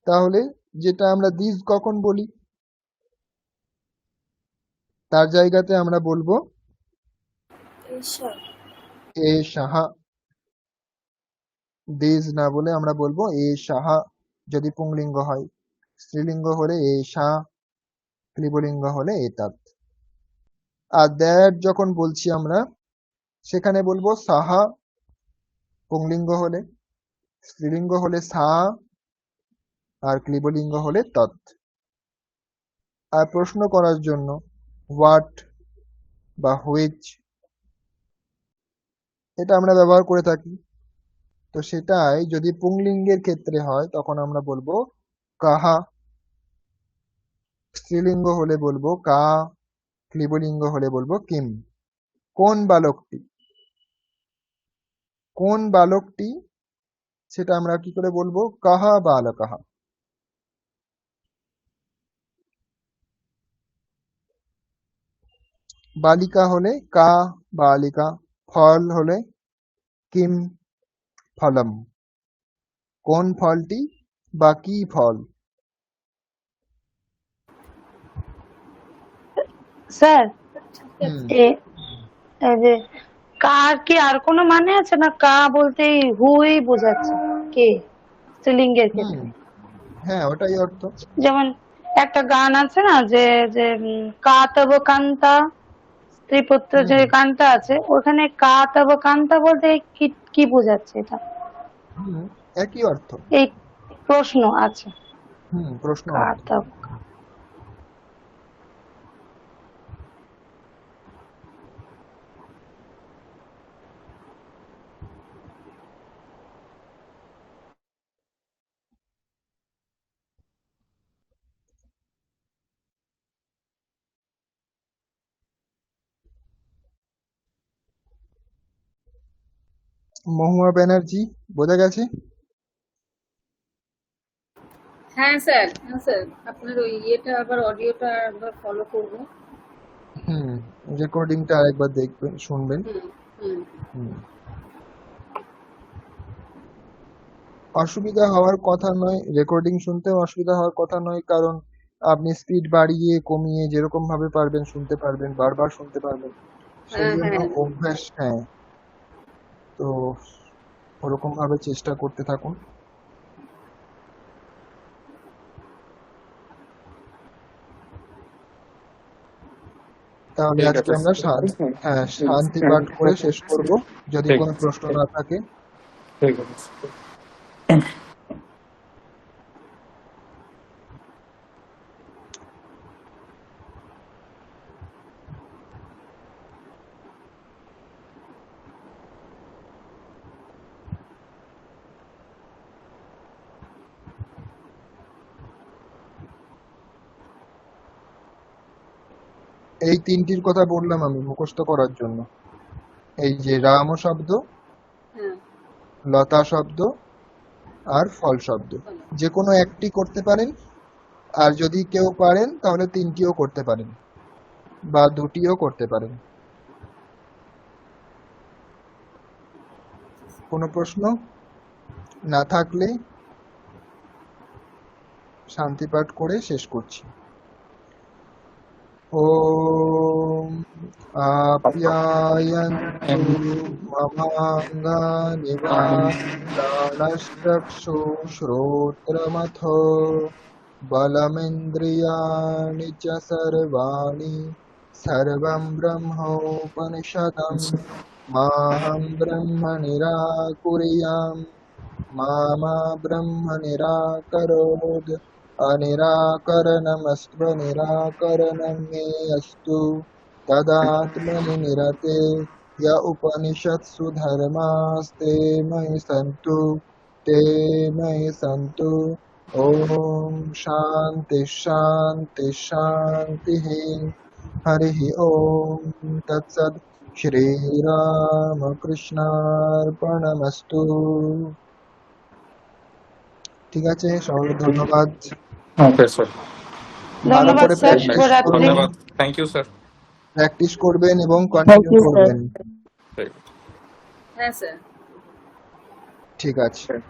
তাহলে যেটা আমরা দিস কখন বলি, তার জায়গাতে আমরা বলবো ঈশ্বর। এ সাহা। দিস না বলে আমরা বলবো এ সাহা, যদি পুংলিঙ্গ হয়। স্ত্রীলিঙ্গ হলে এ সা, ক্লিবলিঙ্গ হলে এতাত। আর দ্যাট যখন বলছি আমরা, সেখানে বলবো সাহা, পুংলিঙ্গ হলে, স্ত্রীলিঙ্গ হলে সা, আর ক্লিবলিঙ্গ হলে তৎ। আর প্রশ্ন করার জন্য হোয়াট বা হুইচ, এটা আমরা ব্যবহার করে থাকি। তো সেটাই যদি পুংলিঙ্গের ক্ষেত্রে হয় তখন আমরা বলবো কাহা, স্ত্রীলিঙ্গ হলে বলবো কা, ক্লিবলিঙ্গ হলে বলবো কিম। কোন বালকটি, কোন বালকটি, সেটা আমরা কি করে বলবো, কাহা বালকাহা। বালিকা হলে কা বালিকা, ফল হলে কিম ফলম, কোন ফলটি বা কি ফল। স্যার হুম এ এই যে কার কি আর কোনো মানে আছে, না কা বলতেই হুই বোঝাচ্ছে, কে, স্ত্রীলিঙ্গের হুম ক্ষেত্রে? হ্যাঁ, ওটাই অর্থ। যেমন একটা গান আছে না, যে যে কা তব কান্তা, স্ত্রীপুত্র যে হুম গানটা আছে, ওখানে কা তব কান্তা বলতে কি কি বোঝাচ্ছে এটা? হুম একই অর্থ। এই প্রশ্ন আছে, প্রশ্ন কা অর্থ। তব। মহুয়া ব্যানার্জি, বোঝা গেছে? হ্যাঁ স্যার, হ্যাঁ স্যার, আপনার ওই ইয়েটা আবার অডিওটা আবার ফলো করবো। রেকর্ডিংটা আরেকবার দেখবেন, শুনবেন। হুম হুম হুম। অসুবিধা হওয়ার কথা নয়, রেকর্ডিং শুনতেও অসুবিধা হওয়ার কথা নয়, কারণ আপনি স্পিড বাড়িয়ে কমিয়ে যেরকম ভাবে পারবেন শুনতে পারবেন, বারবার শুনতে পারবেন। সেই হ্যাঁ জন্য হ্যাঁ অভ্যাস, হ্যাঁ, তো ওরকম ভাবে চেষ্টা করতে থাকুন। তাহলে ঠিক আজকে আছে আমরা শান্তি পাঠ করে শেষ করব, যদি ঠিক কোনো প্রশ্ন না থাকে। ঠিক আছে। এই তিনটির কথা বললাম আমি মুখস্থ করার জন্য। এই যে রাম শব্দ, হ্যাঁ লতা শব্দ আর ফল শব্দ, যে কোনো একটি করতে পারেন, আর যদি কেউ পারেন তাহলে তিনটিও করতে পারেন বা দুটিও করতে পারেন। কোনো প্রশ্ন না থাকলে শান্তি পাঠ করে শেষ করছি। ওম আপ্যায়ন্তু মমাঙ্গানি প্রাণশ্চক্ষুশ্রোত্রমথো বলমিন্দ্রিয়াণি চ সর্বাণি সর্বং ব্রহ্মোপনিষদম মাহং ব্রহ্ম নিরাকুর্যাম মা ব্রহ্ম নিরাকरोत् अनिराकरणमस्त्व निराकरणं मे अस्तु तदात्मनि निरते य उपनिषत्सु धर्मास्ते मयि सन्तु ॐ शान्ति शान्ति शान्तिः। हरिः ॐ तत्सत्। শ্রীরামকৃষ্ণার্পণমস্তু। ঠিক আছে, সবাইকে ধন্যবাদ। ওকে স্যার, ভালো ধন্যবাদ করে স্যার, প্র্যাকটিস শুভরাত্রি। করবেন, ধন্যবাদ, থ্যাংক ইউ স্যার। প্র্যাকটিস করবেন এবং Thank কন্টিনিউ you, sir. করবেন। হ্যাঁ স্যার। ঠিক আছে। ঠিক।